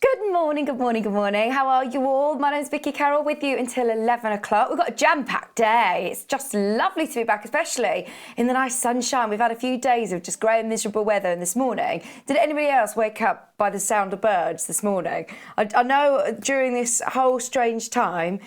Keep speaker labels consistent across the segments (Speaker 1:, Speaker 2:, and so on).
Speaker 1: Good morning, good morning, good morning. How are you all? My name's Vicki Carroll with you until 11 o'clock. We've got a jam-packed day. It's just lovely to be back, especially in the nice sunshine. We've had a few days of just grey and miserable weather, and this morning, did anybody else wake up by the sound of birds this morning? I know during this whole strange time,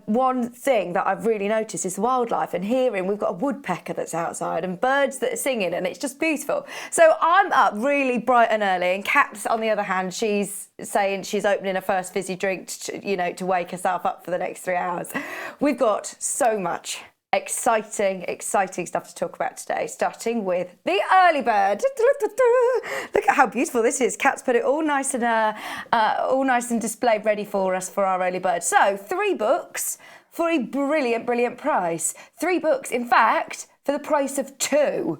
Speaker 1: one thing that I've really noticed is the wildlife and hearing. We've got a woodpecker that's outside and birds that are singing, and it's just beautiful. So I'm up really bright and early, and Kat, on the other hand, she's saying she's opening her first fizzy drink to wake herself up for the next 3 hours. We've got so much exciting stuff to talk about today, starting with the early bird. Look at how beautiful this is. Kat's put it all nice and displayed, ready for us for our early bird. So 3 books for a brilliant price. 3 books, in fact, for the price of 2.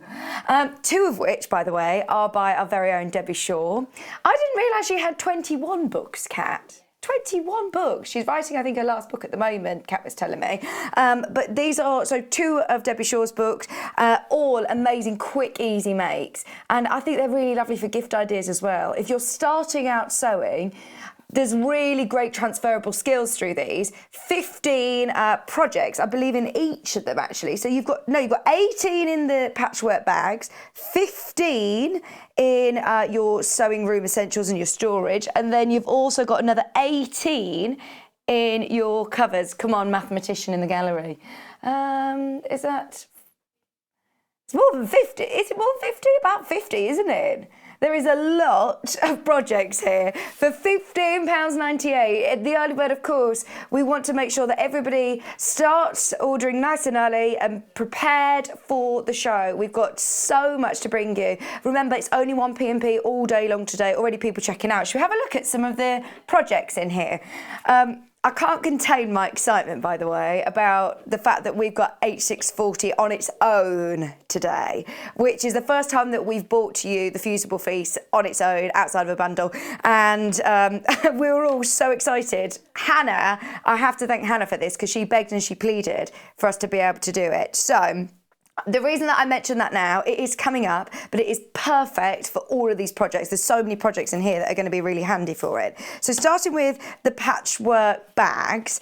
Speaker 1: 2 of which, by the way, are by our very own Debbie Shaw. I didn't realise she had 21 books, Kat. 21 books. She's writing, I think, her last book at the moment, Kat was telling me. But these are, 2 of Debbie Shaw's books, all amazing, quick, easy makes. And I think they're really lovely for gift ideas as well. If you're starting out sewing, there's really great transferable skills through these. 15 projects, I believe, in each of them, actually. So you've got 18 in the patchwork bags, 15 in your sewing room essentials and your storage, and then you've also got another 18 in your covers. Come on, mathematician in the gallery. Is that... It's more than 50. Is it more than 50? About 50, isn't it? There is a lot of projects here for £15.98. At the early bird, of course, we want to make sure that everybody starts ordering nice and early and prepared for the show. We've got so much to bring you. Remember, it's only 1p&p all day long today. Already people checking out. Should we have a look at some of the projects in here? I can't contain my excitement, by the way, about the fact that we've got H640 on its own today, which is the first time that we've brought to you the Fusible fleece on its own, outside of a bundle. And we were all so excited. Hannah, I have to thank Hannah for this, because she begged and she pleaded for us to be able to do it. So the reason that I mention that now, it is coming up, but it is perfect for all of these projects. There's so many projects in here that are going to be really handy for it. So starting with the patchwork bags,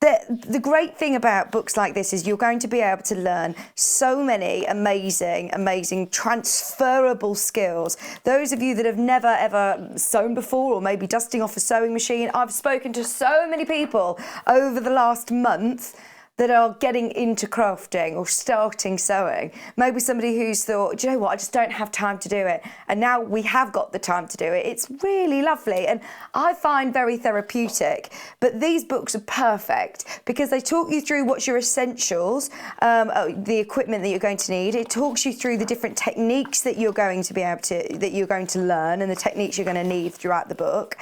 Speaker 1: the great thing about books like this is you're going to be able to learn so many amazing transferable skills. Those of you that have never ever sewn before, or maybe dusting off a sewing machine, I've spoken to so many people over the last month that are getting into crafting or starting sewing. Maybe somebody who's thought, do you know what, I just don't have time to do it. And now we have got the time to do it. It's really lovely, and I find very therapeutic. But these books are perfect because they talk you through what's your essentials, the equipment that you're going to need. It talks you through the different techniques that you're going to be able to, that you're going to learn, and the techniques you're going to need throughout the book.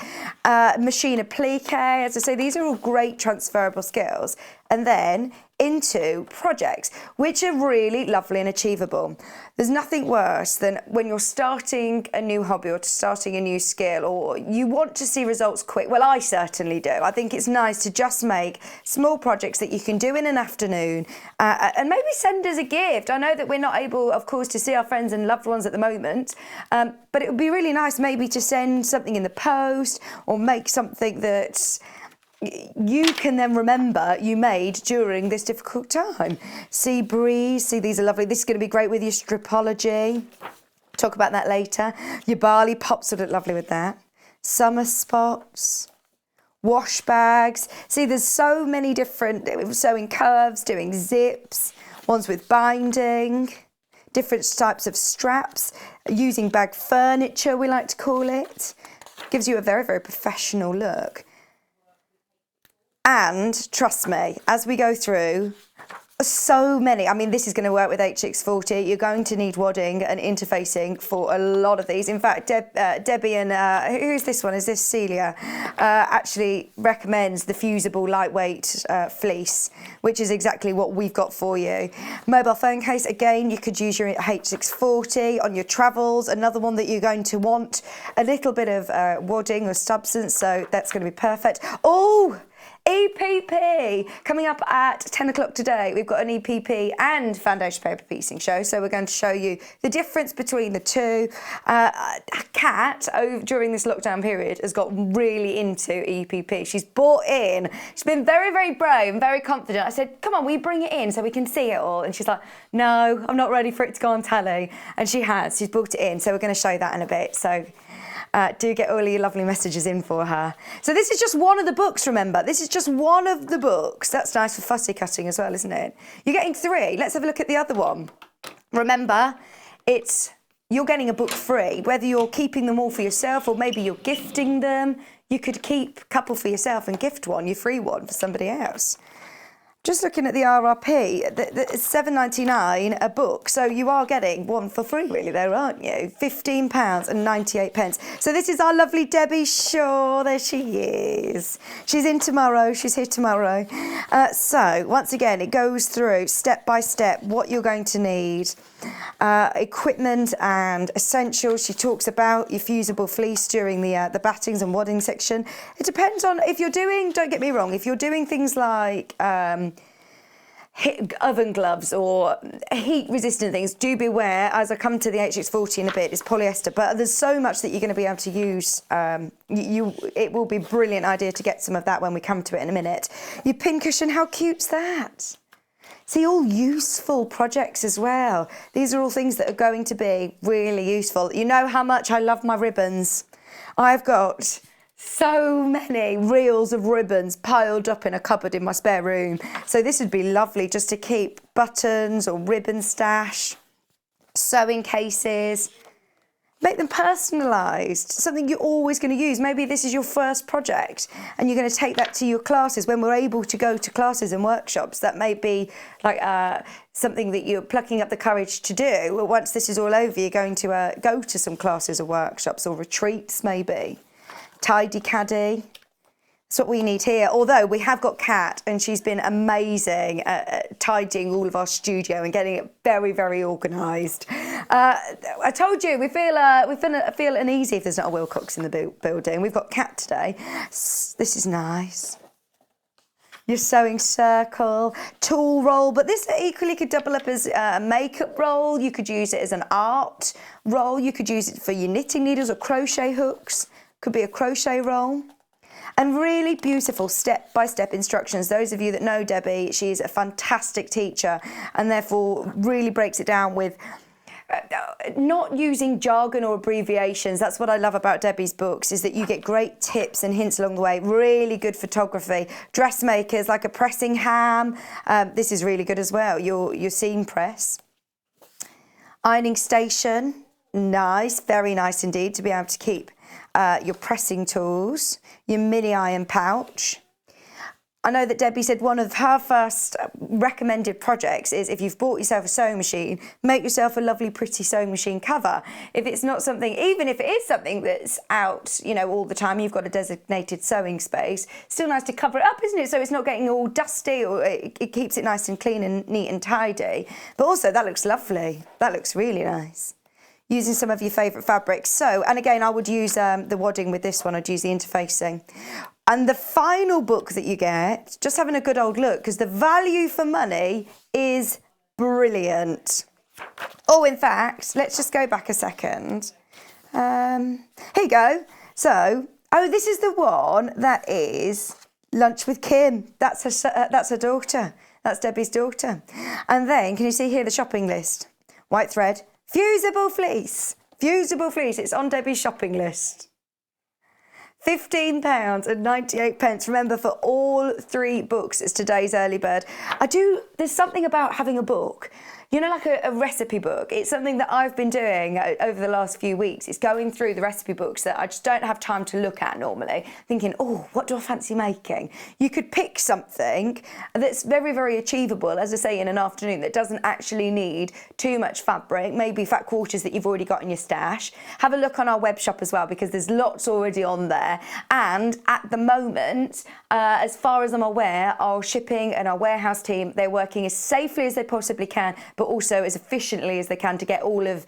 Speaker 1: Machine applique, as I say, these are all great transferable skills. And then into projects, which are really lovely and achievable. There's nothing worse than when you're starting a new hobby or starting a new skill, or you want to see results quick. Well, I certainly do. I think it's nice to just make small projects that you can do in an afternoon and maybe send as a gift. I know that we're not able, of course, to see our friends and loved ones at the moment, but it would be really nice maybe to send something in the post or make something that's you can then remember you made during this difficult time. Sea breeze, see, these are lovely. This is going to be great with your Stripology. Talk about that later. Your barley pops would look lovely with that. Summer spots, wash bags. See, there's so many different, sewing curves, doing zips, ones with binding, different types of straps, using bag furniture, we like to call it. Gives you a very professional look. And trust me, as we go through, so many, I mean, this is going to work with H640. You're going to need wadding and interfacing for a lot of these. In fact, Debbie and, who's this one? Is this Celia? Actually recommends the Fusible lightweight fleece, which is exactly what we've got for you. Mobile phone case, again, you could use your H640 on your travels. Another one that you're going to want a little bit of wadding or substance, so that's going to be perfect. Oh! EPP coming up at 10 o'clock today. We've got an EPP and foundation paper piecing show, so we're going to show you the difference between the two. Kat, during this lockdown period, has got really into EPP. She's bought in. She's been very, very brave and very confident. I said, come on, will you bring it in so we can see it all? And she's like, no, I'm not ready for it to go on telly. And she has. She's bought it in, so we're going to show that in a bit. So do get all your lovely messages in for her. So this is just one of the books, remember. This is just one of the books. That's nice for fussy cutting as well, isn't it? You're getting 3. Let's have a look at the other one. Remember, you're getting a book free, whether you're keeping them all for yourself or maybe you're gifting them. You could keep a couple for yourself and gift one, your free one, for somebody else. Just looking at the RRP, it's £7.99 a book, so you are getting one for free really there, aren't you? £15.98. So this is our lovely Debbie Shaw. There she is. She's in tomorrow. She's here tomorrow. So once again, it goes through step by step what you're going to need. Equipment and essentials. She talks about your fusible fleece during the battings and wadding section. It depends on if you're doing, don't get me wrong, if you're doing things like oven gloves or heat resistant things, do beware, as I come to the HX40 in a bit, it's polyester, but there's so much that you're going to be able to use. It will be a brilliant idea to get some of that when we come to it in a minute. Your pin cushion, how cute's that? See, all useful projects as well. These are all things that are going to be really useful. You know how much I love my ribbons. I've got so many reels of ribbons piled up in a cupboard in my spare room. So this would be lovely just to keep buttons or ribbon stash, sewing cases. Make them personalised, something you're always going to use. Maybe this is your first project and you're going to take that to your classes when we're able to go to classes and workshops. That may be like something that you're plucking up the courage to do. Well, once this is all over, you're going to go to some classes or workshops or retreats maybe. Tidy caddy. That's what we need here. Although we have got Kat and she's been amazing at tidying all of our studio and getting it very, very organised. I told you we feel uneasy if there's not a Wilcox in the building. We've got Kat today. This is nice. Your sewing circle, tool roll, but this equally could double up as a makeup roll. You could use it as an art roll. You could use it for your knitting needles or crochet hooks. Could be a crochet roll. And really beautiful step-by-step instructions. Those of you that know Debbie, she's a fantastic teacher and therefore really breaks it down with not using jargon or abbreviations. That's what I love about Debbie's books, is that you get great tips and hints along the way. Really good photography. Dressmakers like a pressing ham. This is really good as well. Your seam press. Ironing station. Nice, very nice indeed to be able to keep your pressing tools, your mini iron pouch. I know that Debbie said one of her first recommended projects is if you've bought yourself a sewing machine, make yourself a lovely pretty sewing machine cover. If it's not something, even if it is something that's out, you know, all the time, you've got a designated sewing space, still nice to cover it up, isn't it? So it's not getting all dusty, or it keeps it nice and clean and neat and tidy. But also that looks lovely. That looks really nice. Using some of your favourite fabrics. So, and again, I would use the wadding with this one. I'd use the interfacing. And the final book that you get, just having a good old look, because the value for money is brilliant. Oh, in fact, let's just go back a second. Here you go. So, oh, this is the one that is Lunch with Kim. That's her daughter. That's Debbie's daughter. And then, can you see here the shopping list? White thread. Fusible fleece. Fusible fleece. It's on Debbie's shopping list. £15.98. Remember, for all 3 books, it's today's early bird. There's something about having a book, you know, like a recipe book. It's something that I've been doing over the last few weeks. It's going through the recipe books that I just don't have time to look at normally, thinking, oh, what do I fancy making? You could pick something that's very, very achievable, as I say, in an afternoon, that doesn't actually need too much fabric, maybe fat quarters that you've already got in your stash. Have a look on our web shop as well, because there's lots already on there. there. And at the moment, as far as I'm aware, our shipping and our warehouse team, they're working as safely as they possibly can, but also as efficiently as they can to get all of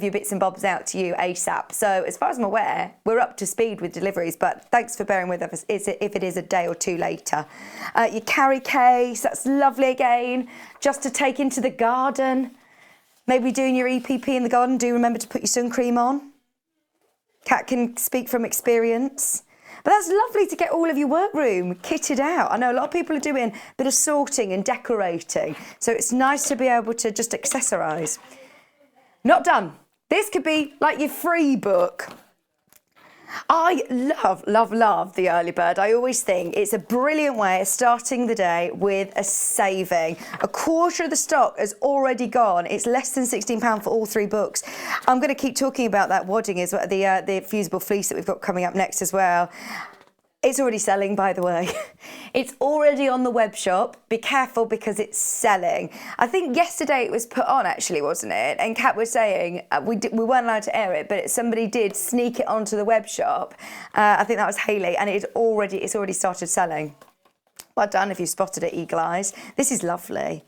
Speaker 1: your bits and bobs out to you ASAP. So as far as I'm aware, we're up to speed with deliveries, but thanks for bearing with us if it is a day or two later. Your carry case, that's lovely again, just to take into the garden. Maybe doing your EPP in the garden, do remember to put your sun cream on. Kat can speak from experience. But that's lovely to get all of your workroom kitted out. I know a lot of people are doing a bit of sorting and decorating, so it's nice to be able to just accessorise. Not done. This could be like your free book. I love the early bird. I always think it's a brilliant way of starting the day with a saving. A quarter of the stock has already gone. It's less than £16 for all 3 books. I'm going to keep talking about that wadding as well, the fusible fleece that we've got coming up next as well. It's already selling, by the way. It's already on the web shop. Be careful because it's selling. I think yesterday it was put on, actually, wasn't it? And Kat was saying we weren't allowed to air it, but somebody did sneak it onto the web shop. I think that was Hayley, and it's already started selling. Well done if you spotted it, Eagle Eyes. This is lovely.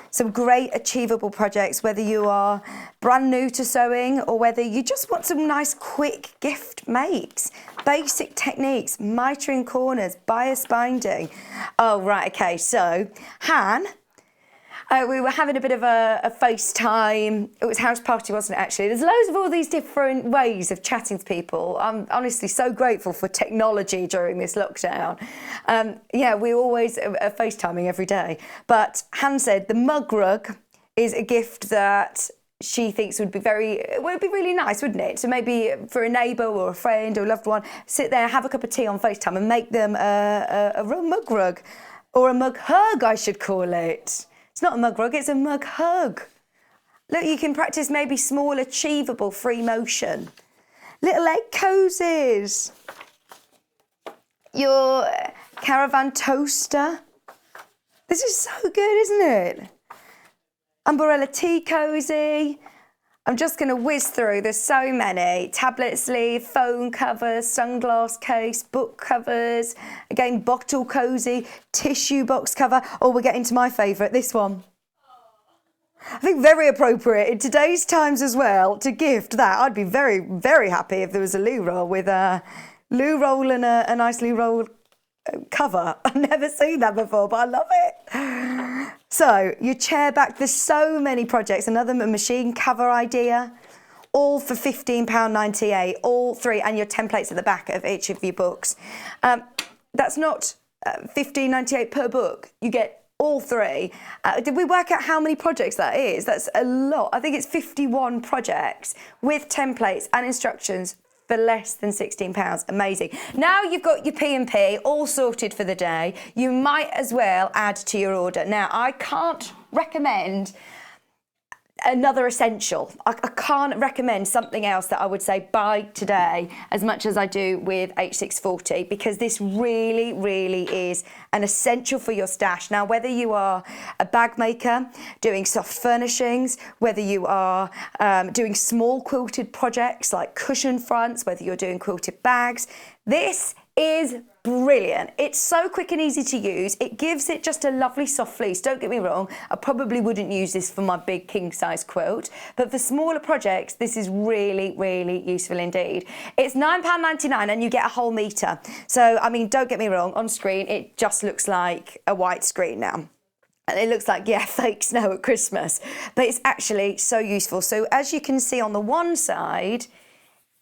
Speaker 1: Some great achievable projects, whether you are brand new to sewing or whether you just want some nice quick gift makes. Basic techniques, mitering corners, bias binding. Oh, right, okay, so Han, we were having a bit of a FaceTime. It was house party, wasn't it, actually? There's loads of all these different ways of chatting to people. I'm honestly so grateful for technology during this lockdown. Yeah, we always are FaceTiming every day. But Han said the mug rug is a gift that she thinks would be really nice, wouldn't it? So maybe for a neighbour or a friend or a loved one, sit there, have a cup of tea on FaceTime and make them a mug rug, or a mug hug, I should call it. It's not a mug rug, it's a mug hug. Look, you can practice maybe small, achievable free motion. Little egg cozies. Your caravan toaster. This is so good, isn't it? Umbrella tea cozy. I'm just going to whiz through. There's so many. Tablet sleeve, phone covers, sunglass case, book covers, again, bottle cozy, tissue box cover. Oh, we're getting to my favourite, this one. I think very appropriate in today's times as well to gift that. I'd be very, very happy if there was a loo roll with a loo roll and a nice loo roll cover. I've never seen that before, but I love it. So your chair back, there's so many projects. Another machine cover idea, all for £15.98, all 3, and your templates at the back of each of your books. That's not £15.98 per book. You get all 3. Did we work out how many projects that is? That's a lot. I think it's 51 projects with templates and instructions for less than £16. Amazing. Now you've got your P&P all sorted for the day. You might as well add to your order. Now, I can't recommend another essential. I can't recommend something else that I would say buy today as much as I do with H640, because this really, really is an essential for your stash. Now, whether you are a bag maker doing soft furnishings, whether you are doing small quilted projects like cushion fronts, whether you're doing quilted bags, this is brilliant. It's so quick and easy to use. It gives it just a lovely soft fleece. Don't get me wrong, I probably wouldn't use this for my big king size quilt, but for smaller projects, this is really, really useful indeed. It's £9.99 and you get a whole metre. So, I mean, don't get me wrong, on screen, it just looks like a white screen now. And it looks like, yeah, fake snow at Christmas, but it's actually so useful. So as you can see on the one side,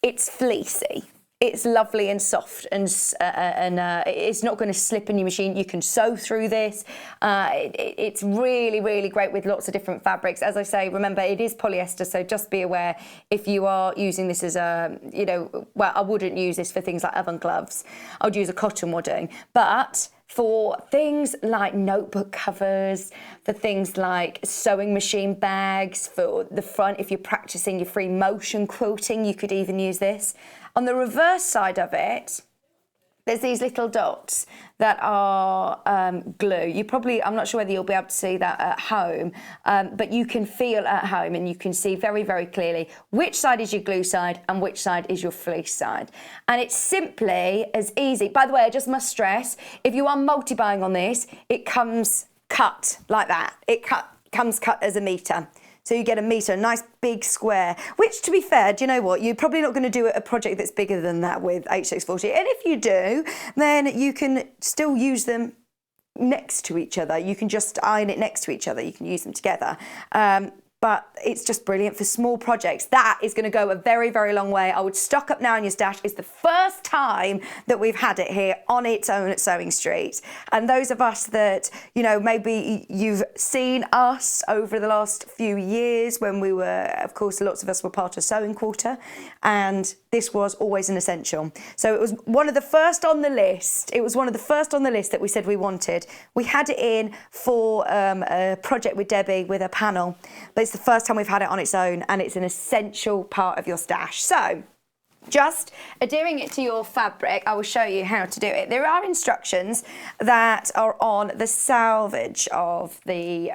Speaker 1: it's fleecy. It's lovely and soft, and it's not going to slip in your machine. You can sew through this. It's really, really great with lots of different fabrics. As I say, remember, it is polyester, so just be aware if you are using this as a, well, I wouldn't use this for things like oven gloves. I would use a cotton wadding. But for things like notebook covers, for things like sewing machine bags, for the front, if you're practicing your free motion quilting, you could even use this. On the reverse side of it, there's these little dots that are glue. I'm not sure whether you'll be able to see that at home, but you can feel at home and you can see very, very clearly which side is your glue side and which side is your fleece side. And it's simply as easy. By the way, I just must stress, if you are multi-buying on this, it comes cut like that. It comes cut as a metre. So you get a metre, a nice big square, which, to be fair, do you know what? You're probably not going to do a project that's bigger than that with H640. And if you do, then you can still use them next to each other. You can just iron it next to each other. You can use them together. But it's just brilliant for small projects. That is going to go a very, very long way. I would stock up now in your stash. It's the first time that we've had it here on its own at Sewing Street. And those of us that, you know, maybe you've seen us over the last few years when we were, of course, lots of us were part of Sewing Quarter. And this was always an essential. So it was one of the first on the list. It was one of the first on the list that we said we wanted. We had it in for a project with Debbie with a panel. But it's the first time we've had it on its own, and it's an essential part of your stash. So just adhering it to your fabric, I will show you how to do it. There are instructions that are on the salvage of the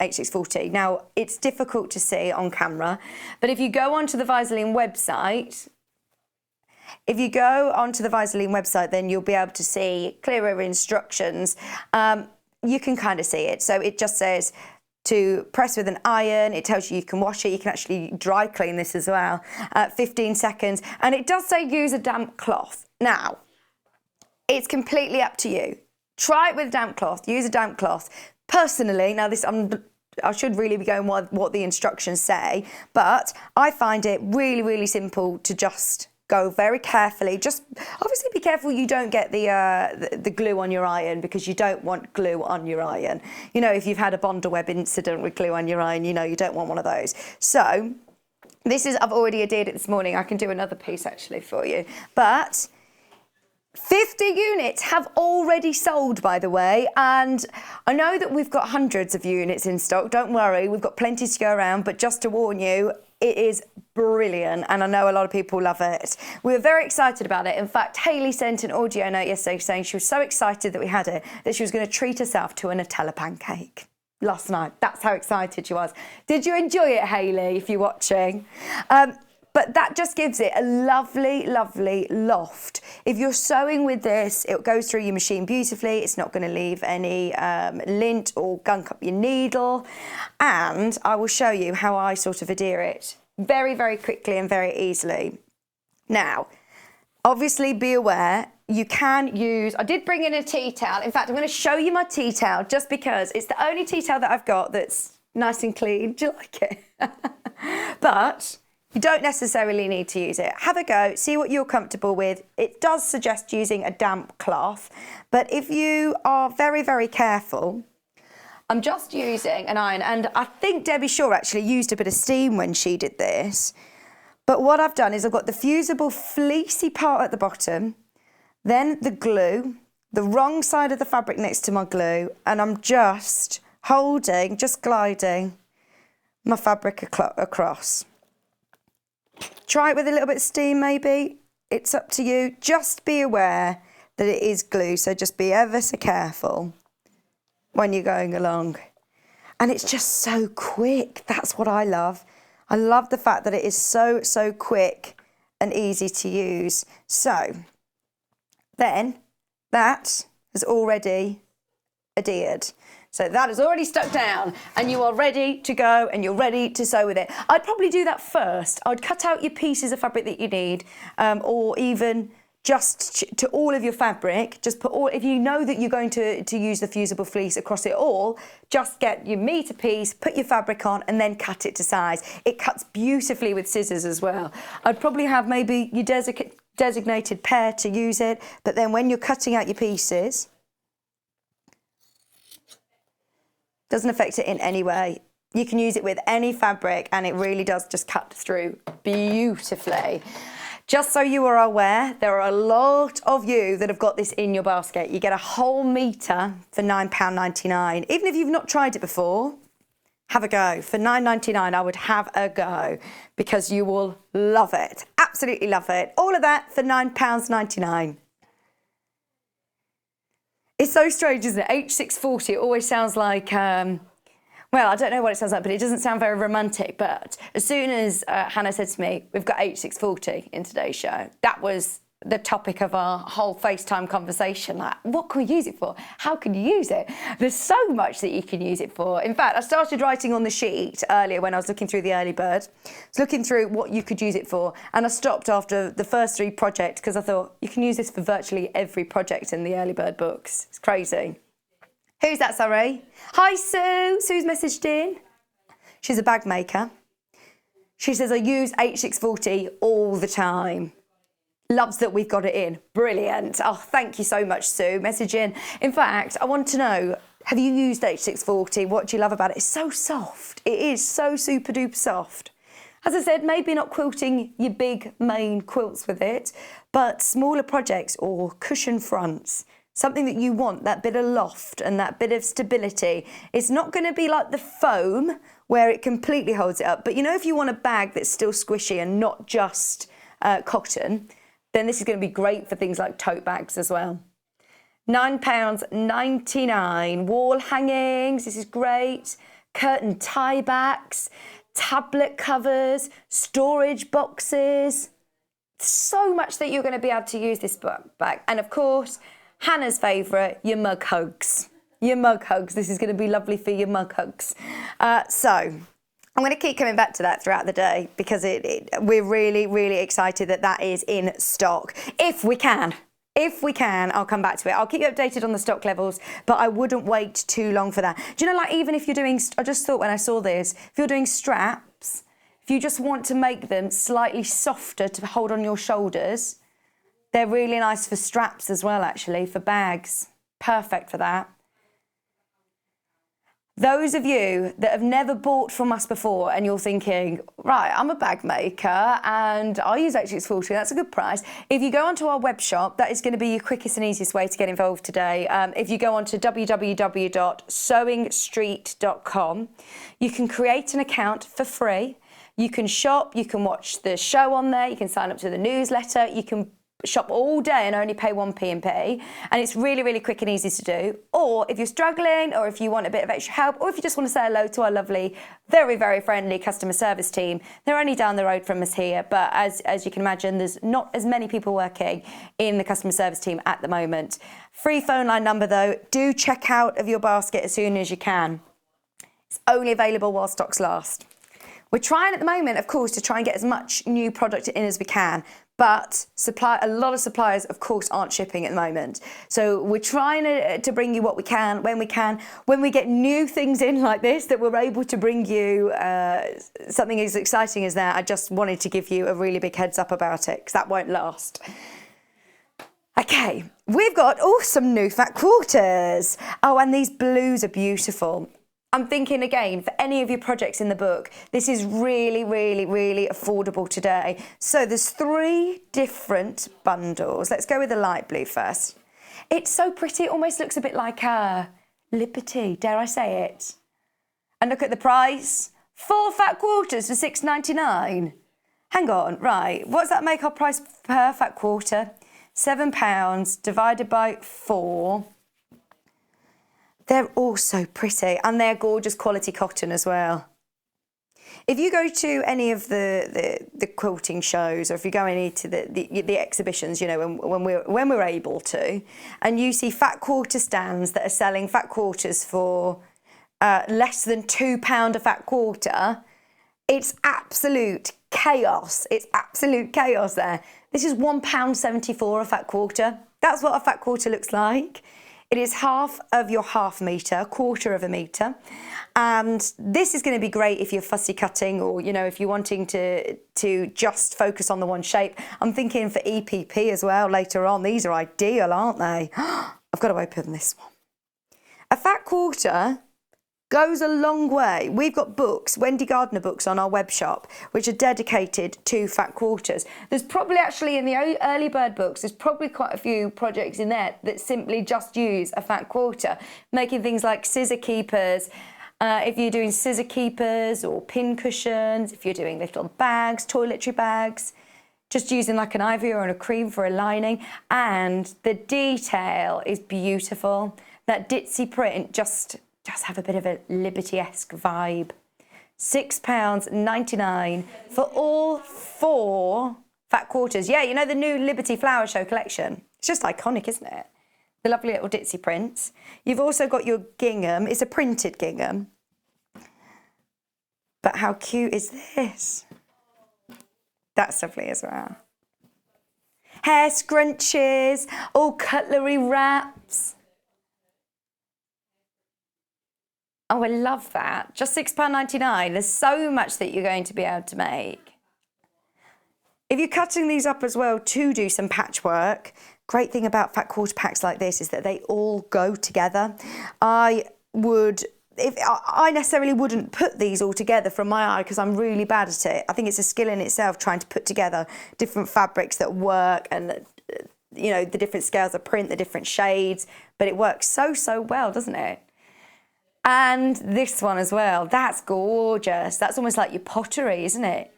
Speaker 1: H640. Now, it's difficult to see on camera, but if you go onto the Visaline website, then you'll be able to see clearer instructions. You can kind of see it. So it just says to press with an iron. It tells you can wash it. You can actually dry clean this as well. 15 seconds. And it does say use a damp cloth. Now, it's completely up to you. Try it with a damp cloth. Use a damp cloth. Personally, now I should really be going with what the instructions say, but I find it really, really simple to just go very carefully. Just obviously be careful you don't get the glue on your iron, because you don't want glue on your iron. You know, if you've had a bonder web incident with glue on your iron, you know you don't want one of those. So this is, I've already adhered it this morning. I can do another piece actually for you. But 50 units have already sold, by the way, and I know that we've got hundreds of units in stock. Don't worry, we've got plenty to go around, but just to warn you, it is brilliant, and I know a lot of people love it. We were very excited about it. In fact, Hayley sent an audio note yesterday saying she was so excited that we had it that she was going to treat herself to a Nutella pancake last night. That's how excited she was. Did you enjoy it, Hayley, if you're watching? But that just gives it a lovely, lovely loft. If you're sewing with this, it goes through your machine beautifully. It's not going to leave any lint or gunk up your needle. And I will show you how I sort of adhere it very, very quickly and very easily. Now, obviously be aware, you can use, I did bring in a tea towel. In fact, I'm going to show you my tea towel just because it's the only tea towel that I've got that's nice and clean. Do you like it? But you don't necessarily need to use it. Have a go, see what you're comfortable with. It does suggest using a damp cloth, but if you are very, very careful, I'm just using an iron, and I think Debbie Shaw actually used a bit of steam when she did this. But what I've done is I've got the fusible fleecy part at the bottom, then the glue, the wrong side of the fabric next to my glue, and I'm just holding, just gliding my fabric across. Try it with a little bit of steam maybe. It's up to you. Just be aware that it is glue, so just be ever so careful when you're going along. And it's just so quick. That's what I love. I love the fact that it is so, so quick and easy to use. So then that has already adhered. So that is already stuck down and you are ready to go and you're ready to sew with it. I'd probably do that first. I'd cut out your pieces of fabric that you need, or even just to all of your fabric, just put all, if you know that you're going to use the fusible fleece across it all, just get your metre piece, put your fabric on and then cut it to size. It cuts beautifully with scissors as well. I'd probably have maybe your designated pair to use it, but then when you're cutting out your pieces, doesn't affect it in any way. You can use it with any fabric and it really does just cut through beautifully. Just so you are aware, there are a lot of you that have got this in your basket. You get a whole metre for £9.99. Even if you've not tried it before, have a go. For £9.99, I would have a go because you will love it. Absolutely love it. All of that for £9.99. It's so strange, isn't it? H640 always sounds like, well, I don't know what it sounds like, but it doesn't sound very romantic. But as soon as Hannah said to me, we've got H640 in today's show, that was the topic of our whole FaceTime conversation. Like, what can we use it for? How can you use it? There's so much that you can use it for. In fact, I started writing on the sheet earlier when I was looking through the early bird. I was looking through what you could use it for, and I stopped after the first 3 projects because I thought you can use this for virtually every project in the early bird books. It's crazy. Who's that, sorry? Hi, Sue. Sue's messaged in. She's a bag maker. She says, I use H640 all the time. Loves that we've got it in. Brilliant. Oh, thank you so much, Sue. Message in. In fact, I want to know, have you used H640? What do you love about it? It's so soft. It is so super duper soft. As I said, maybe not quilting your big main quilts with it, but smaller projects or cushion fronts, something that you want, that bit of loft and that bit of stability. It's not going to be like the foam where it completely holds it up. But you know, if you want a bag that's still squishy and not just cotton, then this is going to be great for things like tote bags as well. £9.99. Wall hangings, this is great. Curtain tie backs, tablet covers, storage boxes. So much that you're going to be able to use this bag. And of course, Hannah's favourite, your mug hugs. Your mug hugs. This is going to be lovely for your mug hugs. So I'm going to keep coming back to that throughout the day because we're really, really excited that that is in stock. If we can, I'll come back to it. I'll keep you updated on the stock levels, but I wouldn't wait too long for that. Do you know, like, even if you're doing, I just thought when I saw this, if you're doing straps, if you just want to make them slightly softer to hold on your shoulders, they're really nice for straps as well, actually, for bags. Perfect for that. Those of you that have never bought from us before and you're thinking, right, I'm a bag maker and I use H640, that's a good price. If you go onto our web shop, that is going to be your quickest and easiest way to get involved today. If you go onto www.sewingstreet.com, you can create an account for free. You can shop, you can watch the show on there, you can sign up to the newsletter, you can shop all day and only pay 1p and p, and it's really, really quick and easy to do. Or if you're struggling, or if you want a bit of extra help, or if you just want to say hello to our lovely, very, very friendly customer service team, they're only down the road from us here, but as you can imagine, there's not as many people working in the customer service team at the moment. Free phone line number though. Do check out of your basket as soon as you can. It's only available while stocks last. We're trying at the moment, of course, to try and get as much new product in as we can, but a lot of suppliers, of course, aren't shipping at the moment. So we're trying to bring you what we can, when we can. When we get new things in like this, that we're able to bring you something as exciting as that, I just wanted to give you a really big heads up about it, because that won't last. Okay, we've got some new fat quarters. Oh, and these blues are beautiful. I'm thinking again, for any of your projects in the book, this is really, really, really affordable today. So there's 3 different bundles. Let's go with the light blue first. It's so pretty, it almost looks a bit like Liberty, dare I say it? And look at the price, 4 fat quarters for £6.99. Hang on, right, what does that make our price per fat quarter? £7 divided by 4. They're all so pretty, and they're gorgeous quality cotton as well. If you go to any of the quilting shows, or if you go any to the exhibitions, you know, when we're able to, and you see fat quarter stands that are selling fat quarters for less than £2 a fat quarter, it's absolute chaos. It's absolute chaos there. This is £1.74 a fat quarter. That's what a fat quarter looks like. It is half of your half metre, 1/4 of a metre. And this is going to be great if you're fussy cutting, or, you know, if you're wanting to just focus on the one shape. I'm thinking for EPP as well later on. These are ideal, aren't they? I've got to open this one. A fat quarter goes a long way. We've got books, Wendy Gardner books on our web shop, which are dedicated to fat quarters. There's probably actually in the early bird books, there's probably quite a few projects in there that simply just use a fat quarter, making things like scissor keepers. If you're doing scissor keepers or pin cushions, if you're doing little bags, toiletry bags, just using like an ivory or a cream for a lining, and the detail is beautiful. That ditzy print just does have a bit of a Liberty-esque vibe. £6.99 for all 4 fat quarters. Yeah, you know the new Liberty Flower Show collection? It's just iconic, isn't it? The lovely little ditzy prints. You've also got your gingham. It's a printed gingham. But how cute is this? That's lovely as well. Hair scrunchies, all cutlery wraps. Oh, I love that. Just £6.99. There's so much that you're going to be able to make. If you're cutting these up as well to do some patchwork, great thing about fat quarter packs like this is that they all go together. I necessarily wouldn't put these all together from my eye because I'm really bad at it. I think it's a skill in itself trying to put together different fabrics that work and, you know, the different scales of print, the different shades, but it works so well, doesn't it? And this one as well, that's gorgeous. That's almost like your pottery, isn't it?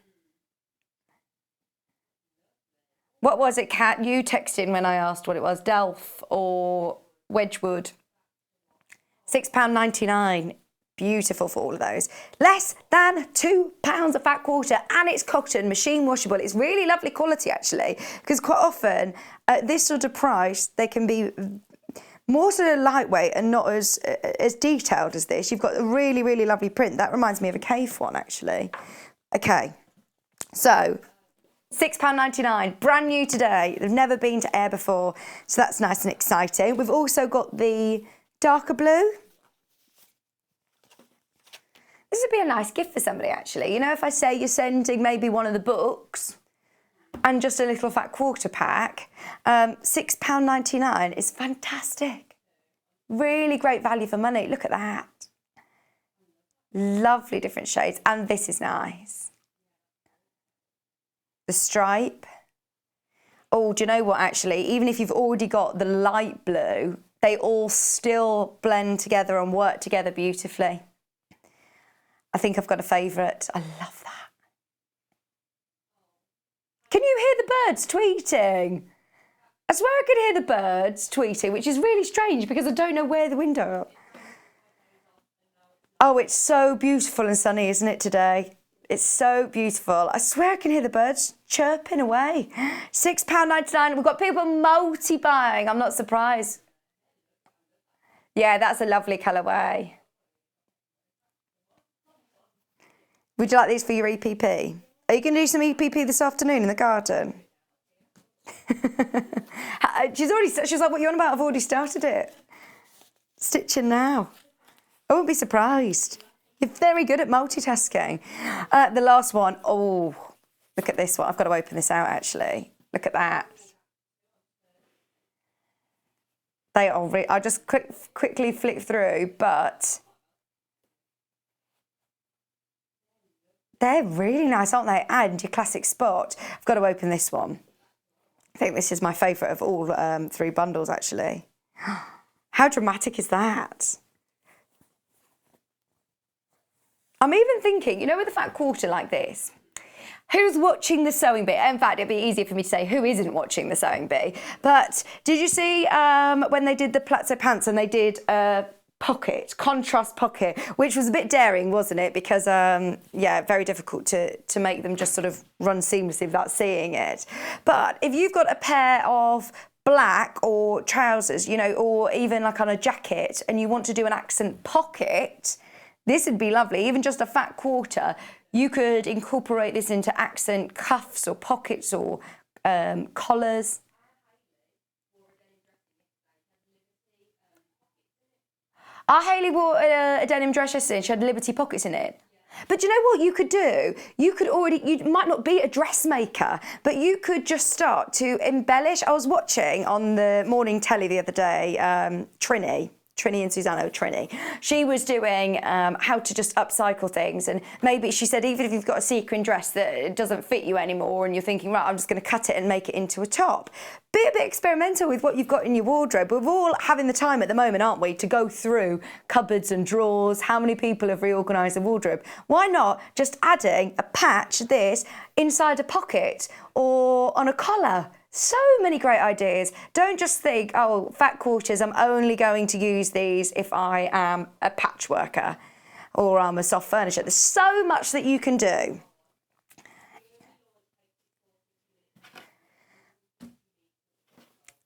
Speaker 1: What was it, Kat? You texted when I asked what it was, Delft or Wedgwood. £6.99. Beautiful for all of those. Less than £2 a fat quarter, and it's cotton, machine washable. It's really lovely quality actually, because quite often at this sort of price they can be more sort of lightweight and not as detailed as this. You've got a really lovely print. That reminds me of a cave one actually. Okay, so £6.99, brand new today. They've never been to air before, so that's nice and exciting. We've also got the darker blue. This would be a nice gift for somebody actually. You know, if I say you're sending maybe one of the books and just a little fat quarter pack, £6.99 is fantastic. Really great value for money. Look at that. Lovely different shades, and this is nice. The stripe. Oh, do you know what actually? Even if you've already got the light blue, they all still blend together and work together beautifully. I think I've got a favourite. I love that. Can you hear the birds tweeting? I swear I could hear the birds tweeting, which is really strange because I don't know where the window are. Oh, it's so beautiful and sunny, isn't it, today? It's so beautiful. I swear I can hear the birds chirping away. £6.99. We've got people multi-buying. I'm not surprised. Yeah, that's a lovely colourway. Would you like these for your EPP? Are you going to do some EPP this afternoon in the garden? She's like, what are you on about? I've already started it. Stitching now. I won't be surprised. You're very good at multitasking. The last one. Oh, look at this one. I've got to open this out, actually. Look at that. They are I'll just quickly flick through, but they're really nice, aren't they? And your classic spot. I've got to open this one. I think this is my favourite of all 3 bundles, actually. How dramatic is that? I'm even thinking, you know, with a fat quarter like this, who's watching the sewing bee? In fact, it'd be easier for me to say who isn't watching the sewing bee. But did you see when they did the platzo pants and they did pocket, contrast pocket, which was a bit daring, wasn't it? Because, yeah, very difficult to make them just sort of run seamlessly without seeing it. But if you've got a pair of black or trousers, you know, or even like on a jacket, and you want to do an accent pocket, this would be lovely. Even just a fat quarter, you could incorporate this into accent cuffs or pockets or collars. Our Hayley wore a denim dress yesterday and she had Liberty pockets in it. But you know what you could do? You might not be a dressmaker, but you could just start to embellish. I was watching on the morning telly the other day, Trini, Trini and Susanna, Trini. She was doing how to just upcycle things, and maybe she said even if you've got a sequin dress that it doesn't fit you anymore and you're thinking, right, I'm just going to cut it and make it into a top. Be a bit experimental with what you've got in your wardrobe. We're all having the time at the moment, aren't we, to go through cupboards and drawers. How many people have reorganised a wardrobe? Why not just adding a patch, this, inside a pocket or on a collar? So many great ideas. Don't just think, oh, fat quarters, I'm only going to use these if I am a patch worker or I'm a soft furnisher. There's so much that you can do.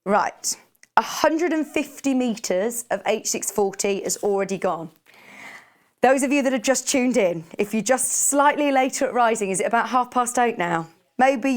Speaker 1: Right, 150 metres of H640 is already gone. Those of you that have just tuned in, if you're just slightly later at rising, is it about 8:30 now? Maybe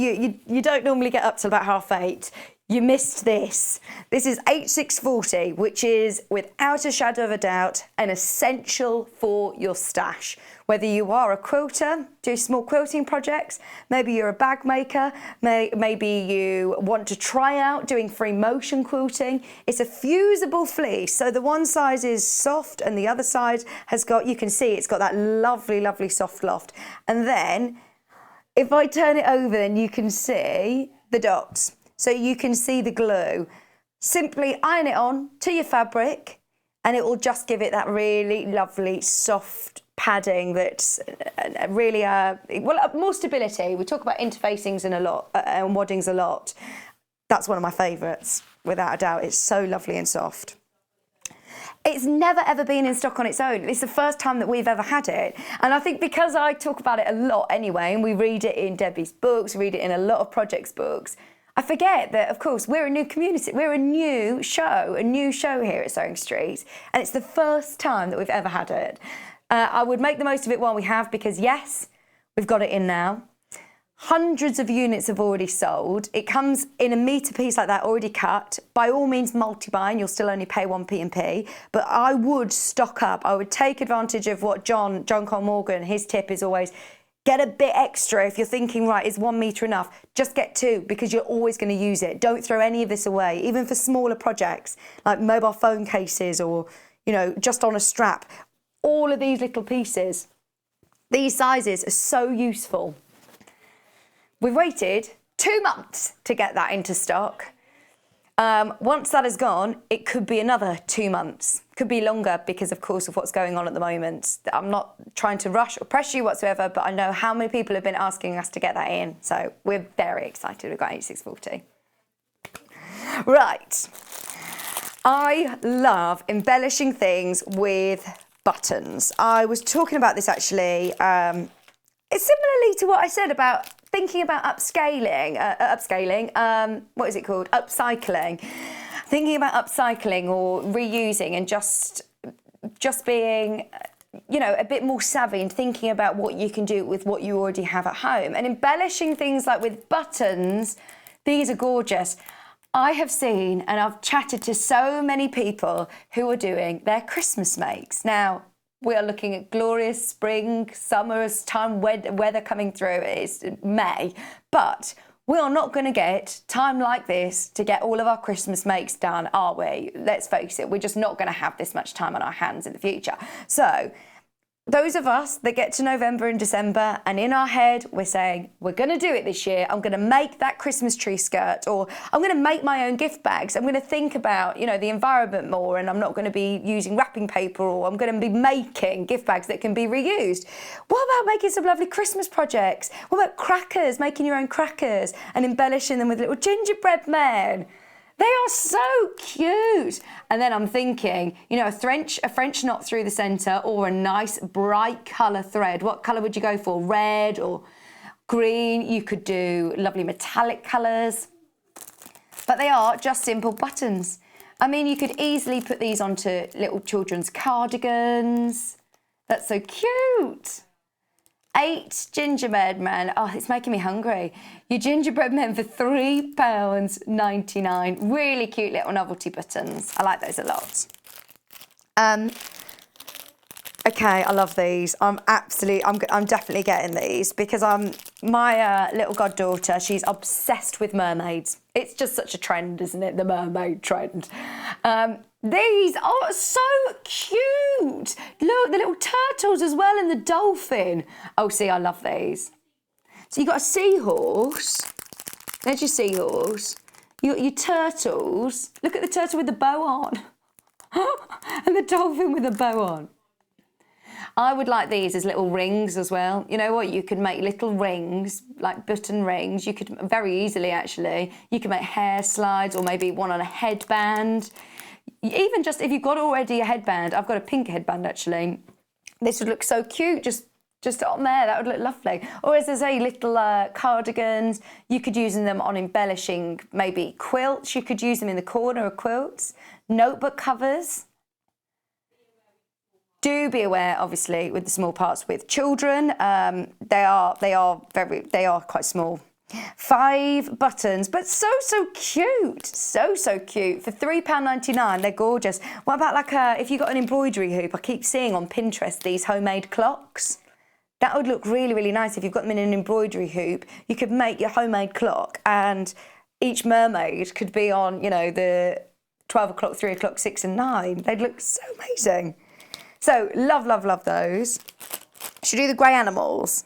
Speaker 1: you don't normally get up till about 8:30. You missed this. This is H640, which is, without a shadow of a doubt, an essential for your stash. Whether you are a quilter, do small quilting projects, maybe you're a bag maker, maybe you want to try out doing free motion quilting. It's a fusible fleece, so the one side is soft and the other side has got, you can see it's got that lovely, lovely soft loft. And then if I turn it over, then you can see the dots. So you can see the glue. Simply iron it on to your fabric and it will just give it that really lovely soft padding that's really, more stability. We talk about interfacings and waddings a lot. That's one of my favourites, without a doubt. It's so lovely and soft. It's never ever been in stock on its own. It's the first time that we've ever had it. And I think because I talk about it a lot anyway, and we read it in Debbie's books, read it in a lot of projects books, I forget that, of course, we're a new community. We're a new show here at Sewing Street. And it's the first time that we've ever had it. I would make the most of it while we have, because yes, we've got it in now. Hundreds of units have already sold. It comes in a metre piece like that, already cut. By all means, multi-buy, and you'll still only pay 1 P&P. But I would stock up. I would take advantage of what John Cole Morgan, his tip is always, get a bit extra. If you're thinking, right, is 1 metre enough? Just get 2, because you're always going to use it. Don't throw any of this away, even for smaller projects, like mobile phone cases or, you know, just on a strap. All of these little pieces, these sizes are so useful. We've waited 2 months to get that into stock. Once that is gone, it could be another 2 months. Could be longer because, of course, of what's going on at the moment. I'm not trying to rush or pressure you whatsoever, but I know how many people have been asking us to get that in. So we're very excited. We've got H640. Right. I love embellishing things with buttons. I was talking about this actually. It's similarly to what I said about thinking about upscaling, what is it called? Upcycling. Thinking about upcycling or reusing and just being, you know, a bit more savvy and thinking about what you can do with what you already have at home. And embellishing things like with buttons, these are gorgeous. I have seen and I've chatted to so many people who are doing their Christmas makes. Now, we are looking at glorious spring, summer time, weather coming through. It's May, but we are not going to get time like this to get all of our Christmas makes done, are we? Let's face it, we're just not going to have this much time on our hands in the future. So those of us that get to November and December and in our head we're saying, we're going to do it this year, I'm going to make that Christmas tree skirt, or I'm going to make my own gift bags, I'm going to think about, you know, the environment more, and I'm not going to be using wrapping paper, or I'm going to be making gift bags that can be reused. What about making some lovely Christmas projects? What about crackers, making your own crackers and embellishing them with little gingerbread men? They are so cute. And then I'm thinking, you know, a French knot through the centre, or a nice bright colour thread. What colour would you go for? Red or green? You could do lovely metallic colours. But they are just simple buttons. I mean, you could easily put these onto little children's cardigans. That's so cute. 8 gingerbread men. Oh, it's making me hungry. Your gingerbread men for £3.99. Really cute little novelty buttons. I like those a lot. Okay, I love these. I'm definitely getting these because my little goddaughter, she's obsessed with mermaids. It's just such a trend, isn't it? The mermaid trend. These are so cute. Look, the little turtles as well and the dolphin. Oh, see, I love these. So you've got a seahorse. There's your seahorse. You got your turtles. Look at the turtle with the bow on. And the dolphin with the bow on. I would like these as little rings as well. You know what? You could make little rings, like button rings. You could very easily, actually. You can make hair slides or maybe one on a headband. Even just if you've got already a headband, I've got a pink headband actually. This would look so cute, just on there, that would look lovely. Or as I say, little cardigans, you could use them on embellishing maybe quilts, you could use them in the corner of quilts, notebook covers. Do be aware, obviously, with the small parts with children, they are quite small. 5 buttons, but so cute, so cute. For £3.99, they're gorgeous. What about like if you got an embroidery hoop? I keep seeing on Pinterest these homemade clocks. That would look really nice if you've got them in an embroidery hoop. You could make your homemade clock, and each mermaid could be on, you know, the 12 o'clock, 3 o'clock, 6 and 9. They'd look so amazing. So love those. Should we do the grey animals?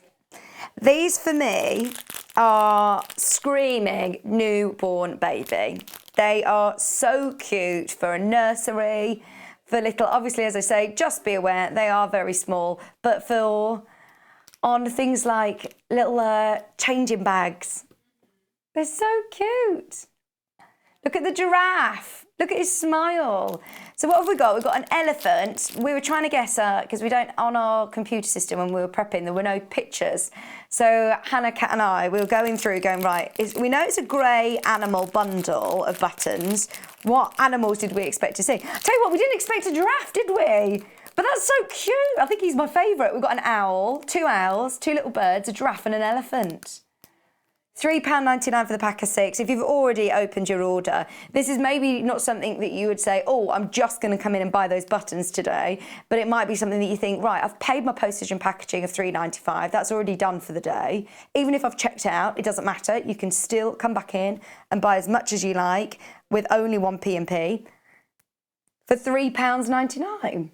Speaker 1: These for me are screaming newborn baby. They are so cute for a nursery, for little, obviously, as I say, just be aware, they are very small, but for on things like little changing bags. They're so cute. Look at the giraffe. Look at his smile. So what have we got? We've got an elephant. We were trying to guess, because we don't, on our computer system when we were prepping, there were no pictures. So Hannah, Kat and I, we were going through, going, right, we know it's a grey animal bundle of buttons. What animals did we expect to see? Tell you what, we didn't expect a giraffe, did we? But that's so cute. I think he's my favourite. We've got an owl, 2 owls, 2 little birds, a giraffe and an elephant. £3.99 for the pack of 6. If you've already opened your order, this is maybe not something that you would say, oh, I'm just going to come in and buy those buttons today, but it might be something that you think, right, I've paid my postage and packaging of £3.95. That's already done for the day. Even if I've checked out, it doesn't matter. You can still come back in and buy as much as you like with only one P&P for £3.99.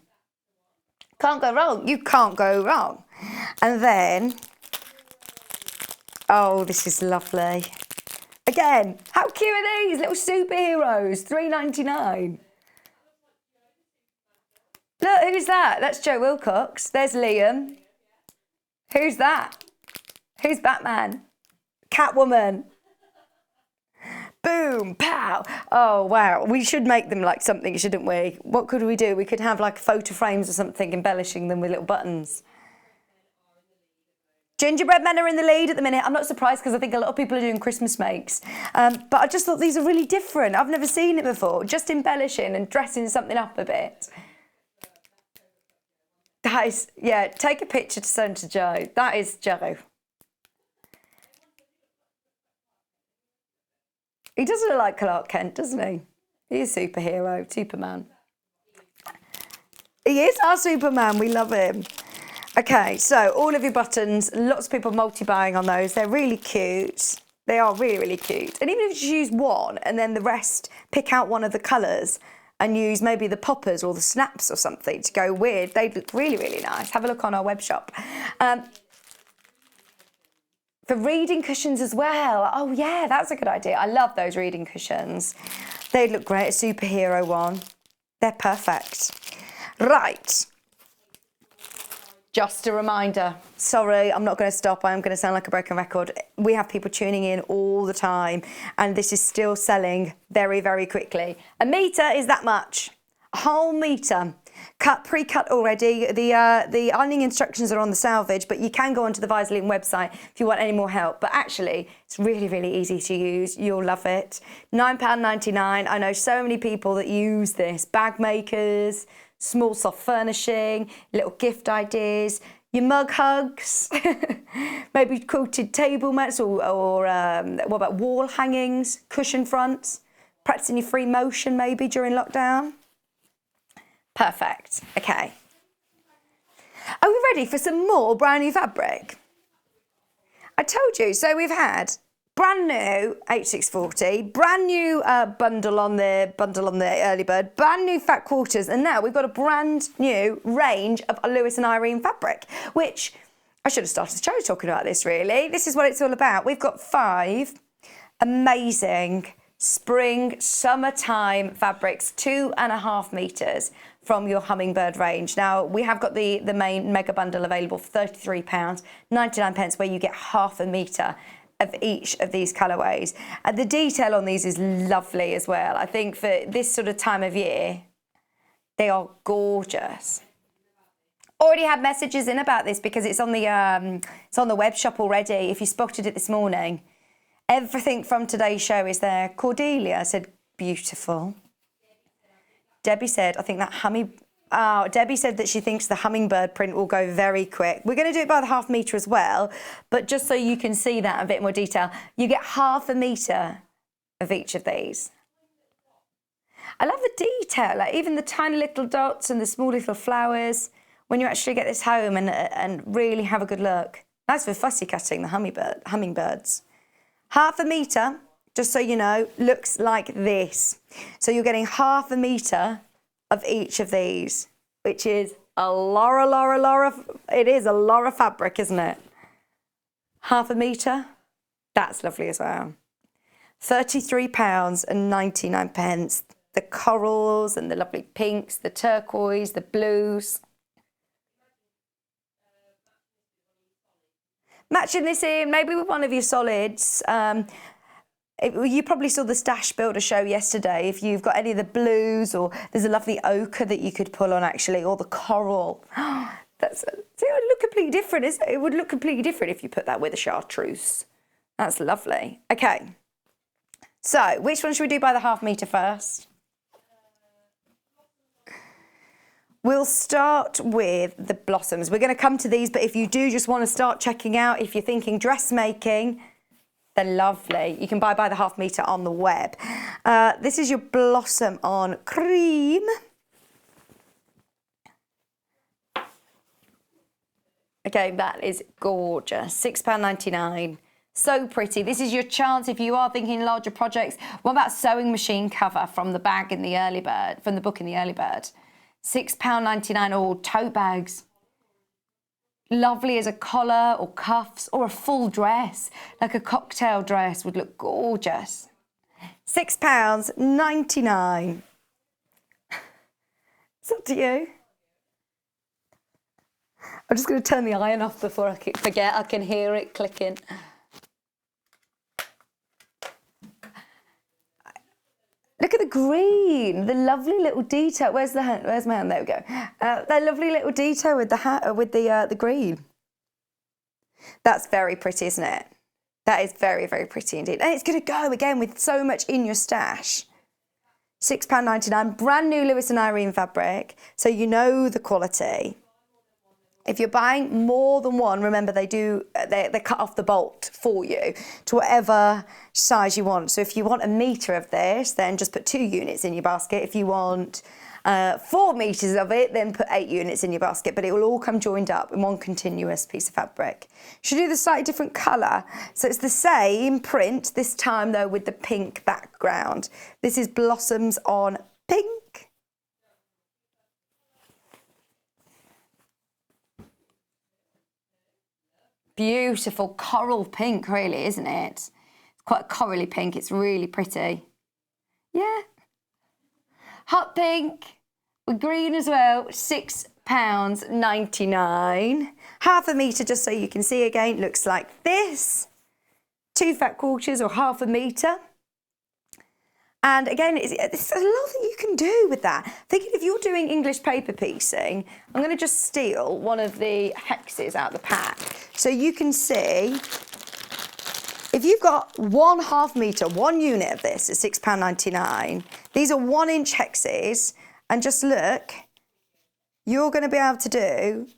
Speaker 1: Can't go wrong. You can't go wrong. And then, oh, this is lovely. Again, how cute are these? Little superheroes, £3.99. Look, who's that? That's Joe Wilcox. There's Liam. Who's that? Who's Batman? Catwoman. Boom, pow. Oh, wow. We should make them like something, shouldn't we? What could we do? We could have like photo frames or something, embellishing them with little buttons. Gingerbread men are in the lead at the minute. I'm not surprised because I think a lot of people are doing Christmas makes. But I just thought these are really different. I've never seen it before. Just embellishing and dressing something up a bit. That is, yeah, take a picture to send to Joe. That is Joe. He does look like Clark Kent, doesn't he? He's a superhero, Superman. He is our Superman. We love him. Okay, so all of your buttons, lots of people multi-buying on those. They're really cute. They are really cute. And even if you use one and then the rest, pick out one of the colours and use maybe the poppers or the snaps or something to go with, they look really nice. Have a look on our web shop. For reading cushions as well. Oh, yeah, that's a good idea. I love those reading cushions. They look great, a superhero one. They're perfect. Right. Just a reminder. Sorry, I'm not going to stop. I am going to sound like a broken record. We have people tuning in all the time, and this is still selling very quickly. A metre is that much. A whole metre. Cut, pre-cut already. The ironing instructions are on the Salvage, but you can go onto the Visalene website if you want any more help. But actually, it's really easy to use. You'll love it. £9.99. I know so many people that use this. Bag makers, small soft furnishing, little gift ideas, your mug hugs, maybe quilted table mats or what about wall hangings, cushion fronts, practicing your free motion maybe during lockdown. Perfect. Okay. Are we ready for some more brand new fabric? I told you. So we've had brand new H640, brand new bundle on the early bird, brand new fat quarters, and now we've got a brand new range of Lewis and Irene fabric, which I should have started the show talking about this really. This is what it's all about. We've got 5 amazing spring, summertime fabrics, 2.5 meters from your Hummingbird range. Now, we have got the main mega bundle available for £33.99, where you get half a meter of each of these colourways. And the detail on these is lovely as well. I think for this sort of time of year, they are gorgeous. Already had messages in about this because it's on the web shop already. If you spotted it this morning, everything from today's show is there. Cordelia said, beautiful. Debbie said, I think that Debbie said that she thinks the Hummingbird print will go very quick. We're going to do it by the half metre as well, but just so you can see that in a bit more detail, you get half a metre of each of these. I love the detail, like even the tiny little dots and the small little flowers. When you actually get this home and really have a good look. Nice for fussy cutting the hummingbirds. Half a metre, just so you know, looks like this. So you're getting half a metre of each of these, which is a lot. It is a lot of fabric, isn't it? Half a metre, that's lovely as well. £33.99. The corals and the lovely pinks, the turquoise, the blues. Matching this in, maybe with one of your solids. You probably saw the Stash Builder show yesterday. If you've got any of the blues, or there's a lovely ochre that you could pull on actually, or the coral. See, it would look completely different. It would look completely different if you put that with a chartreuse. That's lovely. Okay. So, which one should we do by the half metre first? We'll start with the blossoms. We're going to come to these, but if you do just want to start checking out, if you're thinking dressmaking, they're lovely. You can buy by the half metre on the web. This is your blossom on cream. Okay, that is gorgeous. £6.99. So pretty. This is your chance if you are thinking larger projects. What about sewing machine cover from the bag in the early bird, from the book in the early bird? £6.99, or tote bags. Lovely as a collar or cuffs or a full dress, like a cocktail dress would look gorgeous. £6.99. It's up to you. I'm just going to turn the iron off before I forget. I can hear it clicking. Look at the green, the lovely little detail. Where's my hand? There we go. That lovely little detail with the green. That's very pretty, isn't it? That is very, very pretty indeed. And it's going to go again with so much in your stash. £6.99, brand new Lewis and Irene fabric, so you know the quality. If you're buying more than one, remember they cut off the bolt for you to whatever size you want. So if you want a metre of this, then just put 2 units in your basket. If you want 4 metres of it, then put 8 units in your basket. But it will all come joined up in one continuous piece of fabric. Should do the slightly different colour. So it's the same print, this time though with the pink background. This is Blossoms on Pink. Beautiful coral pink, really, isn't it? It's quite a corally pink. It's really pretty. Yeah. Hot pink with green as well. £6.99. Half a metre, just so you can see again, looks like this. 2 fat quarters or half a metre. And again, there's a lot that you can do with that. Thinking if you're doing English paper piecing, I'm going to just steal one of the hexes out of the pack. So you can see, if you've got 1/2 metre, 1 unit of this at £6.99, these are 1-inch hexes, and just look, you're going to be able to do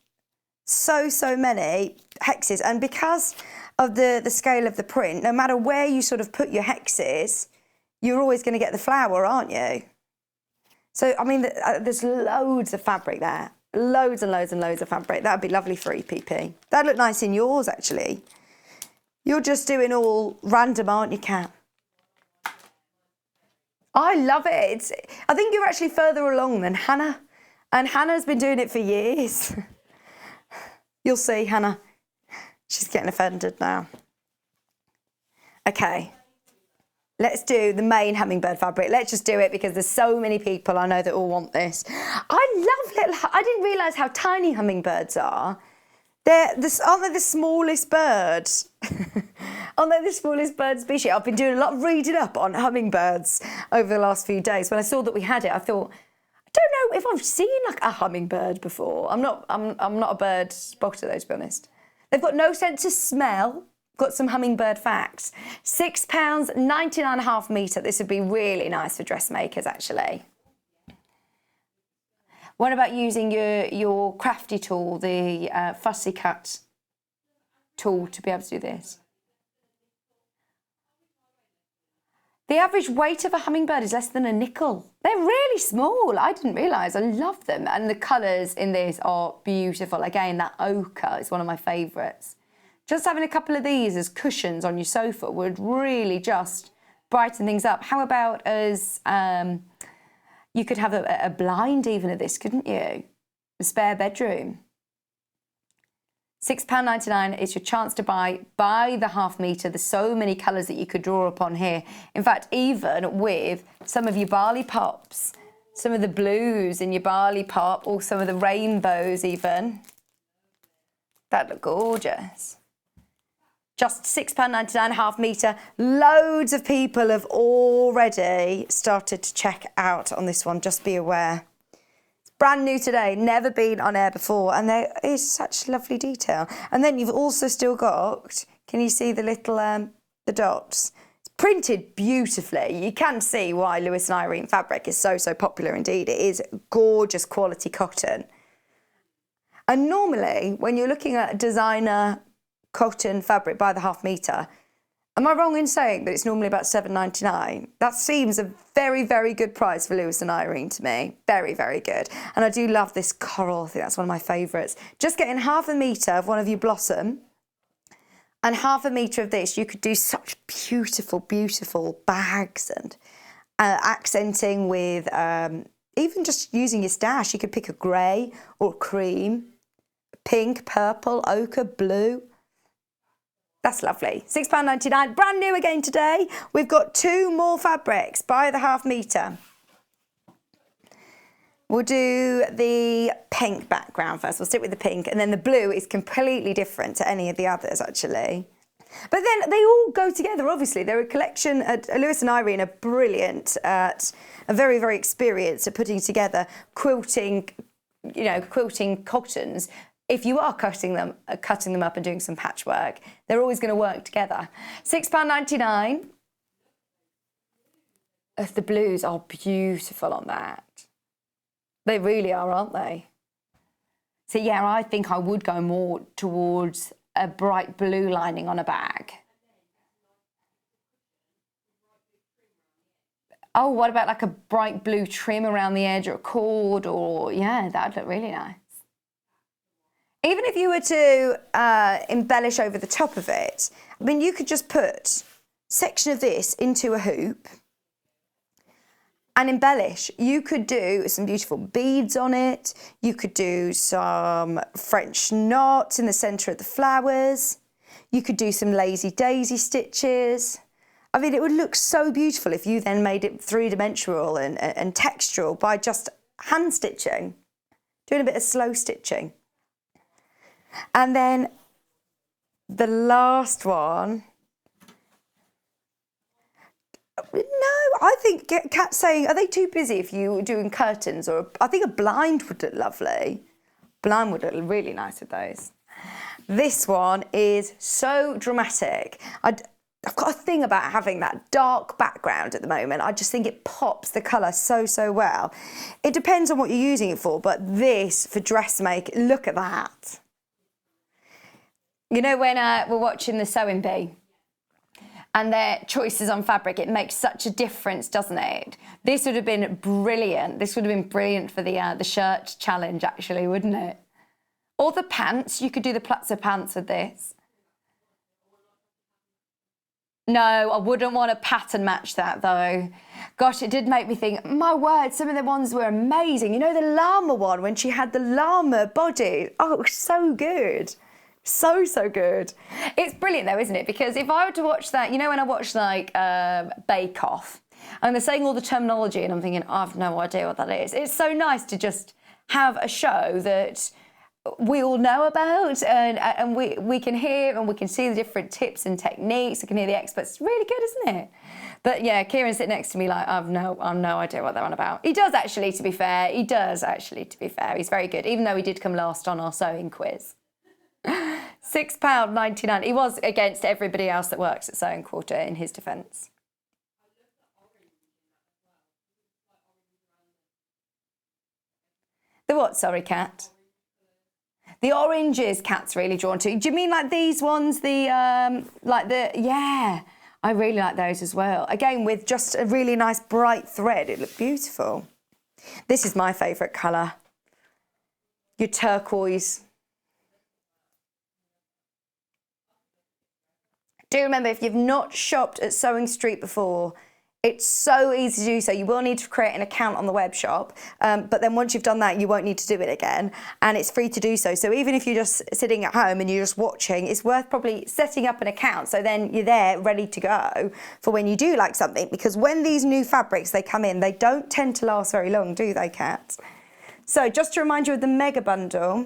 Speaker 1: so many hexes. And because of the scale of the print, no matter where you sort of put your hexes, you're always going to get the flower, aren't you? So, I mean, there's loads of fabric there. Loads and loads and loads of fabric. That would be lovely for EPP. That'd look nice in yours, actually. You're just doing all random, aren't you, Kat? I love it. I think you're actually further along than Hannah. And Hannah's been doing it for years. You'll see, Hannah. She's getting offended now. Okay. Let's do the main hummingbird fabric. Let's just do it because there's so many people I know that all want this. I didn't realise how tiny hummingbirds are. Aren't they the smallest bird? Aren't they the smallest bird species? I've been doing a lot of reading up on hummingbirds over the last few days. When I saw that we had it, I thought, I don't know if I've seen like a hummingbird before. I'm not a bird spotter though, to be honest. They've got no sense of smell. Got some hummingbird facts. £6, 99.5 metre. This would be really nice for dressmakers, actually. What about using your crafty tool, the fussy cut tool, to be able to do this? The average weight of a hummingbird is less than a nickel. They're really small. I didn't realise. I love them. And the colours in this are beautiful. Again, that ochre is one of my favourites. Just having a couple of these as cushions on your sofa would really just brighten things up. How about as, you could have a blind even of this, couldn't you? A spare bedroom. £6.99 is your chance to buy the half metre. There's so many colours that you could draw upon here. In fact, even with some of your barley pops, some of the blues in your barley pop, or some of the rainbows even. That'd look gorgeous. Just £6.99, half metre. Loads of people have already started to check out on this one, just be aware. It's brand new today, never been on air before, and there is such lovely detail. And then you've also still got, can you see the little, the dots? It's printed beautifully. You can see why Lewis and Irene fabric is so popular indeed. It is gorgeous quality cotton. And normally, when you're looking at designer cotton fabric by the half metre, am I wrong in saying that it's normally about £7.99? That seems a very good price for Lewis and Irene to me. Very good. And I do love this coral. I think that's one of my favourites. Just getting half a metre of one of your blossom and half a metre of this, you could do such beautiful bags and accenting with even just using your stash. You could pick a grey or cream, pink, purple, ochre, blue. That's lovely. £6.99, brand new again today. We've got 2 more fabrics by the half metre. We'll do the pink background first. We'll stick with the pink, and then the blue is completely different to any of the others, actually. But then they all go together, obviously. They're a collection. Lewis and Irene are brilliant at, very experienced at putting together quilting, quilting cottons. If you are cutting them up and doing some patchwork, they're always going to work together. £6.99. The blues are beautiful on that. They really are, aren't they? So yeah, I think I would go more towards a bright blue lining on a bag. Oh, what about like a bright blue trim around the edge or a cord, or yeah, that'd look really nice. Even if you were to embellish over the top of it, I mean, you could just put a section of this into a hoop and embellish. You could do some beautiful beads on it. You could do some French knots in the centre of the flowers. You could do some lazy daisy stitches. I mean, it would look so beautiful if you then made it three-dimensional and textural by just hand stitching, doing a bit of slow stitching. And then the last one, no, I think Kat's saying, are they too busy if you were doing curtains? Or I think a blind would look lovely. Blind would look really nice with those. This one is so dramatic. I've got a thing about having that dark background at the moment. I just think it pops the colour so well. It depends on what you're using it for, but this for dressmaking, look at that. You know, when we're watching the Sewing Bee and their choices on fabric, it makes such a difference, doesn't it? This would have been brilliant. This would have been brilliant for the shirt challenge, actually, wouldn't it? Or the pants. You could do the platzo pants with this. No, I wouldn't want to pattern match that though. Gosh, it did make me think, my word, some of the ones were amazing. You know, the llama one, when she had the llama body. Oh, it was so good. So, so good. It's brilliant though, isn't it? Because if I were to watch that, you know, when I watch like Bake Off, and they're saying all the terminology and I'm thinking, I've no idea what that is. It's so nice to just have a show that we all know about and we can hear and we can see the different tips and techniques. We can hear the experts. It's really good, isn't it? But yeah, Kieran's sitting next to me like, I've no idea what they're on about. He does actually, to be fair. He does actually, to be fair. He's very good, even though he did come last on our sewing quiz. £6.99. He was against everybody else that works at Sewing Quarter in his defence. The what, sorry, Kat? The oranges Kat's really drawn to. Do you mean like these ones? Yeah, I really like those as well. Again, with just a really nice bright thread. It looked beautiful. This is my favourite colour. Your turquoise. Do remember, if you've not shopped at Sewing Street before, it's so easy to do so. You will need to create an account on the web shop, but then once you've done that, you won't need to do it again, and it's free to do so. So even if you're just sitting at home and you're just watching, it's worth probably setting up an account so then you're there ready to go for when you do like something, because when these new fabrics, they come in, they don't tend to last very long, do they, Kat? So just to remind you of the mega bundle,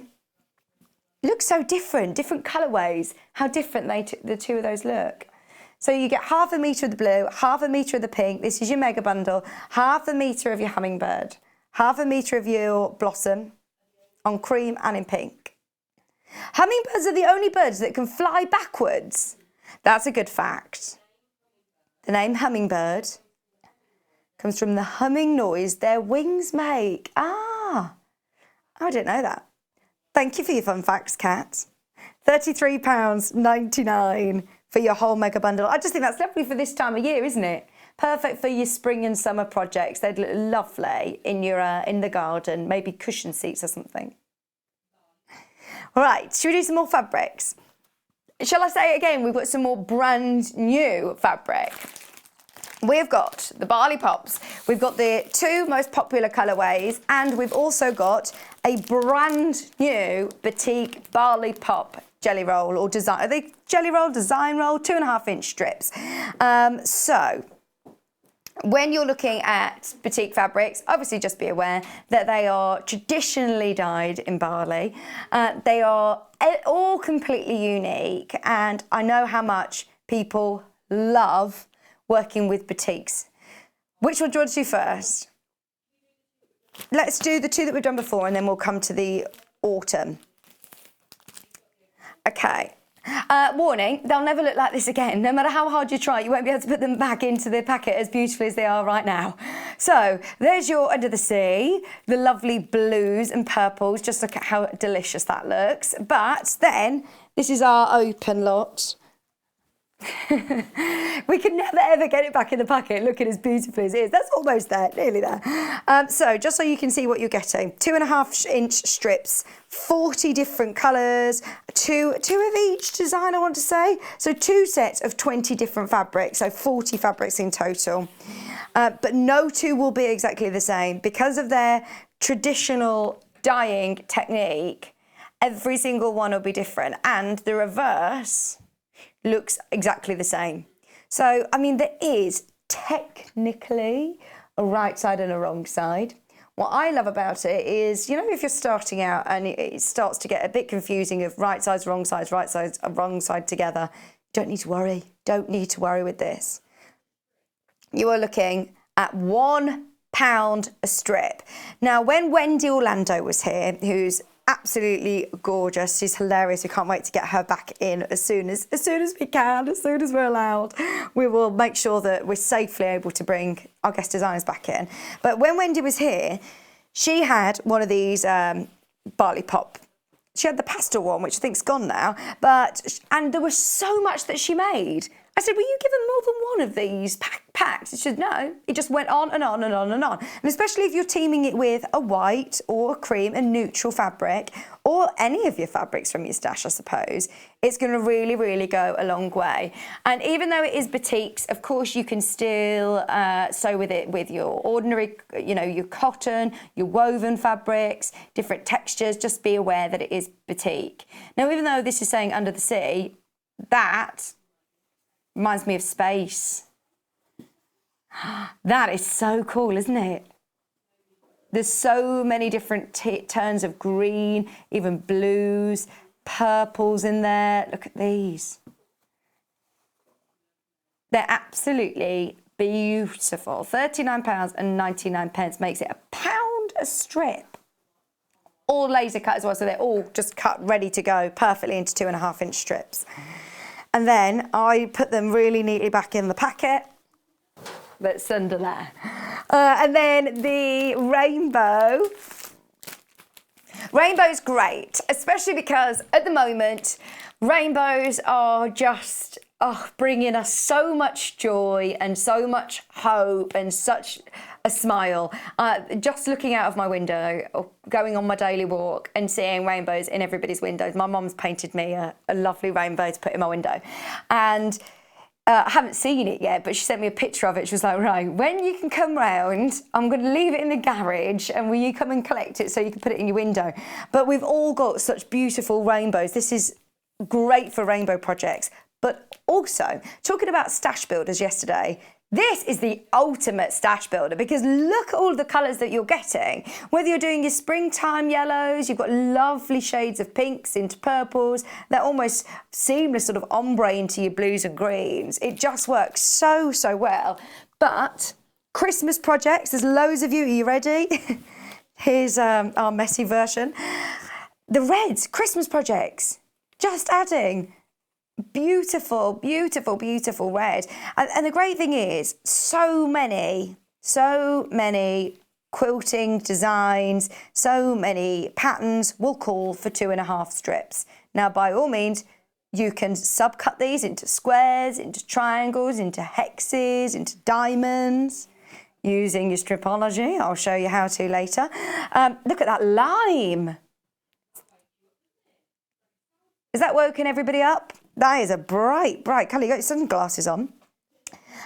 Speaker 1: looks so different colourways, how different the two of those look. So you get half a metre of the blue, half a metre of the pink. This is your mega bundle. Half a metre of your Hummingbird, half a metre of your Blossom on cream and in pink. Hummingbirds are the only birds that can fly backwards. That's a good fact. The name Hummingbird comes from the humming noise their wings make. Ah, I didn't know that. Thank you for your fun facts, Kat. £33.99 for your whole mega bundle. I just think that's lovely for this time of year, isn't it? Perfect for your spring and summer projects. They'd look lovely in your in the garden, maybe cushion seats or something. All right, should we do some more fabrics? Shall I say it again? We've got some more brand new fabric. We've got the Barley Pops, we've got the two most popular colourways, and we've also got a brand new Batik Barley Pop jelly roll or design. Are they jelly roll, design roll? 2.5-inch strips. So when you're looking at Batik fabrics, obviously just be aware that they are traditionally dyed in barley. They are all completely unique, and I know how much people love working with batiks. Which one do you want to do first? Let's do the two that we've done before, and then we'll come to the autumn. Okay. Warning, they'll never look like this again. No matter how hard you try, you won't be able to put them back into the packet as beautifully as they are right now. So there's your Under the Sea, the lovely blues and purples. Just look at how delicious that looks. But then this is our open lot. We can never ever get it back in the packet looking as beautifully as it is. That's almost there, nearly there. So just so you can see what you're getting, 2.5-inch strips, 40 different colours, two of each design, I want to say. So 2 sets of 20 different fabrics, so 40 fabrics in total. But no two will be exactly the same because of their traditional dyeing technique. Every single one will be different, and the reverse looks exactly the same. So, I mean, there is technically a right side and a wrong side. What I love about it is, you know, if you're starting out and it starts to get a bit confusing of right sides, wrong sides, right sides, and wrong side together, don't need to worry. Don't need to worry with this. You are looking at £1 a strip. Now, when Wendy Orlando was here, who's absolutely gorgeous. She's hilarious. We can't wait to get her back in as soon as we can, as soon as we're allowed. We will make sure that we're safely able to bring our guest designers back in. But when Wendy was here, she had one of these Barley Pop. She had the pastel one, which I think's gone now. And there was so much that she made. I said, were you given more than one of these packs? She said, no. It just went on and on and on and on. And especially if you're teaming it with a white or a cream, a neutral fabric, or any of your fabrics from your stash, I suppose, it's going to really, really go a long way. And even though it is batiks, of course, you can still sew with it with your ordinary, you know, your cotton, your woven fabrics, different textures. Just be aware that it is batik. Now, even though this is saying under the sea, that reminds me of space. That is so cool, isn't it? There's so many different tones of green, even blues, purples in there. Look at these. They're absolutely beautiful. £39.99 makes it £1 a strip. All laser cut as well, so they're all just cut ready to go perfectly into 2.5-inch strips. And then I put them really neatly back in the packet that's under there. And then the rainbow. Rainbow's great, especially because at the moment, rainbows are just bringing us so much joy and so much hope and such a smile. Just looking out of my window or going on my daily walk and seeing rainbows in everybody's windows. My mum's painted me a lovely rainbow to put in my window. And I haven't seen it yet, but she sent me a picture of it. She was like, right, when you can come round, I'm going to leave it in the garage and will you come and collect it so you can put it in your window? But we've all got such beautiful rainbows. This is great for rainbow projects. But also, talking about stash builders yesterday, this is the ultimate stash builder because look at all the colours that you're getting. Whether you're doing your springtime yellows, you've got lovely shades of pinks into purples, that almost seamless sort of ombre into your blues and greens. It just works so, so well. But Christmas projects, there's loads of you. Are you ready? Here's our messy version. The reds, Christmas projects, just adding. Beautiful, beautiful, beautiful red. And the great thing is, so many quilting designs, so many patterns will call for 2.5 strips. Now, by all means, you can subcut these into squares, into triangles, into hexes, into diamonds, using your Stripology. I'll show you how to later. Look at that lime. Has that woken everybody up? That is a bright, bright colour. You got your sunglasses on.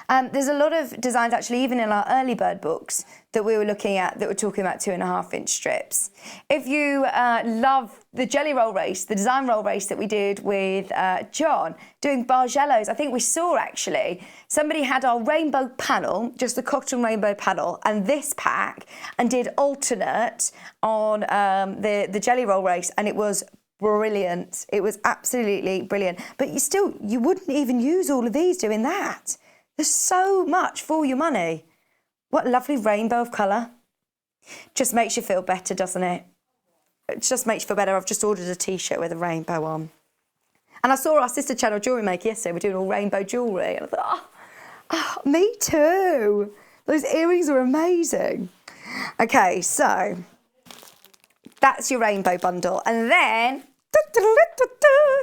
Speaker 1: There's a lot of designs actually, even in our early bird books that we were looking at that were talking about 2.5-inch strips. If you love the jelly roll race, the design roll race that we did with John, doing Bargellos, I think we saw actually, somebody had our rainbow panel, just the cotton rainbow panel, and this pack, and did alternate on the jelly roll race, and it was brilliant. It was absolutely brilliant. But you wouldn't even use all of these doing that. There's so much for your money. What a lovely rainbow of colour. Just makes you feel better, doesn't it? It just makes you feel better. I've just ordered a t-shirt with a rainbow on. And I saw our sister channel Jewellery Maker yesterday. We're doing all rainbow jewellery. And I thought, oh, me too. Those earrings are amazing. Okay, so that's your rainbow bundle. And then,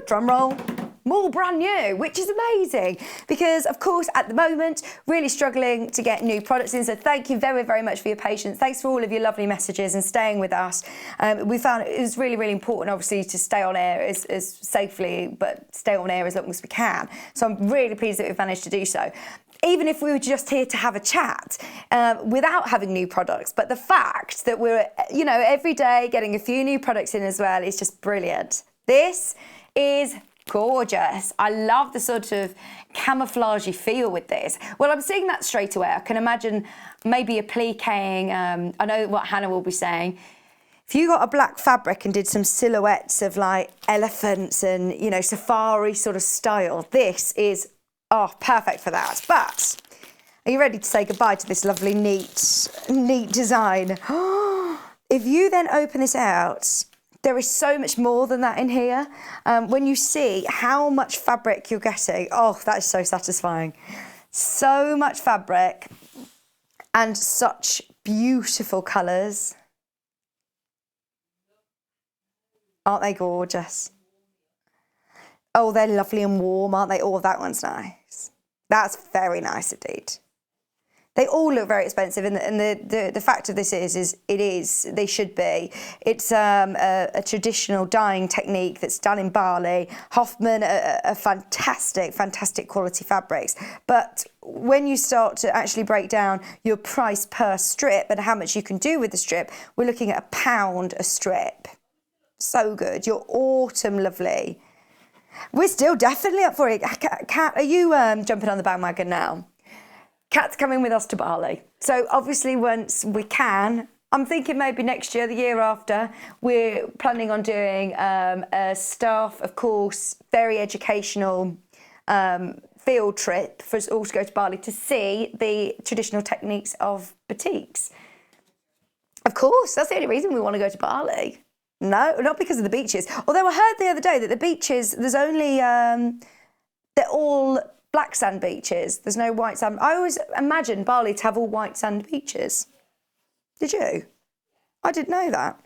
Speaker 1: drum roll, more brand new, which is amazing because, of course, at the moment, really struggling to get new products in. So thank you very, very much for your patience. Thanks for all of your lovely messages and staying with us. We found it was really, really important, obviously, to stay on air as safely, but stay on air as long as we can. So I'm really pleased that we've managed to do so. Even if we were just here to have a chat without having new products. But the fact that we're, you know, every day getting a few new products in as well is just brilliant. This is gorgeous. I love the sort of camouflagey feel with this. Well, I'm seeing that straight away. I can imagine maybe appliquing. I know what Hannah will be saying. If you got a black fabric and did some silhouettes of like elephants and, you know, safari sort of style, this is perfect for that. But are you ready to say goodbye to this lovely, neat design? If you then open this out, there is so much more than that in here. When you see how much fabric you're getting, that is so satisfying. So much fabric and such beautiful colours. Aren't they gorgeous? Oh, they're lovely and warm, aren't they? Oh, that one's nice. That's very nice indeed. They all look very expensive, and the fact of this is they should be. It's a traditional dyeing technique that's done in Bali. Hoffman are fantastic quality fabrics. But when you start to actually break down your price per strip and how much you can do with the strip, we're looking at £1 a strip. So good. Your autumn lovely. We're still definitely up for it. Kat, are you jumping on the bandwagon now? Kat's coming with us to Bali. So obviously once we can, I'm thinking maybe next year, the year after, we're planning on doing a staff, of course, very educational field trip for us all to go to Bali to see the traditional techniques of batiks. Of course, that's the only reason we want to go to Bali. No, not because of the beaches. Although I heard the other day that the beaches, there's only, they're all black sand beaches. There's no white sand. I always imagined Bali to have all white sand beaches. Did you? I didn't know that.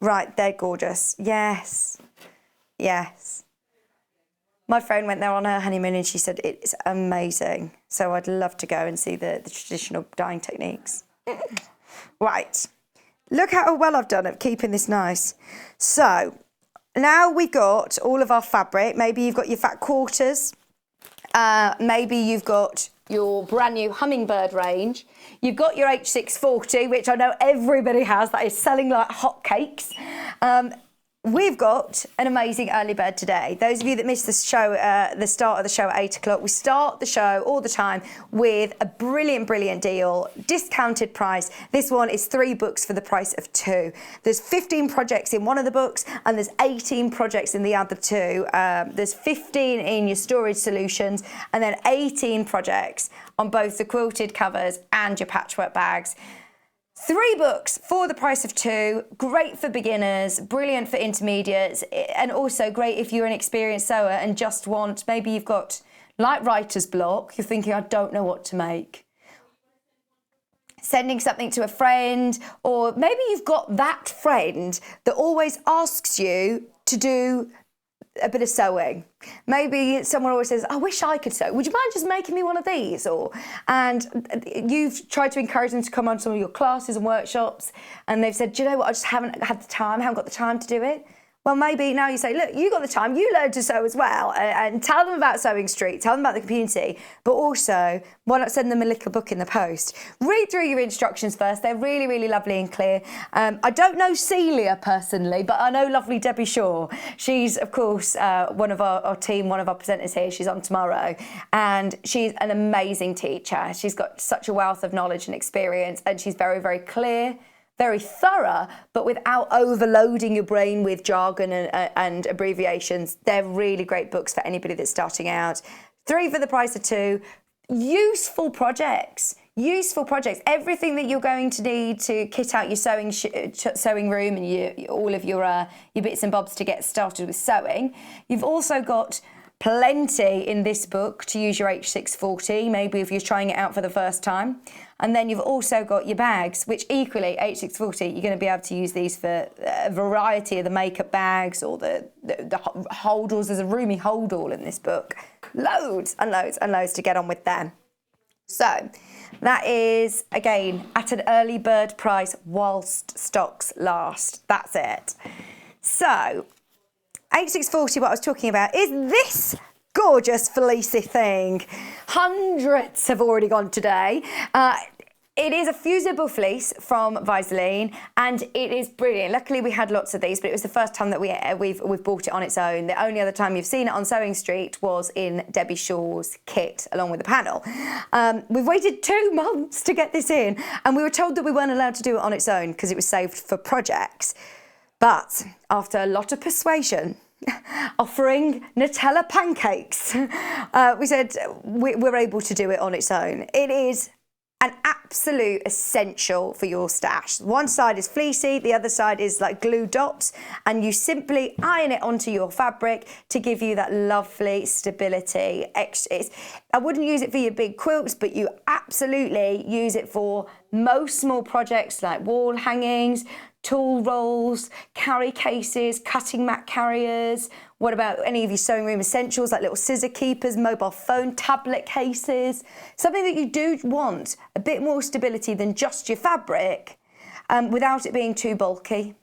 Speaker 1: Right, they're gorgeous. Yes. Yes. My friend went there on her honeymoon and she said it's amazing. So I'd love to go and see the traditional dyeing techniques. Right. Look how well I've done at keeping this nice. So now we've got all of our fabric. Maybe you've got your fat quarters. Maybe you've got your brand new Hummingbird range. You've got your H640, which I know everybody has, that is selling like hotcakes. We've got an amazing early bird today. Those of you that missed the show, the start of the show at 8 o'clock, we start the show all the time with a brilliant deal, discounted price. This one is 3 books for the price of 2. There's 15 projects in one of the books and there's 18 projects in the other 2. There's 15 in your storage solutions and then 18 projects on both the quilted covers and your patchwork bags. 3 books for the price of 2, great for beginners, brilliant for intermediates, and also great if you're an experienced sewer and just want, maybe you've got like writer's block, you're thinking, I don't know what to make. Sending something to a friend, or maybe you've got that friend that always asks you to do a bit of sewing. Maybe someone always says, I wish I could sew. Would you mind just making me one of these? And you've tried to encourage them to come on some of your classes and workshops and they've said, do you know what, I just haven't had the time, haven't got the time to do it. Well, maybe now you say, look, you got the time, you learn to sew as well, and tell them about Sewing Street, tell them about the community, but also, why not send them a little book in the post? Read through your instructions first, they're really lovely and clear. I don't know Celia personally, but I know lovely Debbie Shaw. She's, of course, one of our team, one of our presenters here, she's on tomorrow, and she's an amazing teacher. She's got such a wealth of knowledge and experience, and she's very clear, very thorough, but without overloading your brain with jargon and abbreviations. They're really great books for anybody that's starting out. 3 for the price of 2. Useful projects. Everything that you're going to need to kit out your sewing room and all of your bits and bobs to get started with sewing. You've also got plenty in this book to use your H640, maybe if you're trying it out for the first time. And then you've also got your bags, which equally, H640, you're going to be able to use these for a variety of the makeup bags or the holdalls. There's a roomy holdall in this book. Loads and loads to get on with them. So that is, again, at an early bird price whilst stocks last. That's it. So H640, what I was talking about, is this gorgeous fleecy thing. Hundreds have already gone today. It is a fusible fleece from Visaline, and it is brilliant. Luckily, we had lots of these, but it was the first time that we've bought it on its own. The only other time you've seen it on Sewing Street was in Debbie Shaw's kit, along with the panel. We've waited 2 months to get this in, and we were told that we weren't allowed to do it on its own because it was saved for projects. But after a lot of persuasion, offering Nutella pancakes, we said we're able to do it on its own. It is an absolute essential for your stash. One side is fleecy, the other side is like glue dots, and you simply iron it onto your fabric to give you that lovely stability. I wouldn't use it for your big quilts, but you absolutely use it for most small projects like wall hangings, tool rolls, carry cases, cutting mat carriers. What about any of your sewing room essentials like little scissor keepers, mobile phone, tablet cases? Something that you do want a bit more stability than just your fabric without it being too bulky.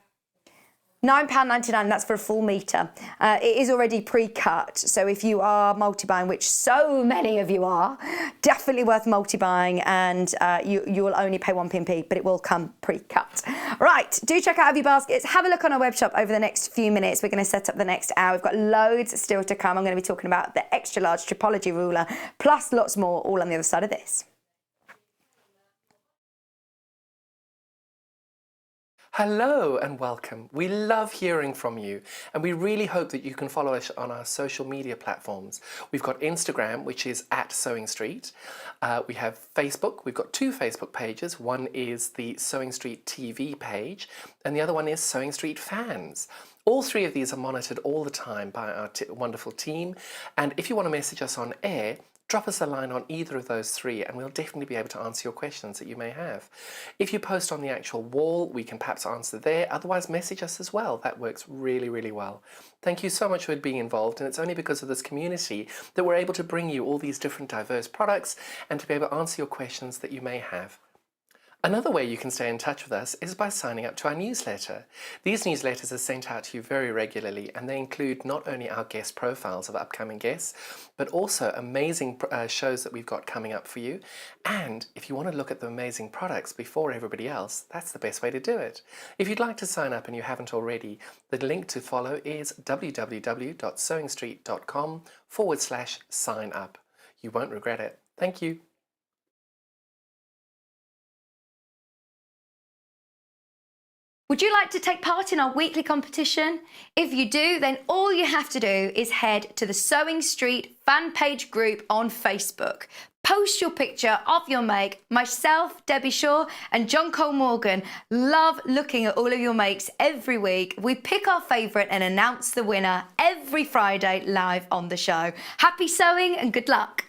Speaker 1: £9.99, that's for a full metre. It is already pre-cut, so if you are multi-buying, which so many of you are, definitely worth multi-buying, and you will only pay 1p, but it will come pre-cut. Right, do check out your baskets. Have a look on our web shop over the next few minutes. We're going to set up the next hour. We've got loads still to come. I'm going to be talking about the extra large Stripology ruler, plus lots more, all on the other side of this.
Speaker 2: Hello and welcome. We love hearing from you, and we really hope that you can follow us on our social media platforms. We've got Instagram, which is @Sewing Street. We have Facebook. We've got 2 Facebook pages. One is the Sewing Street TV page, and the other one is Sewing Street Fans. All 3 of these are monitored all the time by our wonderful team, and if you want to message us on air, drop us a line on either of those 3 and we'll definitely be able to answer your questions that you may have. If you post on the actual wall, we can perhaps answer there. Otherwise, message us as well. That works really, really well. Thank you so much for being involved, and it's only because of this community that we're able to bring you all these different diverse products and to be able to answer your questions that you may have. Another way you can stay in touch with us is by signing up to our newsletter. These newsletters are sent out to you very regularly, and they include not only our guest profiles of upcoming guests, but also amazing shows that we've got coming up for you. And if you want to look at the amazing products before everybody else, that's the best way to do it. If you'd like to sign up and you haven't already, the link to follow is www.sewingstreet.com/sign up. You won't regret it. Thank you.
Speaker 1: Would you like to take part in our weekly competition? If you do, then all you have to do is head to the Sewing Street fan page group on Facebook. Post your picture of your make. Myself, Debbie Shaw, and John Cole Morgan love looking at all of your makes every week. We pick our favourite and announce the winner every Friday live on the show. Happy sewing and good luck.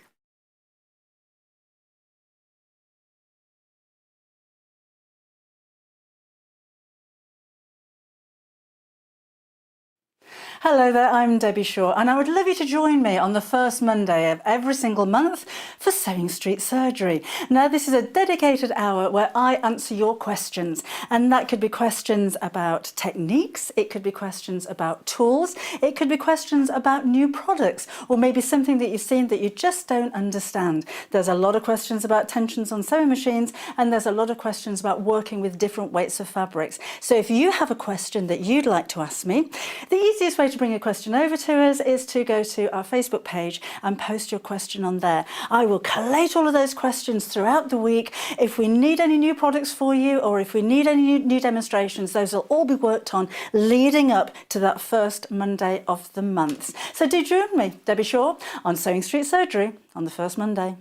Speaker 3: Hello there, I'm Debbie Shaw, and I would love you to join me on the first Monday of every single month for Sewing Street Surgery. Now, this is a dedicated hour where I answer your questions, and that could be questions about techniques, it could be questions about tools, it could be questions about new products, or maybe something that you've seen that you just don't understand. There's a lot of questions about tensions on sewing machines, and there's a lot of questions about working with different weights of fabrics. So if you have a question that you'd like to ask me, the easiest way to bring a question over to us is to go to our Facebook page and post your question on there. I will collate all of those questions throughout the week. If we need any new products for you, or if we need any new demonstrations, those will all be worked on leading up to that first Monday of the month. So do join me, Debbie Shaw, on Sewing Street Surgery on the first Monday.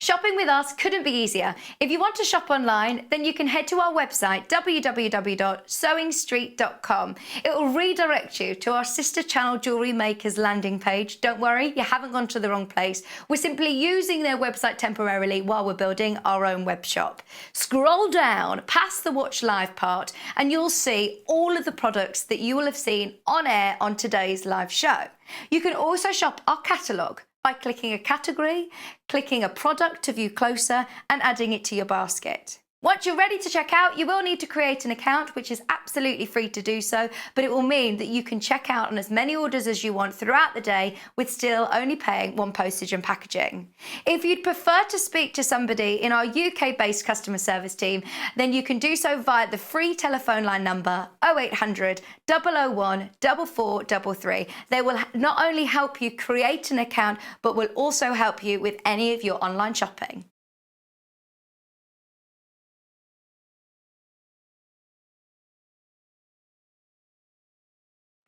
Speaker 1: Shopping with us couldn't be easier. If you want to shop online, then you can head to our website, www.sewingstreet.com. It will redirect you to our sister channel Jewellery Makers landing page. Don't worry, you haven't gone to the wrong place. We're simply using their website temporarily while we're building our own web shop. Scroll down past the Watch Live part and you'll see all of the products that you will have seen on air on today's live show. You can also shop our catalogue by clicking a category, clicking a product to view closer, and adding it to your basket. Once you're ready to check out, you will need to create an account, which is absolutely free to do so, but it will mean that you can check out on as many orders as you want throughout the day with still only paying one postage and packaging. If you'd prefer to speak to somebody in our UK-based customer service team, then you can do so via the free telephone line number 0800 001 4433. They will not only help you create an account, but will also help you with any of your online shopping.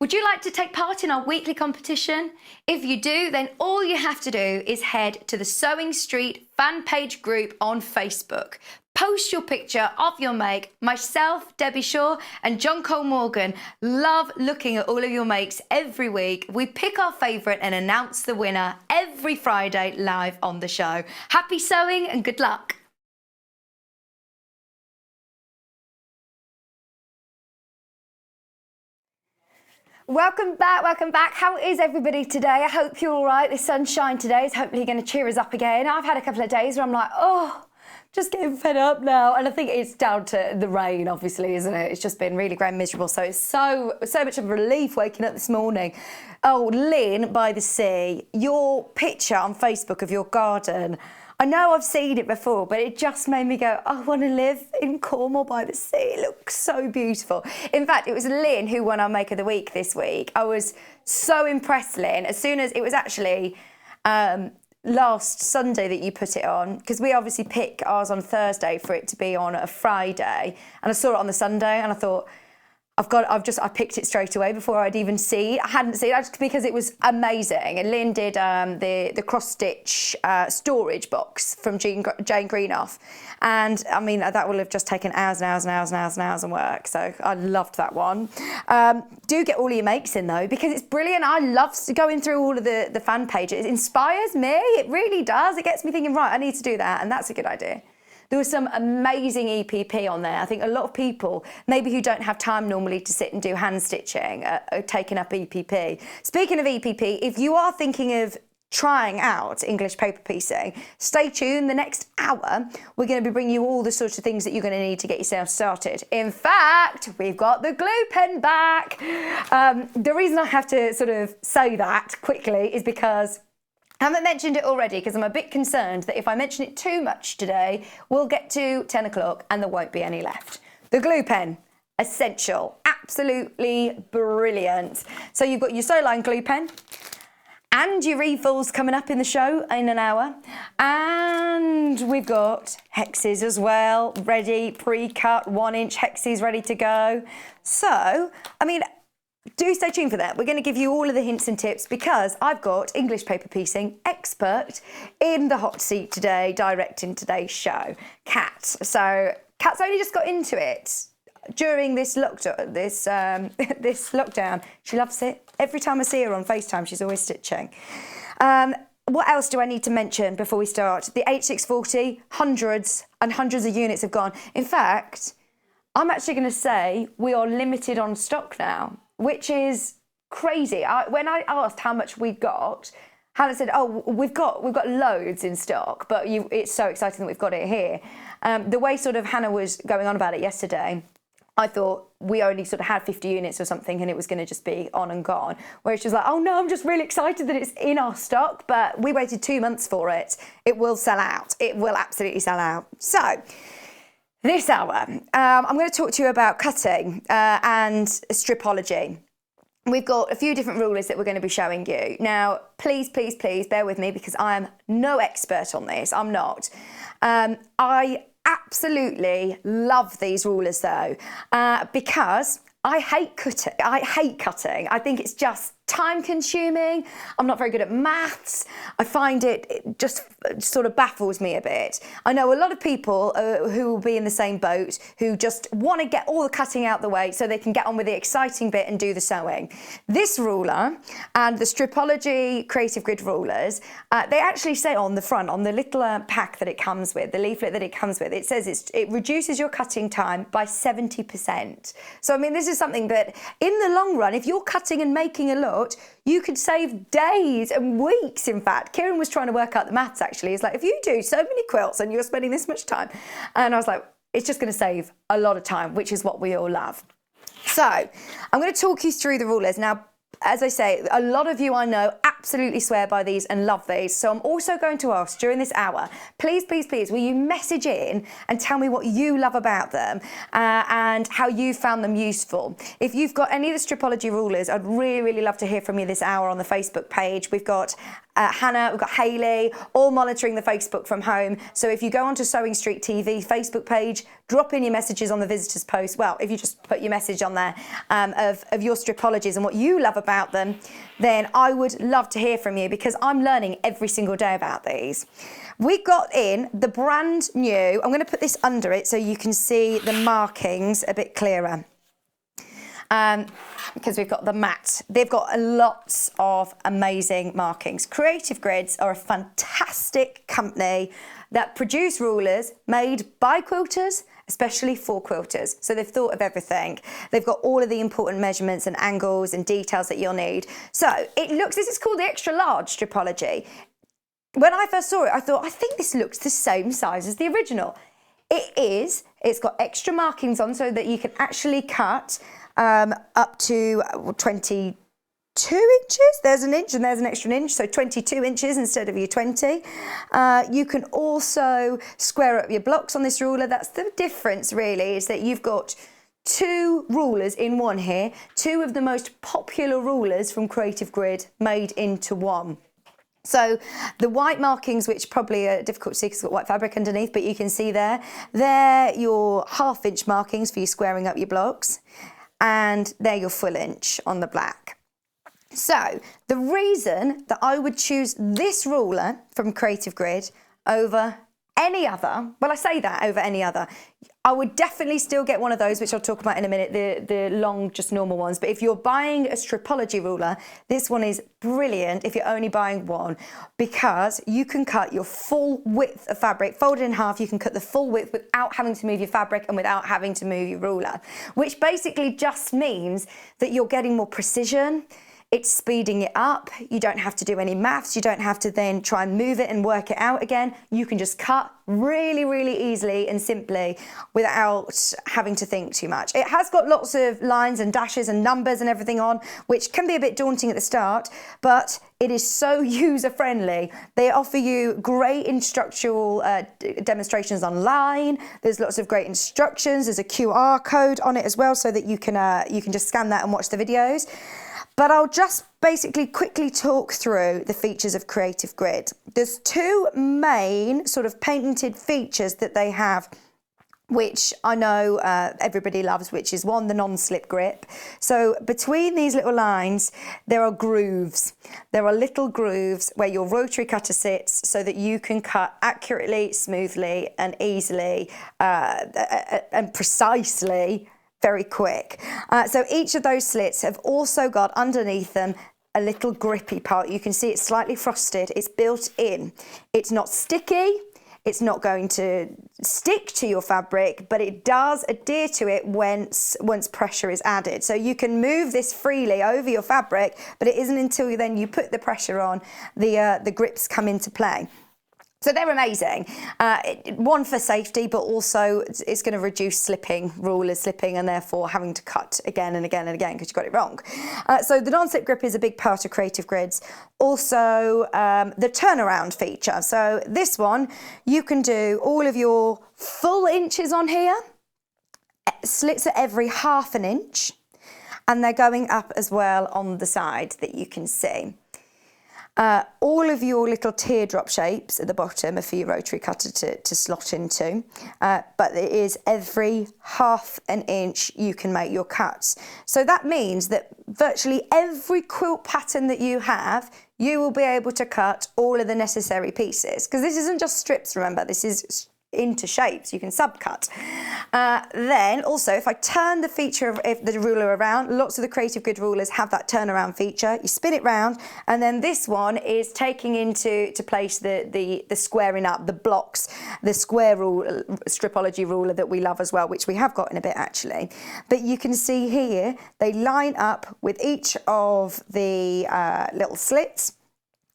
Speaker 1: Would you like to take part in our weekly competition? If you do, then all you have to do is head to the Sewing Street fan page group on Facebook. Post your picture of your make. Myself, Debbie Shaw, and John Cole Morgan love looking at all of your makes every week. We pick our favourite and announce the winner every Friday live on the show. Happy sewing and good luck. Welcome back. How is everybody today? I hope you're all right. The sunshine today is hopefully going to cheer us up again. I've had a couple of days where I'm like, oh, just getting fed up now. And I think it's down to the rain, obviously, isn't it? It's just been really grey and miserable. So it's so much of a relief waking up this morning. Oh, Lynn by the sea, your picture on Facebook of your garden, I know I've seen it before, but it just made me go, I want to live in Cornwall by the sea. It looks so beautiful. In fact, it was Lynn who won our Make of the Week this week. I was so impressed, Lynn, as soon as it was actually last Sunday that you put it on, because we obviously pick ours on Thursday for it to be on a Friday. And I saw it on the Sunday and I thought, I picked it straight away before I'd even see. I hadn't seen it because it was amazing. And Lynn did the cross-stitch storage box from Jane Greenough. And I mean, that will have just taken hours and hours and hours and hours and hours of work. So I loved that one. Do get all your makes in though, because it's brilliant. I love going through all of the fan pages. It inspires me. It really does. It gets me thinking, right, I need to do that. And that's a good idea. There was some amazing EPP on there. I think a lot of people, maybe who don't have time normally to sit and do hand stitching, are taking up EPP. Speaking of EPP, if you are thinking of trying out English paper piecing, stay tuned. The next hour, we're going to be bringing you all the sorts of things that you're going to need to get yourself started. In fact, we've got the glue pen back. The reason I have to sort of say that quickly is because I haven't mentioned it already because I'm a bit concerned that if I mention it too much today, we'll get to 10 o'clock and there won't be any left. The glue pen, essential, absolutely brilliant. So you've got your Sewline glue pen and your refills coming up in the show in an hour. And we've got Hexies as well, ready, pre-cut, 1-inch Hexies ready to go. So, I mean, do stay tuned for that. We're going to give you all of the hints and tips because I've got English paper piecing expert in the hot seat today, directing today's show, Kat. So Kat's only just got into it during this lockdown. This lockdown, she loves it. Every time I see her on FaceTime, she's always stitching. What else do I need to mention before we start? The H640, hundreds and hundreds of units have gone. In fact, I'm actually going to say we are limited on stock now, which is crazy. When I asked how much we got, Hannah said, "Oh, we've got loads in stock, but it's so exciting that we've got it here." The way sort of Hannah was going on about it yesterday, I thought we only sort of had 50 units or something, and it was going to just be on and gone. Whereas she was like, "Oh no, I'm just really excited that it's in our stock." But we waited 2 months for it. It will sell out. It will absolutely sell out. So. This hour, I'm going to talk to you about cutting and stripology. We've got a few different rulers that we're going to be showing you. Now, please, please, please bear with me because I am no expert on this. I'm not. I absolutely love these rulers though, because I hate cutting. I think it's just time consuming. I'm not very good at maths. I find it just sort of baffles me a bit. I know a lot of people who will be in the same boat who just want to get all the cutting out the way so they can get on with the exciting bit and do the sewing. This ruler and the Stripology Creative Grid rulers, they actually say on the front, on the little pack that it comes with, the leaflet that it comes with, it says it reduces your cutting time by 70%. So I mean, this is something that in the long run, if you're cutting and making a lot, you could save days and weeks. In fact, Kieran was trying to work out the maths actually. He's like, if you do so many quilts and you're spending this much time, and I was like, it's just going to save a lot of time, which is what we all love. So I'm going to talk you through the rulers. Now, as I say, a lot of you I know absolutely swear by these and love these. So I'm also going to ask during this hour, please, please, please, will you message in and tell me what you love about them and how you found them useful. If you've got any of the Stripology rulers, I'd really, really love to hear from you this hour on the Facebook page. We've got Hannah, we've got Hayley, all monitoring the Facebook from home. So if you go onto Sewing Street TV Facebook page, drop in your messages on the visitors post. Well, if you just put your message on there of your stripologies and what you love about them, then I would love to hear from you, because I'm learning every single day about these. We got in the brand new, I'm going to put this under it so you can see the markings a bit clearer. Because we've got the mat. They've got lots of amazing markings. Creative Grids are a fantastic company that produce rulers made by quilters, especially for quilters. So they've thought of everything. They've got all of the important measurements and angles and details that you'll need. So it looks, this is called the extra large Stripology. When I first saw it, I thought, I think this looks the same size as the original. It is. It's got extra markings on so that you can actually cut up to 22 inches. There's an inch and there's an extra inch, so 22 inches instead of your 20. You can also square up your blocks on this ruler. That's the difference, really, is that you've got two rulers in one here, two of the most popular rulers from Creative Grid made into one. So the white markings, which probably are difficult to see because it's got white fabric underneath, but you can see there, they're your half-inch markings for you squaring up your blocks, and they're your full inch on the black. So the reason that I would choose this ruler from Creative Grid over any other, well, I say that over any other, I would definitely still get one of those, which I'll talk about in a minute, the long, just normal ones. But if you're buying a Stripology ruler, this one is brilliant if you're only buying one, because you can cut your full width of fabric, fold it in half, you can cut the full width without having to move your fabric and without having to move your ruler, which basically just means that you're getting more precision. It's speeding it up. You don't have to do any maths. You don't have to then try and move it and work it out again. You can just cut really, really easily and simply without having to think too much. It has got lots of lines and dashes and numbers and everything on, which can be a bit daunting at the start, but it is so user-friendly. They offer you great instructional demonstrations online. There's lots of great instructions. There's a QR code on it as well, so that you can just scan that and watch the videos. But I'll just basically quickly talk through the features of Creative Grid. There's two main sort of patented features that they have, which I know everybody loves, which is one, the non-slip grip. So between these little lines, there are grooves. There are little grooves where your rotary cutter sits so that you can cut accurately, smoothly and easily and precisely, very quick. So each of those slits have also got underneath them a little grippy part. You can see it's slightly frosted. It's built in. It's not sticky. It's not going to stick to your fabric, but it does adhere to it once pressure is added. So you can move this freely over your fabric, but it isn't until then you put the pressure on the grips come into play. So they're amazing. One, for safety, but also it's going to reduce slipping, rulers slipping, and therefore having to cut again and again and again because you got it wrong. So the non-slip grip is a big part of Creative Grids. Also, the turnaround feature. So this one, you can do all of your full inches on here, slits at every half an inch, and they're going up as well on the side that you can see. All of your little teardrop shapes at the bottom are for your rotary cutter to slot into, but it is every half an inch you can make your cuts. So that means that virtually every quilt pattern that you have, you will be able to cut all of the necessary pieces, because this isn't just strips, remember, this is into shapes, you can subcut. Then also, if I turn the feature of the ruler around, lots of the Creative Grid rulers have that turnaround feature. You spin it round, and then this one is taking into place the squaring up, the blocks, the square rule, Stripology ruler that we love as well, which we have got in a bit actually. But you can see here, they line up with each of the little slits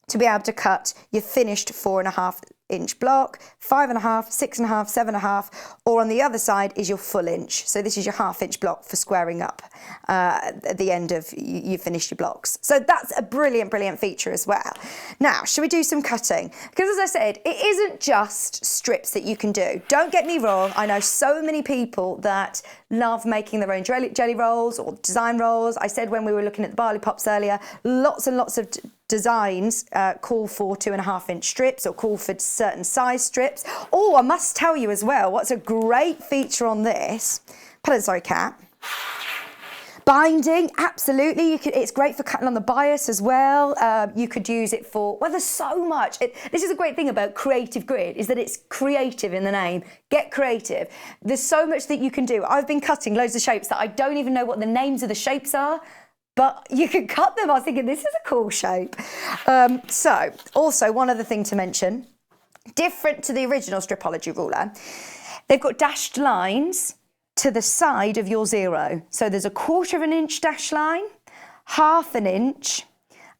Speaker 1: to be able to cut your finished 4.5 inch block, 5.5, 6.5, 7.5, or on the other side is your full inch. So this is your half-inch block for squaring up at the end of you finished your blocks. So that's a brilliant, brilliant feature as well. Now, should we do some cutting? Because as I said, it isn't just strips that you can do. Don't get me wrong, I know so many people that love making their own jelly rolls or design rolls. I said when we were looking at the barley pops earlier, lots and lots of designs call for 2.5-inch strips or call for certain size strips. Oh, I must tell you as well, what's a great feature on this, pardon, sorry, Kat. Binding, absolutely. It's great for cutting on the bias as well. You could use it for, well, there's so much. This is a great thing about Creative Grid, is that it's creative in the name. Get creative. There's so much that you can do. I've been cutting loads of shapes that I don't even know what the names of the shapes are, but you can cut them. I was thinking, this is a cool shape. So, also, one other thing to mention, different to the original Stripology ruler, they've got dashed lines to the side of your 0. So there's a 1/4 inch dash line, 1/2 inch,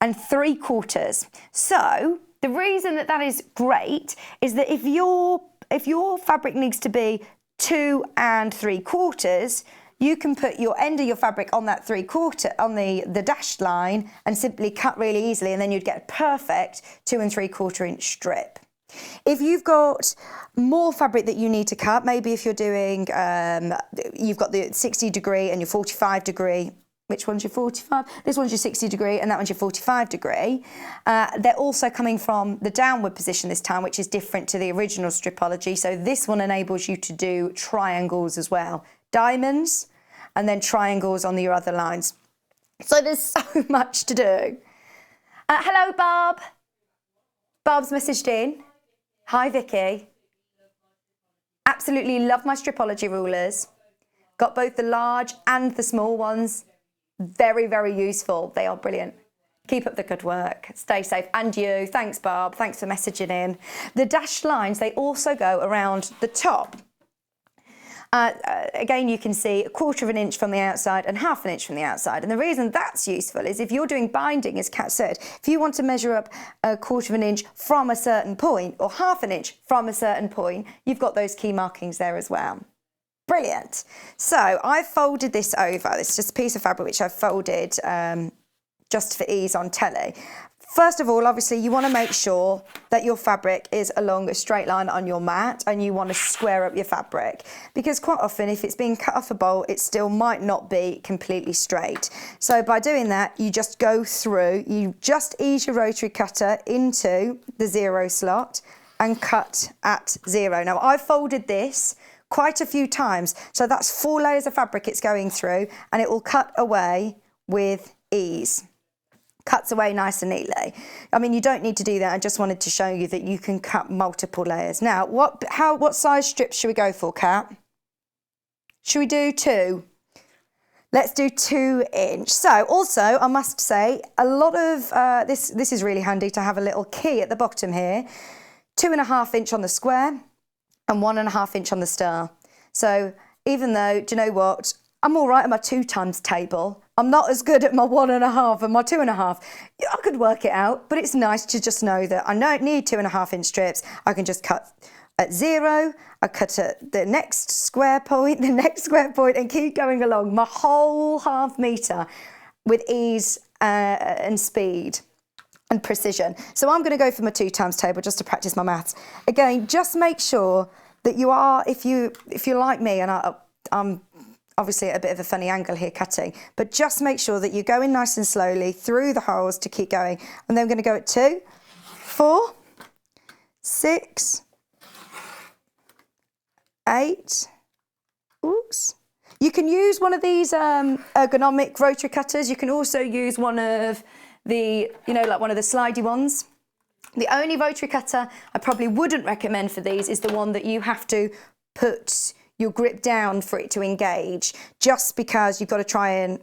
Speaker 1: and 3/4. So the reason that that is great is that if your fabric needs to be 2 3/4, you can put your end of your fabric on that 3/4 on the dashed line and simply cut really easily, and then you'd get a perfect 2 3/4 inch strip. If you've got more fabric that you need to cut, maybe if you're doing, you've got the 60 degree and your 45 degree, which one's your 45? This one's your 60 degree and that one's your 45 degree. They're also coming from the downward position this time, which is different to the original Stripology. So this one enables you to do triangles as well. Diamonds and then triangles on your other lines. So there's so much to do. Hello, Barb. Barb's messaged in. Hi, Vicki. Absolutely love my Stripology rulers. Got both the large and the small ones. Very, very useful. They are brilliant. Keep up the good work. Stay safe. And you. Thanks, Barb. Thanks for messaging in. The dashed lines, they also go around the top. Again, you can see 1/4 inch from the outside and 1/2 inch from the outside. And the reason that's useful is if you're doing binding, as Kat said, if you want to measure up 1/4 inch from a certain point or 1/2 inch from a certain point, you've got those key markings there as well. Brilliant. So I've folded this over. It's just a piece of fabric which I've folded just for ease on telly. First of all, obviously, you want to make sure that your fabric is along a straight line on your mat and you want to square up your fabric, because quite often if it's being cut off a bolt, it still might not be completely straight. So by doing that, you just go through, you just ease your rotary cutter into the 0 slot and cut at 0. Now, I've folded this quite a few times, so that's 4 layers of fabric it's going through, and it will cut away with ease. Cuts away nice and neatly. I mean, you don't need to do that. I just wanted to show you that you can cut multiple layers. Now, what size strips should we go for, Kat? Should we do 2? Let's do 2 inch. So also, I must say, a lot of, this is really handy to have a little key at the bottom here. 2.5 inch on the square and 1.5 inch on the star. So even though, do you know what? I'm all right at my 2 times table. I'm not as good at my 1.5 and my 2.5. I could work it out, but it's nice to just know that I don't need 2.5 inch strips. I can just cut at 0. I cut at the next square point, the next square point, and keep going along my whole 1/2 metre with ease and speed and precision. So I'm going to go for my 2 times table just to practice my maths. Again, just make sure that you are, if you're like me, and I'm obviously at a bit of a funny angle here cutting, but just make sure that you're going nice and slowly through the holes to keep going. And then I'm going to go at 2, 4, 6, 8. Oops. You can use one of these ergonomic rotary cutters. You can also use one of the, like one of the slidey ones. The only rotary cutter I probably wouldn't recommend for these is the one that you have to put your grip down for it to engage, just because you've got to try and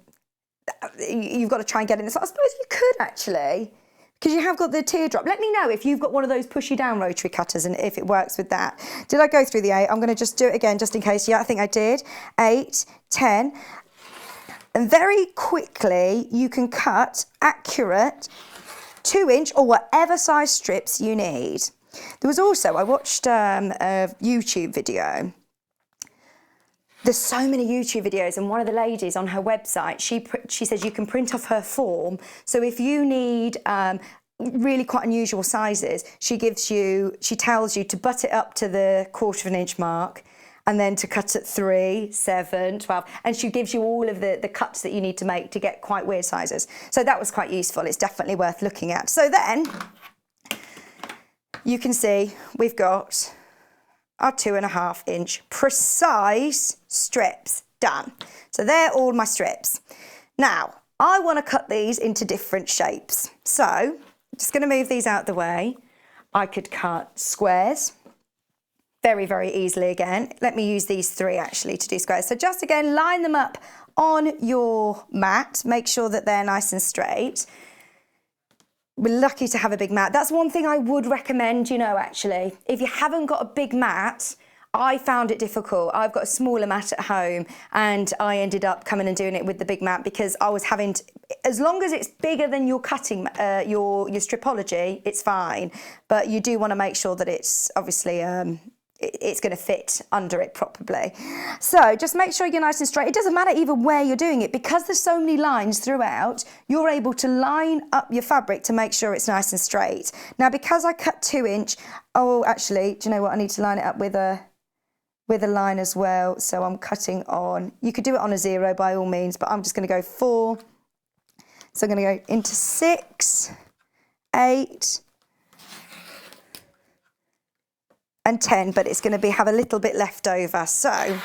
Speaker 1: get in this. I suppose you could actually, because you have got the teardrop. Let me know if you've got one of those pushy down rotary cutters and if it works with that. Did I go through the 8? I'm going to just do it again just in case. Yeah, I think I did. 8, 10. And very quickly you can cut accurate 2 inch or whatever size strips you need. There was also, I watched a YouTube video. There's so many YouTube videos, and one of the ladies on her website, she says you can print off her form. So if you need really quite unusual sizes, she tells you to butt it up to the 1/4 inch mark and then to cut at 3, 7, 12. And she gives you all of the cuts that you need to make to get quite weird sizes. So that was quite useful. It's definitely worth looking at. So then you can see we've got our 2.5 inch precise strips done. So they're all my strips. Now, I want to cut these into different shapes. So I'm just going to move these out the way. I could cut squares very, very easily again. Let me use these 3 actually to do squares. So just again, line them up on your mat. Make sure that they're nice and straight. We're lucky to have a big mat. That's one thing I would recommend, you know, actually. If you haven't got a big mat, I found it difficult. I've got a smaller mat at home and I ended up coming and doing it with the big mat because I was having to, as long as it's bigger than your cutting, your Stripology, it's fine. But you do want to make sure that it's obviously, it's going to fit under it properly. So just make sure you're nice and straight. It doesn't matter even where you're doing it because there's so many lines throughout, you're able to line up your fabric to make sure it's nice and straight. Now, because I cut 2 inch, oh, actually, do you know what? I need to line it up with a line as well. So I'm cutting on, you could do it on a 0 by all means, but I'm just going to go 4. So I'm going to go into 6, 8, and 10, but it's going to have a little bit left over. So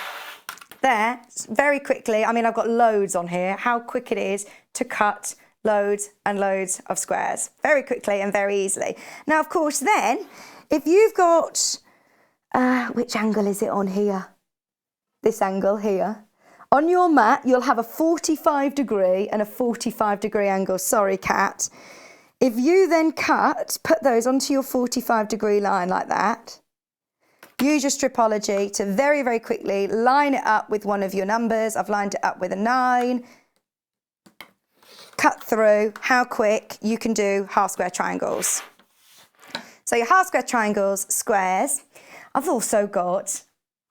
Speaker 1: there, very quickly, I mean, I've got loads on here, how quick it is to cut loads and loads of squares very quickly and very easily. Now, of course, then, if you've got, which angle is it on here? This angle here. On your mat, you'll have a 45-degree and a 45-degree angle. Sorry, Kat. If you then put those onto your 45-degree line like that, use your Stripology to very, very quickly line it up with one of your numbers. I've lined it up with a 9. Cut through how quick you can do half square triangles. So your half square triangles, squares. I've also got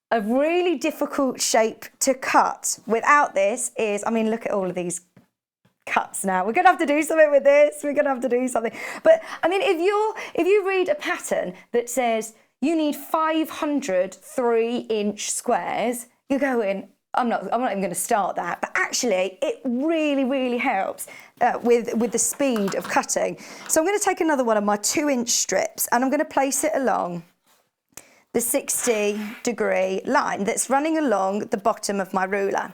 Speaker 1: a really difficult shape to cut without this is, I mean, look at all of these cuts now. We're going to have to do something with this. We're going to have to do something. But I mean, if you read a pattern that says you need 500 3-inch squares, you're going, I'm not even going to start that. But actually, it really, really helps with the speed of cutting. So I'm going to take another one of my 2-inch strips and I'm going to place it along the 60-degree line that's running along the bottom of my ruler.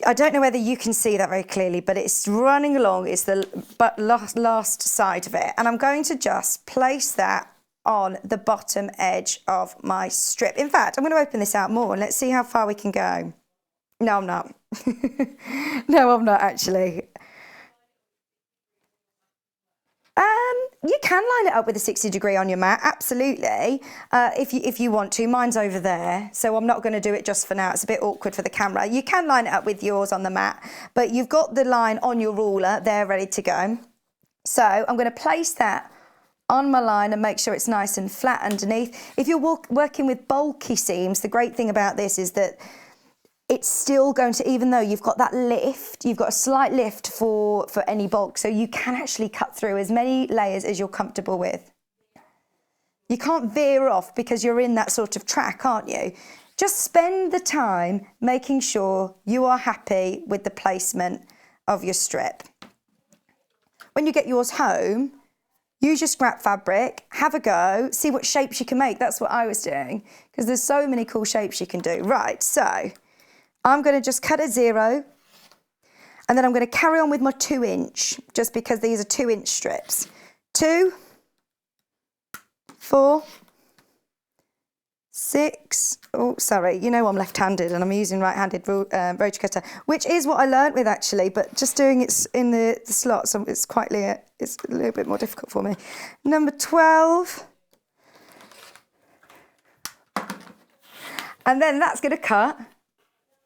Speaker 1: I don't know whether you can see that very clearly, but it's running along, it's the last side of it. And I'm going to just place that on the bottom edge of my strip. In fact, I'm going to open this out more and let's see how far we can go. No, I'm not. No, I'm not actually. You can line it up with a 60-degree on your mat, absolutely, if you want to. Mine's over there, so I'm not going to do it just for now. It's a bit awkward for the camera. You can line it up with yours on the mat, but you've got the line on your ruler there ready to go. So I'm going to place that on my line and make sure it's nice and flat underneath. If you're working with bulky seams, the great thing about this is that it's still going to, even though you've got that lift, you've got a slight lift for any bulk, so you can actually cut through as many layers as you're comfortable with. You can't veer off because you're in that sort of track, aren't you? Just spend the time making sure you are happy with the placement of your strip. When you get yours home, use your scrap fabric, have a go, see what shapes you can make. That's what I was doing, because there's so many cool shapes you can do. Right, so I'm going to just cut a 0 and then I'm going to carry on with my 2-inch just because these are 2-inch strips. 2, 4, 6, oh sorry, you know I'm left-handed and I'm using right-handed rotary cutter, which is what I learnt with actually, but just doing it in the slots, it's it's a little bit more difficult for me. Number 12. And then that's going to cut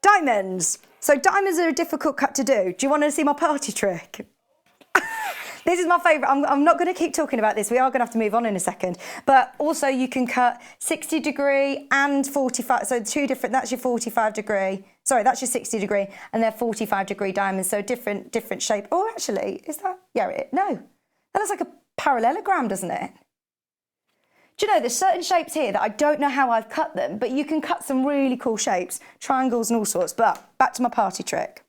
Speaker 1: diamonds. So diamonds are a difficult cut to do. Do you want to see my party trick? This is my favourite. I'm not going to keep talking about this. We are going to have to move on in a second. But also you can cut 60-degree and 45. So two different, that's your 45-degree. Sorry, that's your 60-degree and they're 45-degree diamonds. So different shape. Oh, actually, is that? Yeah, no. That looks like a parallelogram, doesn't it? Do you know, there's certain shapes here that I don't know how I've cut them, but you can cut some really cool shapes, triangles and all sorts. But back to my party trick.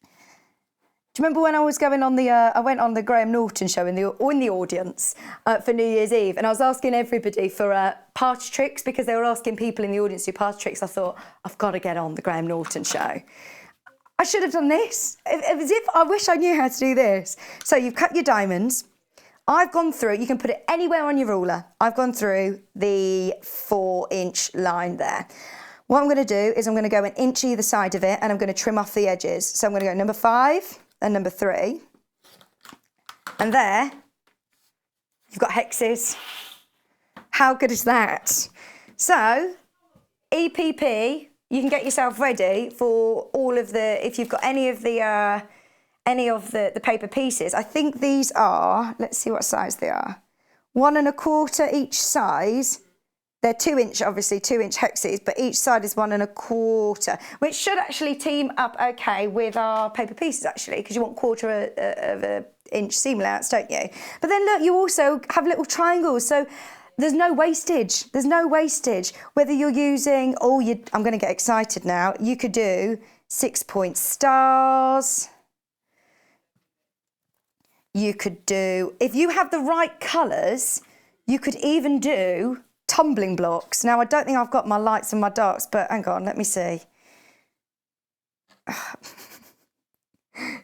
Speaker 1: Do you remember when I was going on the, I went on the Graham Norton show in the audience for New Year's Eve, and I was asking everybody for party tricks because they were asking people in the audience to do party tricks. I thought, I've got to get on the Graham Norton show. I should have done this. As if I wish I knew how to do this. So you've cut your diamonds. I've gone through, you can put it anywhere on your ruler. I've gone through the 4-inch line there. What I'm going to do is I'm going to go an inch either side of it, and I'm going to trim off the edges. So I'm going to go number 5 and number 3. And there, you've got hexes. How good is that? So, EPP, you can get yourself ready for all of the, if you've got any of the paper pieces. I think these are, let's see what size they are. 1 1/4 each size. They're 2-inch, obviously, 2-inch hexes, but each side is 1 1/4, which should actually team up okay with our paper pieces, actually, because you want 1/4 of an inch seam layouts, don't you? But then look, you also have little triangles, so there's no wastage. There's no wastage. Whether you're using, I'm going to get excited now. You could do 6-point stars. You could do, if you have the right colours, you could even do tumbling blocks. Now, I don't think I've got my lights and my darks, but hang on, let me see.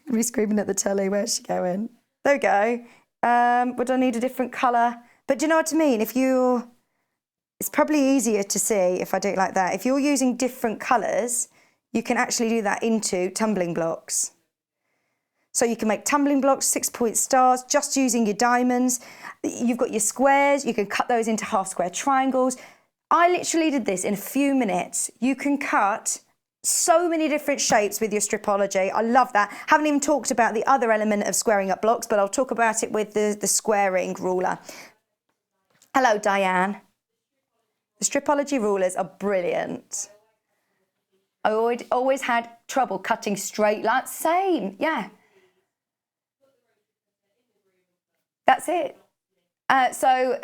Speaker 1: Me screaming at the telly, where's she going? There we go. Would I need a different colour? But do you know what I mean? It's probably easier to see if I do it like that. If you're using different colours, you can actually do that into tumbling blocks. So you can make tumbling blocks, 6-point stars, just using your diamonds. You've got your squares, you can cut those into half-square triangles. I literally did this in a few minutes. You can cut so many different shapes with your Stripology. I love that. Haven't even talked about the other element of squaring up blocks, but I'll talk about it with the squaring ruler. Hello, Diane. The Stripology rulers are brilliant. I always had trouble cutting straight lines. Same, yeah. That's it. So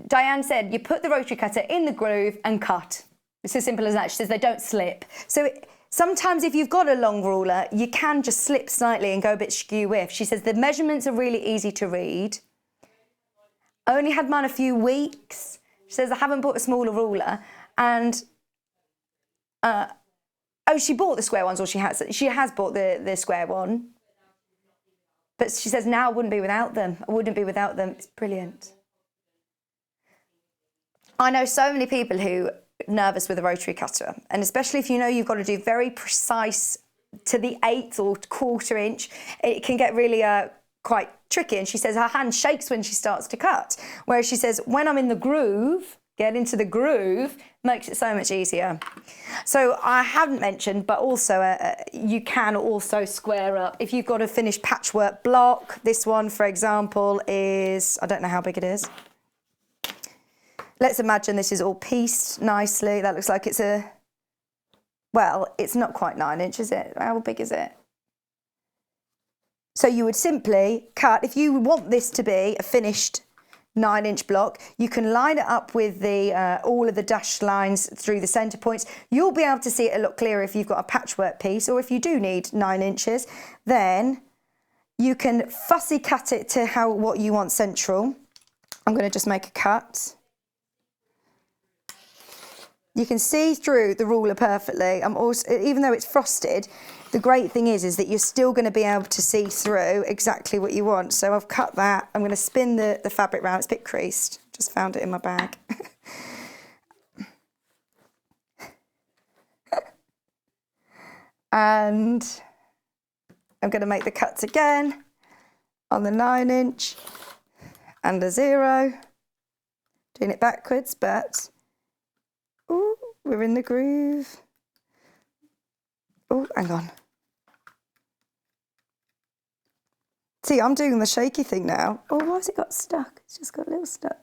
Speaker 1: Diane said, you put the rotary cutter in the groove and cut. It's as simple as that. She says they don't slip. So sometimes if you've got a long ruler, you can just slip slightly and go a bit skew-whiff. She says the measurements are really easy to read. I only had mine a few weeks. She says I haven't bought a smaller ruler. And, she bought the square ones, or she has bought the square one. But she says, now I wouldn't be without them. I wouldn't be without them. It's brilliant. I know so many people who are nervous with a rotary cutter, and especially if you know you've got to do very precise to the 1/8 or 1/4 inch, it can get really quite tricky. And she says her hand shakes when she starts to cut. Whereas she says, when I'm in the groove, get into the groove, makes it so much easier. So I haven't mentioned, but also you can also square up. If you've got a finished patchwork block, this one, for example, is, I don't know how big it is. Let's imagine this is all pieced nicely. That looks like it's well, it's not quite 9 inches, is it? How big is it? So you would simply cut, if you want this to be a finished 9-inch block, you can line it up with the all of the dashed lines through the centre points. You'll be able to see it a lot clearer if you've got a patchwork piece, or if you do need 9 inches, then you can fussy cut it to what you want central. I'm going to just make a cut. You can see through the ruler perfectly. Even though it's frosted, the great thing is that you're still going to be able to see through exactly what you want. So I've cut that. I'm going to spin the fabric round. It's a bit creased. Just found it in my bag. And I'm going to make the cuts again on the 9-inch and a 0. Doing it backwards, but ooh, we're in the groove. Oh, hang on. See, I'm doing the shaky thing now. Oh, why has it got stuck? It's just got a little stuck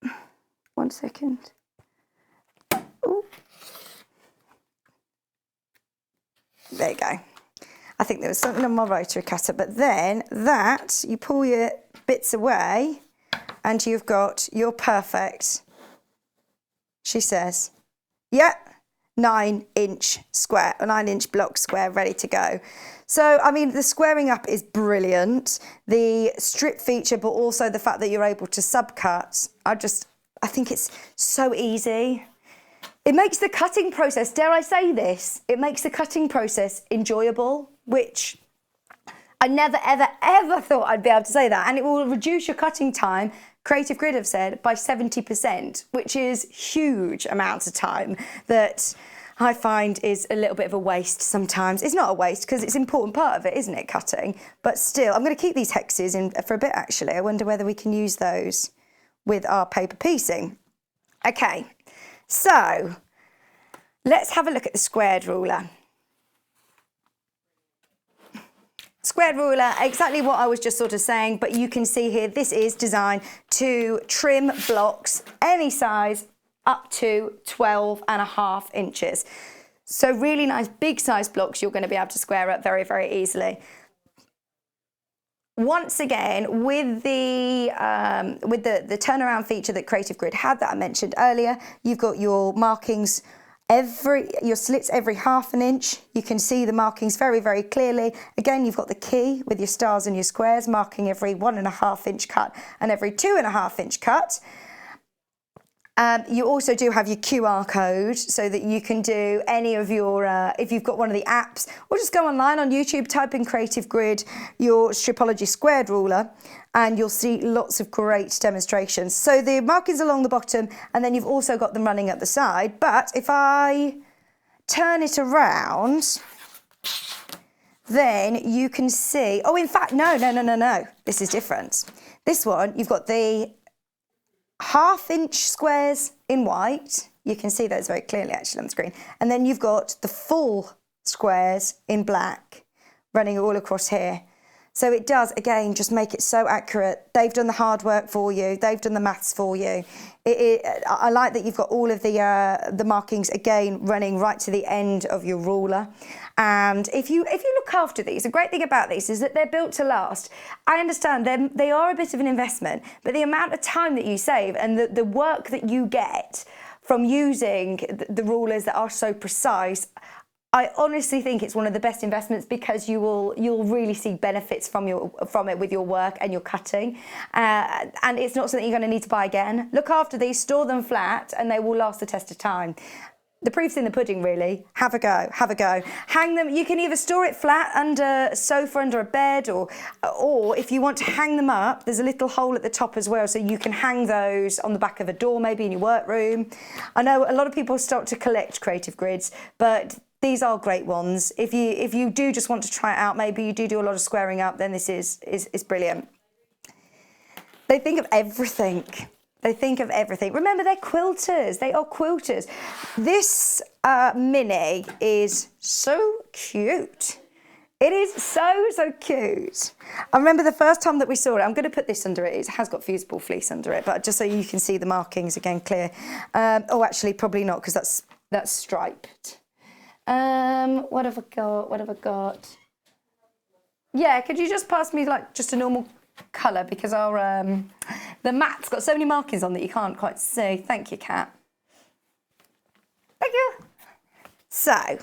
Speaker 1: there. 1 second. Oh. There you go. I think there was something on my rotary cutter, but then that, you pull your bits away and you've got your perfect, she says, yep, 9-inch square, a 9-inch block square ready to go. So, I mean, the squaring up is brilliant. The strip feature, but also the fact that you're able to subcut, I think it's so easy. It makes the cutting process, dare I say this, it makes the cutting process enjoyable, which I never, ever, ever thought I'd be able to say that. And it will reduce your cutting time, Creative Grid have said, by 70%, which is huge amounts of time that I find is a little bit of a waste sometimes. It's not a waste because it's an important part of it, isn't it, cutting? But still, I'm going to keep these hexes in for a bit, actually. I wonder whether we can use those with our paper piecing. Okay, so let's have a look at the squared ruler. Squared ruler, exactly what I was just sort of saying, but you can see here, this is designed to trim blocks any size up to 12.5 inches. So really nice big size blocks you're going to be able to square up very, very easily. Once again, with the turnaround feature that Creative Grid had that I mentioned earlier, you've got your markings your slits every 1/2 inch. You can see the markings very, very clearly. Again, you've got the key with your stars and your squares marking every 1.5 inch cut and every 2.5 inch cut. You also do have your QR code so that you can do any of your, if you've got one of the apps, or just go online on YouTube, type in Creative Grid, your Stripology squared ruler, and you'll see lots of great demonstrations. So the markings along the bottom, and then you've also got them running at the side. But if I turn it around, then you can see, oh, in fact, no, this is different. This one, you've got the 1/2 inch squares in white. You can see those very clearly actually on the screen. And then you've got the full squares in black running all across here. So it does, again, just make it so accurate. They've done the hard work for you. They've done the maths for you. I like that you've got all of the markings, again, running right to the end of your ruler. And if you look after these, the great thing about these is that they're built to last. I understand they are a bit of an investment, but the amount of time that you save and the work that you get from using the rulers that are so precise, I honestly think it's one of the best investments because you'll really see benefits from it with your work and your cutting, and it's not something you're going to need to buy again. Look after these, store them flat, and they will last the test of time. The proof's in the pudding, really. Have a go, have a go. Hang them. You can either store it flat under a sofa, under a bed, or if you want to hang them up, there's a little hole at the top as well, so you can hang those on the back of a door, maybe in your workroom. I know a lot of people start to collect Creative Grids, but these are great ones. If you do just want to try it out, maybe you do a lot of squaring up, then this is brilliant. They think of everything. They think of everything. Remember, they're quilters. They are quilters. This mini is so cute. It is so cute. I remember the first time that we saw it. I'm going to put this under it. It has got Fusible fleece under it, but just so you can see the markings again clear. Oh, actually, probably not, because that's striped. What have I got? What have I got? Yeah, could you just pass me like just a normal colour, because our the mat's got so many markings on that you can't quite see. Thank you, Kat. Thank you. So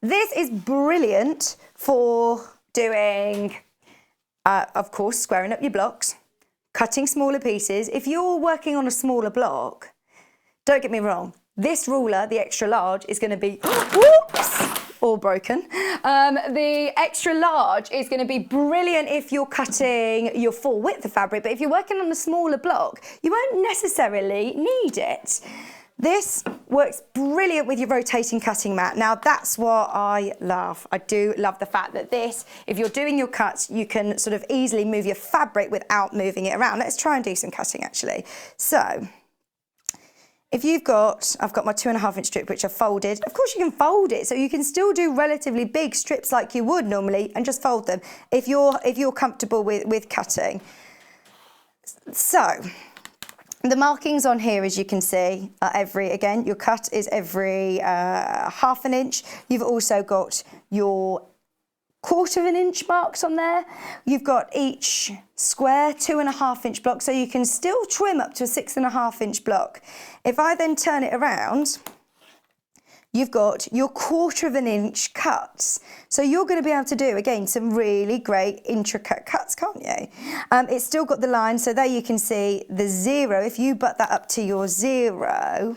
Speaker 1: this is brilliant for doing, of course, squaring up your blocks, cutting smaller pieces. If you're working on a smaller block, don't get me wrong, this ruler, the extra large, is going to be, whoops, all broken. The extra large is going to be brilliant if you're cutting your full width of fabric, but if you're working on a smaller block, you won't necessarily need it. This works brilliant with your rotating cutting mat. Now that's what I love. I do love the fact that this, if you're doing your cuts, you can sort of easily move your fabric without moving it around. Let's try and do some cutting actually. So, if you've got, I've got my 2.5 inch strip which I've folded. Of course you can fold it, so you can still do relatively big strips like you would normally and just fold them if you're comfortable with cutting. So the markings on here, as you can see, are again, your cut is every 1/2 inch. You've also got your 1/4 inch marks on there. You've got each square 2.5 inch block, so you can still trim up to a 6.5 inch block. If I then turn it around, you've got your 1/4 inch cuts. So you're going to be able to do, again, some really great intricate cuts, can't you? It's still got the line, so there you can see the 0. If you butt that up to your 0,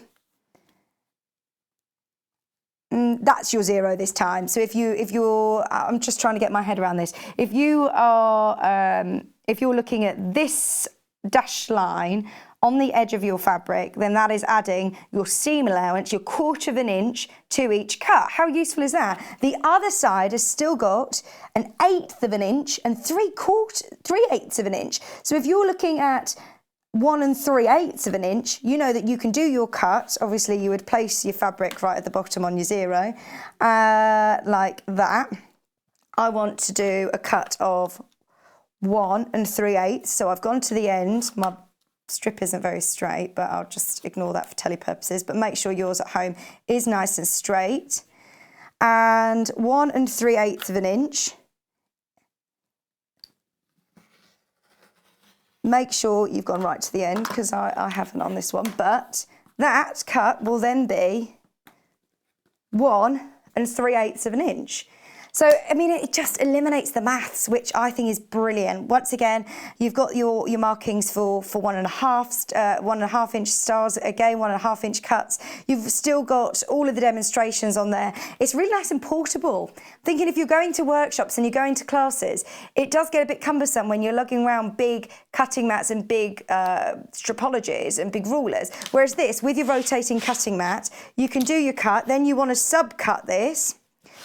Speaker 1: that's your 0 this time. So if you're, I'm just trying to get my head around this. If you are, if you're looking at this dashed line on the edge of your fabric, then that is adding your seam allowance, your 1/4 inch to each cut. How useful is that? The other side has still got an 1/8 inch and 3/8 inch. So if you're looking at 1 3/8 inch, you know that you can do your cut. Obviously, you would place your fabric right at the bottom on your 0, like that. I want to do a cut of 1 3/8. So I've gone to the end. My strip isn't very straight, but I'll just ignore that for telly purposes. But make sure yours at home is nice and straight. And 1 3/8 inch. Make sure you've gone right to the end, because I haven't on this one. But that cut will then be 1 3/8 inch. So, I mean, it just eliminates the maths, which I think is brilliant. Once again, you've got your markings for 1.5 inch stars, again, 1.5 inch cuts. You've still got all of the demonstrations on there. It's really nice and portable. Thinking if you're going to workshops and you're going to classes, it does get a bit cumbersome when you're lugging around big cutting mats and big stripologies and big rulers. Whereas this, with your rotating cutting mat, you can do your cut, then you want to sub-cut this.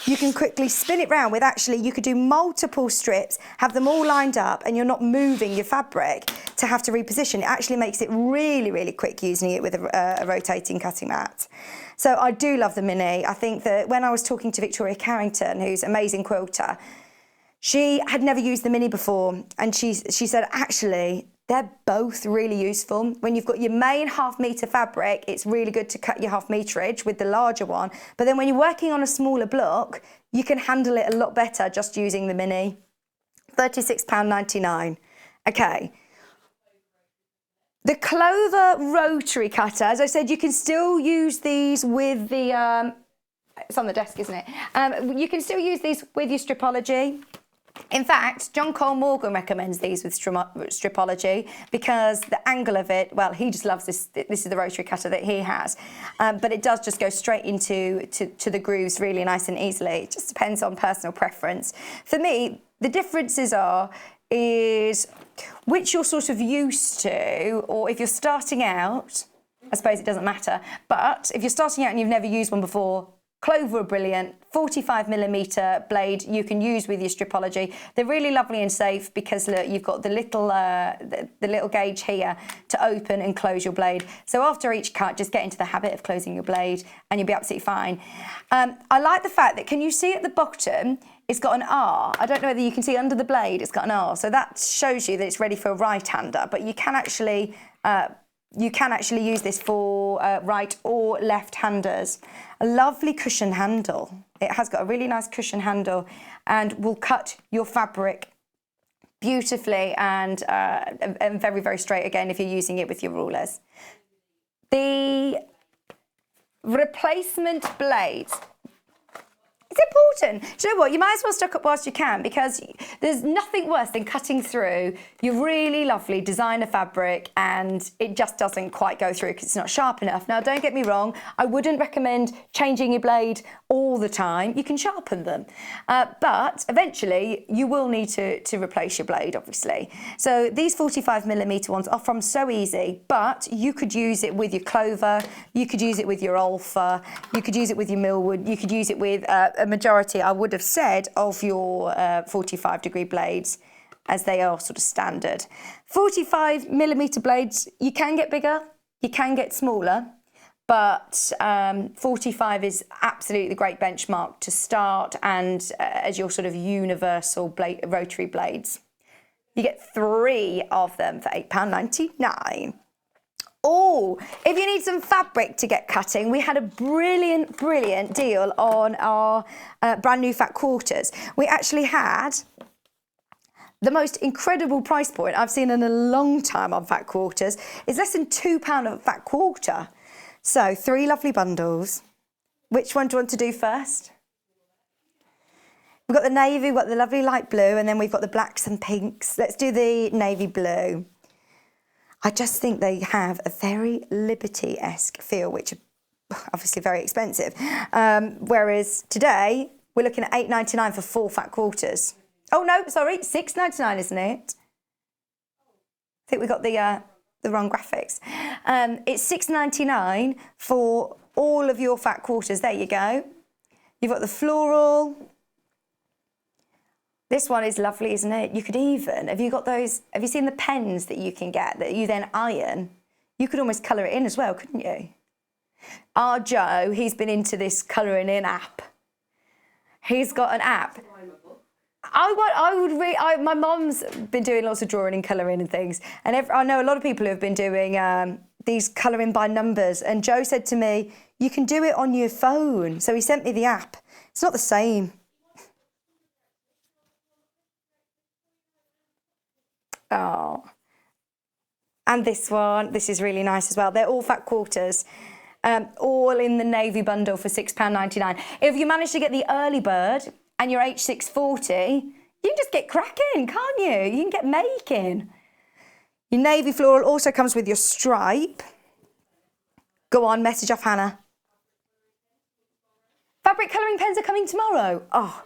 Speaker 1: You can quickly spin it round with, actually, you could do multiple strips, have them all lined up, and you're not moving your fabric to have to reposition. It actually makes it really, really quick using it with a rotating cutting mat. So I do love the mini. I think that when I was talking to Victoria Carrington, who's an amazing quilter, she had never used the mini before, and she said, actually, they're both really useful. When you've got your main 1/2 metre fabric, it's really good to cut your 1/2 meterage with the larger one. But then when you're working on a smaller block, you can handle it a lot better just using the mini. £36.99. Okay. The Clover rotary cutter, as I said, you can still use these with the, it's on the desk, isn't it? You can still use these with your Stripology. In fact, John Cole Morgan recommends these with Stripology because the angle of it, well, he just loves this. This is the rotary cutter that he has. But it does just go straight into the grooves really nice and easily. It just depends on personal preference. For me, the differences is which you're sort of used to, or if you're starting out, I suppose it doesn't matter. But if you're starting out and you've never used one before, Clover are brilliant. 45mm blade you can use with your Stripology. They're really lovely and safe because look, you've got the little gauge here to open and close your blade. So after each cut, just get into the habit of closing your blade and you'll be absolutely fine. I like the fact that, can you see at the bottom, it's got an R. I don't know whether you can see under the blade, it's got an R. So that shows you that it's ready for a right-hander, but you can actually use this for right or left-handers. A lovely cushion handle. It has got a really nice cushion handle and will cut your fabric beautifully and very, very straight again if you're using it with your rulers. The replacement blades. It's important. Do you know what? You might as well stock up whilst you can, because there's nothing worse than cutting through your really lovely designer fabric and it just doesn't quite go through because it's not sharp enough. Now, don't get me wrong. I wouldn't recommend changing your blade all the time. You can sharpen them. But eventually you will need to replace your blade, obviously. So these 45mm ones are from So Easy, but you could use it with your Clover, you could use it with your Alpha, you could use it with your Millwood, you could use it with a majority, I would have said, of your 45-degree blades, as they are sort of standard. 45mm blades, you can get bigger, you can get smaller, but 45 is absolutely the great benchmark to start and as your sort of universal rotary blades. You get 3 of them for £8.99. Oh, if you need some fabric to get cutting, we had a brilliant, brilliant deal on our brand new fat quarters. We actually had the most incredible price point I've seen in a long time on fat quarters. It's less than £2 a fat quarter. So 3 lovely bundles. Which one do you want to do first? We've got the navy, we've got the lovely light blue, and then we've got the blacks and pinks. Let's do the navy blue. I just think they have a very Liberty-esque feel, which are obviously very expensive. Whereas today, we're looking at £8.99 for 4 fat quarters. Oh no, sorry, £6.99, isn't it? I think we got the wrong graphics. It's £6.99 for all of your fat quarters. There you go. You've got the floral. This one is lovely, isn't it? You could even, have you got those, have you seen the pens that you can get that you then iron? You could almost colour it in as well, couldn't you? Our Joe, he's been into this colouring in app. He's got an app. My mum's been doing lots of drawing and colouring and things. And I know a lot of people who have been doing these colouring by numbers. And Joe said to me, you can do it on your phone. So he sent me the app. It's not the same. Oh, and this one, this is really nice as well. They're all fat quarters, all in the navy bundle for £6.99. If you manage to get the early bird and you're H640, you can just get cracking, can't you? You can get making. Your navy floral also comes with your stripe. Go on, message off Hannah. Fabric colouring pens are coming tomorrow. Oh.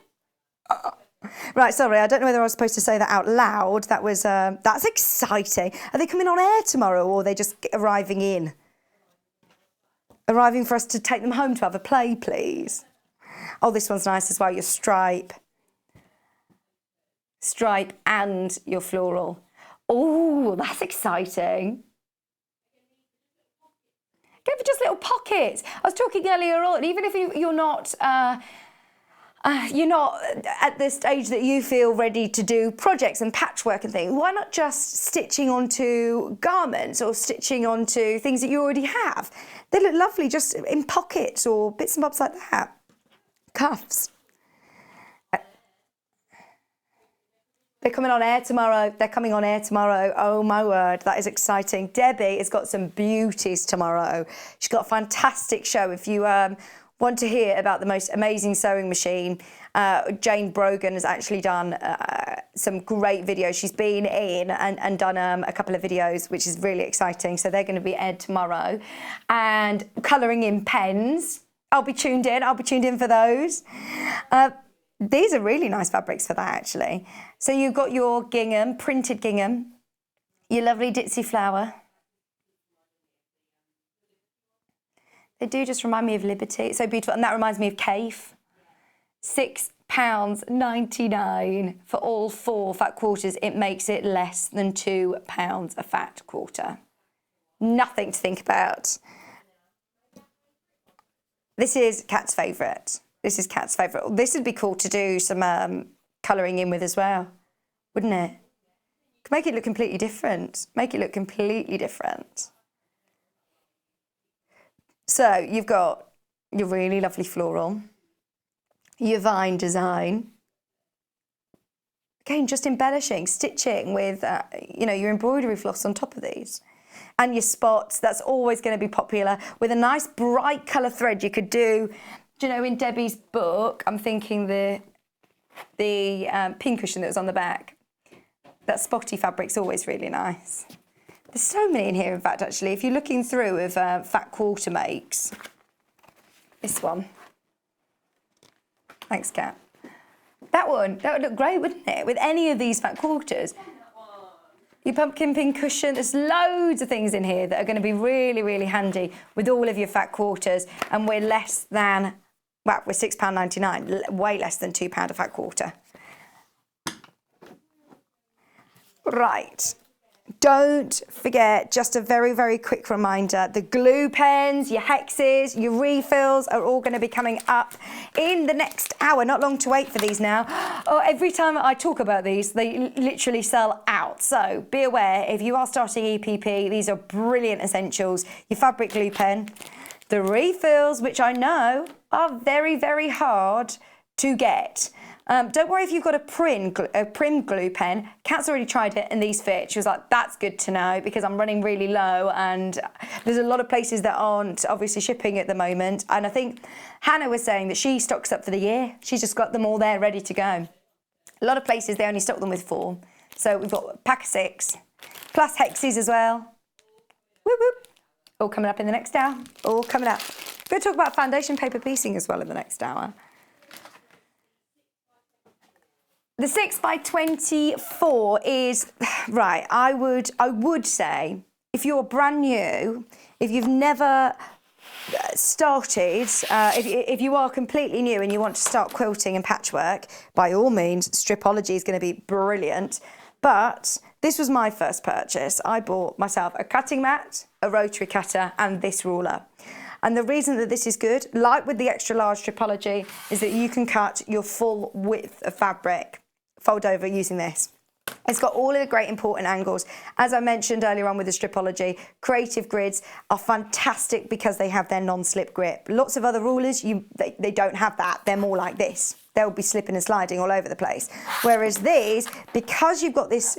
Speaker 1: Right, sorry, I don't know whether I was supposed to say that out loud. That was, that's exciting. Are they coming on air tomorrow, or are they just arriving in? Arriving for us to take them home to have a play, please. Oh, this one's nice as well, your stripe. Stripe and your floral. Oh, that's exciting. Go for just little pockets. I was talking earlier on, even if you're not at the stage that you feel ready to do projects and patchwork and things, why not just stitching onto garments or stitching onto things that you already have? They look lovely just in pockets or bits and bobs like that. Cuffs. They're coming on air tomorrow. They're coming on air tomorrow. Oh my word, that is exciting. Debbie has got some beauties tomorrow. She's got a fantastic show. If you want to hear about the most amazing sewing machine, Jane Brogan has actually done some great videos. She's been in and done a couple of videos, which is really exciting. So they're going to be aired tomorrow. And colouring in pens. I'll be tuned in. I'll be tuned in for those. These are really nice fabrics for that, actually. So you've got your gingham, printed gingham, your lovely ditzy flower. They do just remind me of Liberty. It's so beautiful. And that reminds me of Cafe. £6.99 for all 4 fat quarters. It makes it less than £2 a fat quarter. Nothing to think about. This is Kat's favourite. This is Kat's favourite. This would be cool to do some colouring in with as well, wouldn't it? Could make it look completely different. Make it look completely different. So you've got your really lovely floral, your vine design. Again, just embellishing, stitching with, your embroidery floss on top of these. And your spots, that's always going to be popular. With a nice bright colour thread, you could do, in Debbie's book, I'm thinking the pincushion that was on the back. That spotty fabric's always really nice. There's so many in here, in fact, actually. If you're looking through with fat quarter makes, this one. Thanks, Kat. That would look great, wouldn't it? With any of these fat quarters. Your pumpkin pin cushion, there's loads of things in here that are going to be really, really handy with all of your fat quarters. And we're less than, we're £6.99, way less than £2 a fat quarter. Right. Don't forget, just a very, very quick reminder, the glue pens, your hexes, your refills are all going to be coming up in the next hour. Not long to wait for these now. Oh, every time I talk about these, they literally sell out. So be aware, if you are starting EPP, these are brilliant essentials. Your fabric glue pen, the refills, which I know are very, very hard to get. Don't worry if you've got a prim glue pen. Kat's already tried it and these fit. She was like, that's good to know because I'm running really low and there's a lot of places that aren't obviously shipping at the moment. And I think Hannah was saying that she stocks up for the year. She's just got them all there ready to go. A lot of places, they only stock them with 4. So we've got a pack of 6, plus Hexies as well. Whoop, whoop. All coming up in the next hour. All coming up. We're going to talk about foundation paper piecing as well in the next hour. The 6x24 is, right, I would say, if you're brand new, if you've never started, if you are completely new and you want to start quilting and patchwork, by all means, Stripology is going to be brilliant. But this was my first purchase. I bought myself a cutting mat, a rotary cutter, and this ruler. And the reason that this is good, like with the extra large Stripology, is that you can cut your full width of fabric, fold over using this. It's got all of the great important angles. As I mentioned earlier on with the Stripology, creative grids are fantastic because they have their non-slip grip. Lots of other rulers, they don't have that. They're more like this. They'll be slipping and sliding all over the place. Whereas these, because you've got this,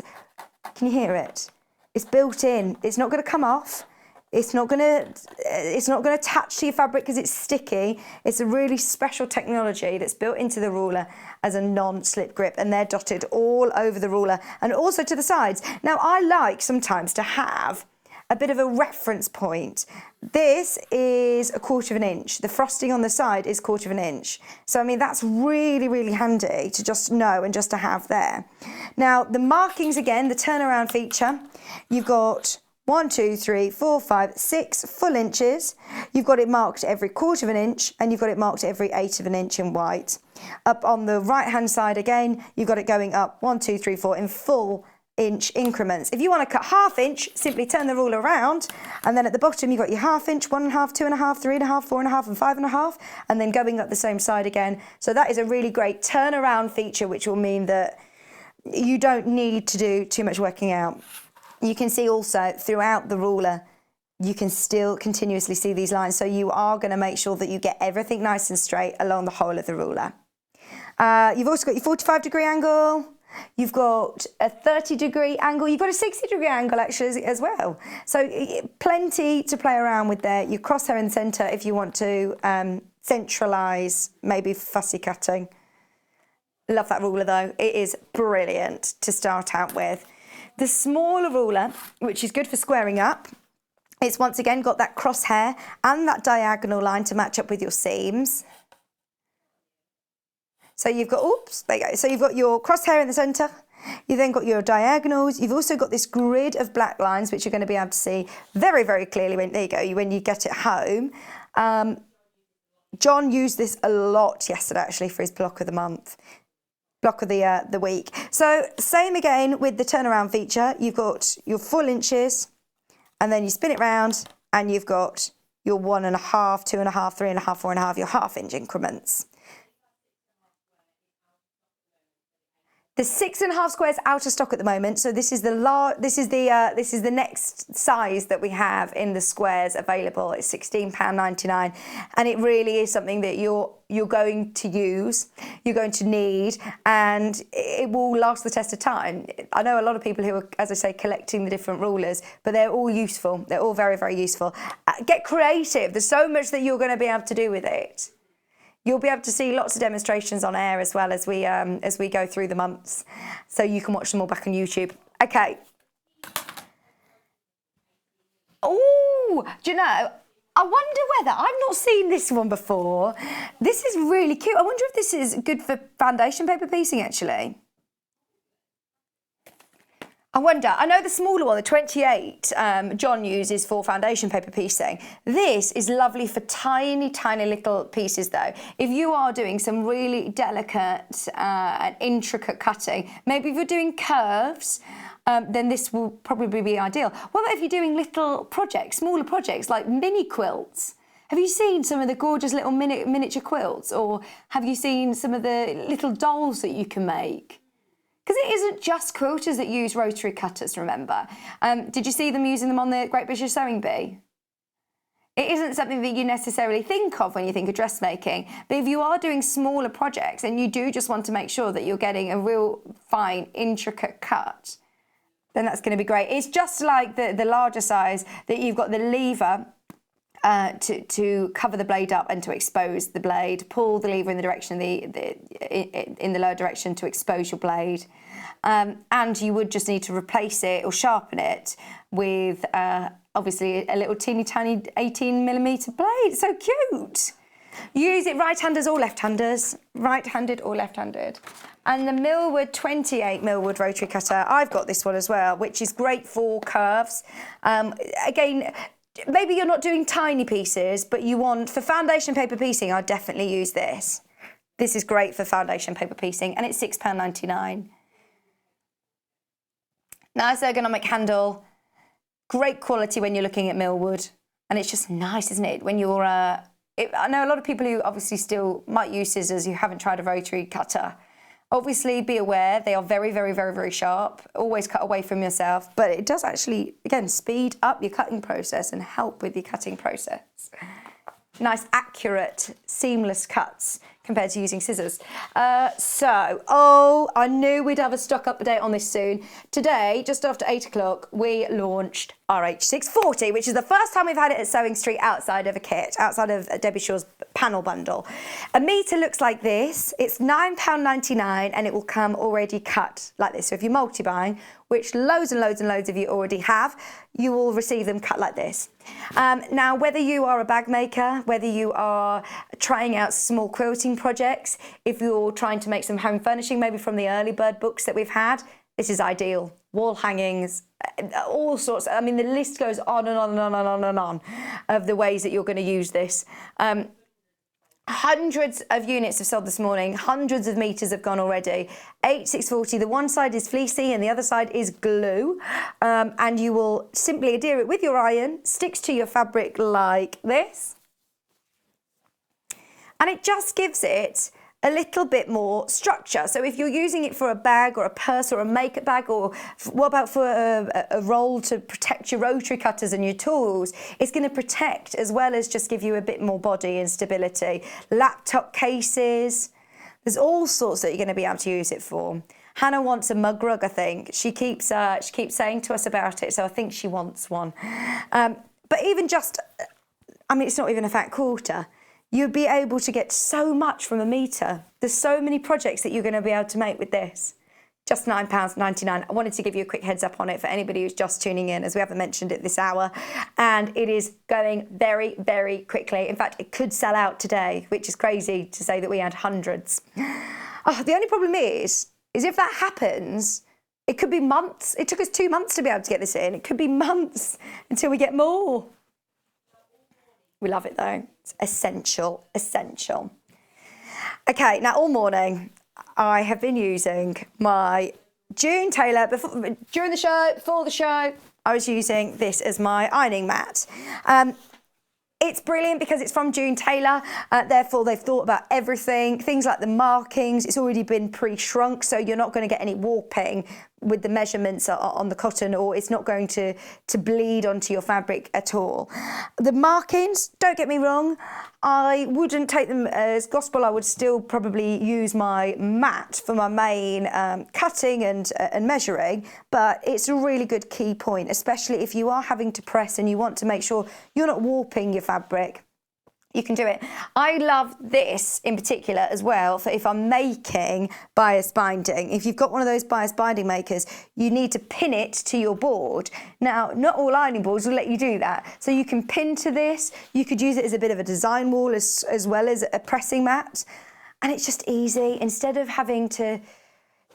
Speaker 1: can you hear it? It's built in. It's not going to come off. It's not going to attach to your fabric because it's sticky. It's a really special technology that's built into the ruler as a non-slip grip, and they're dotted all over the ruler and also to the sides. Now, I like sometimes to have a bit of a reference point. This is 1/4 of an inch. The frosting on the side is 1/4 of an inch. So, I mean, that's really, really handy to just know and just to have there. Now, the markings, again, the turnaround feature, you've got 1, 2, 3, 4, 5, 6 full inches. You've got it marked every 1/4 of an inch and you've got it marked every 1/8 of an inch in white. Up on the right hand side again, you've got it going up 1, 2, 3, 4 in full inch increments. If you want to cut 1/2 inch, simply turn the ruler around and then at the bottom you've got your 1/2 inch, 1.5, 2.5, 3.5, 4.5 and 5.5 and then going up the same side again. So that is a really great turnaround feature which will mean that you don't need to do too much working out. You can see also throughout the ruler, you can still continuously see these lines. So you are going to make sure that you get everything nice and straight along the whole of the ruler. You've also got your 45-degree angle. You've got a 30-degree angle. You've got a 60-degree angle actually as well. So plenty to play around with there. Your crosshair in the centre if you want to centralise maybe fussy cutting. Love that ruler though. It is brilliant to start out with. The smaller ruler, which is good for squaring up, it's once again got that crosshair and that diagonal line to match up with your seams. So you've got, oops, there you go. So you've got your crosshair in the centre. You've then got your diagonals. You've also got this grid of black lines, which you're going to be able to see very, very clearly there you go, when you get it home. John used this a lot yesterday, actually, for his block of the month. Block of the week. So same again with the turnaround feature. You've got your full inches and then you spin it round and you've got your 1.5, 2.5, 3.5, 4.5, your 1/2 inch increments. The 6.5 squares out of stock at the moment. So this is the next size that we have in the squares available. It's £16.99, and it really is something that you're going to use, you're going to need, and it will last the test of time. I know a lot of people who are, as I say, collecting the different rulers, but they're all useful. They're all very, very useful. Get creative. There's so much that you're going to be able to do with it. You'll be able to see lots of demonstrations on air as well as we go through the months, so you can watch them all back on YouTube. Okay. Oh, do you know? I wonder whether I've not seen this one before. This is really cute. I wonder if this is good for foundation paper piecing actually. I wonder, I know the smaller one, the 28, John uses for foundation paper piecing. This is lovely for tiny, tiny little pieces though. If you are doing some really delicate and intricate cutting, maybe if you're doing curves, then this will probably be ideal. What about if you're doing little projects, smaller projects like mini quilts? Have you seen some of the gorgeous little miniature quilts, or have you seen some of the little dolls that you can make? Because it isn't just quilters that use rotary cutters, remember. Did you see them using them on the Great British Sewing Bee? It isn't something that you necessarily think of when you think of dressmaking, but if you are doing smaller projects and you do just want to make sure that you're getting a real fine, intricate cut, then that's going to be great. It's just like the larger size that you've got the lever to cover the blade up and to expose the blade. Pull the lever in the direction in the lower direction to expose your blade, and you would just need to replace it or sharpen it with obviously a little teeny tiny 18mm blade. So cute. Use it right-handers or left-handers, right-handed or left-handed. And the Millwood 28 Millwood rotary cutter, I've got this one as well, which is great for curves. Again, maybe you're not doing tiny pieces, but you want, for foundation paper piecing, I'd definitely use this. This is great for foundation paper piecing, and it's £6.99. Nice ergonomic handle, great quality when you're looking at Millwood, and it's just nice, isn't it? When you're, I know a lot of people who obviously still might use scissors who haven't tried a rotary cutter. Obviously, be aware, they are very, very, very, very sharp. Always cut away from yourself, but it does actually, again, speed up your cutting process and help with your cutting process. Nice, accurate, seamless cuts compared to using scissors. I knew we'd have a stock update on this soon. Today, just after 8 o'clock, we launched RH640, which is the first time we've had it at Sewing Street outside of a kit, outside of Debbie Shaw's panel bundle. A metre looks like this. It's £9.99 and it will come already cut like this. So if you're multi-buying, which loads and loads and loads of you already have, you will receive them cut like this. Now, whether you are a bag maker, whether you are trying out small quilting projects, if you're trying to make some home furnishing, maybe from the early bird books that we've had, this is ideal. Wall hangings, all sorts. I mean, the list goes on and on and on and on and on of the ways that you're going to use this. Hundreds of units have sold this morning. Hundreds of metres have gone already. RH640, the one side is fleecy and the other side is glue. And you will simply adhere it with your iron, sticks to your fabric like this. And it just gives it a little bit more structure. So if you're using it for a bag or a purse or a makeup bag, or what about for a roll to protect your rotary cutters and your tools, it's going to protect as well as just give you a bit more body and stability. Laptop cases, there's all sorts that you're going to be able to use it for. Hannah wants a mug rug, I think. She keeps saying to us about it, so I think she wants one. But even just, I mean, it's not even a fat quarter. You'd be able to get so much from a metre. There's so many projects that you're going to be able to make with this. Just £9.99. I wanted to give you a quick heads up on it for anybody who's just tuning in, as we haven't mentioned it this hour. And it is going very, very quickly. In fact, it could sell out today, which is crazy to say that we had hundreds. Oh, the only problem is if that happens, it could be months. It took us 2 months to be able to get this in. It could be months until we get more. We love it though. It's essential, essential. Okay, now all morning I have been using my June Taylor, during the show, before the show, I was using this as my ironing mat. It's brilliant because it's from June Taylor, therefore they've thought about everything, things like the markings, it's already been pre-shrunk, so you're not going to get any warping with the measurements on the cotton, or it's not going to bleed onto your fabric at all. The markings, don't get me wrong, I wouldn't take them as gospel. I would still probably use my mat for my main cutting and measuring, but it's a really good key point, especially if you are having to press and you want to make sure you're not warping your fabric. You can do it. I love this in particular as well for if I'm making bias binding. If you've got one of those bias binding makers, you need to pin it to your board. Now, not all ironing boards will let you do that. So you can pin to this. You could use it as a bit of a design wall as well as a pressing mat. And it's just easy. Instead of having to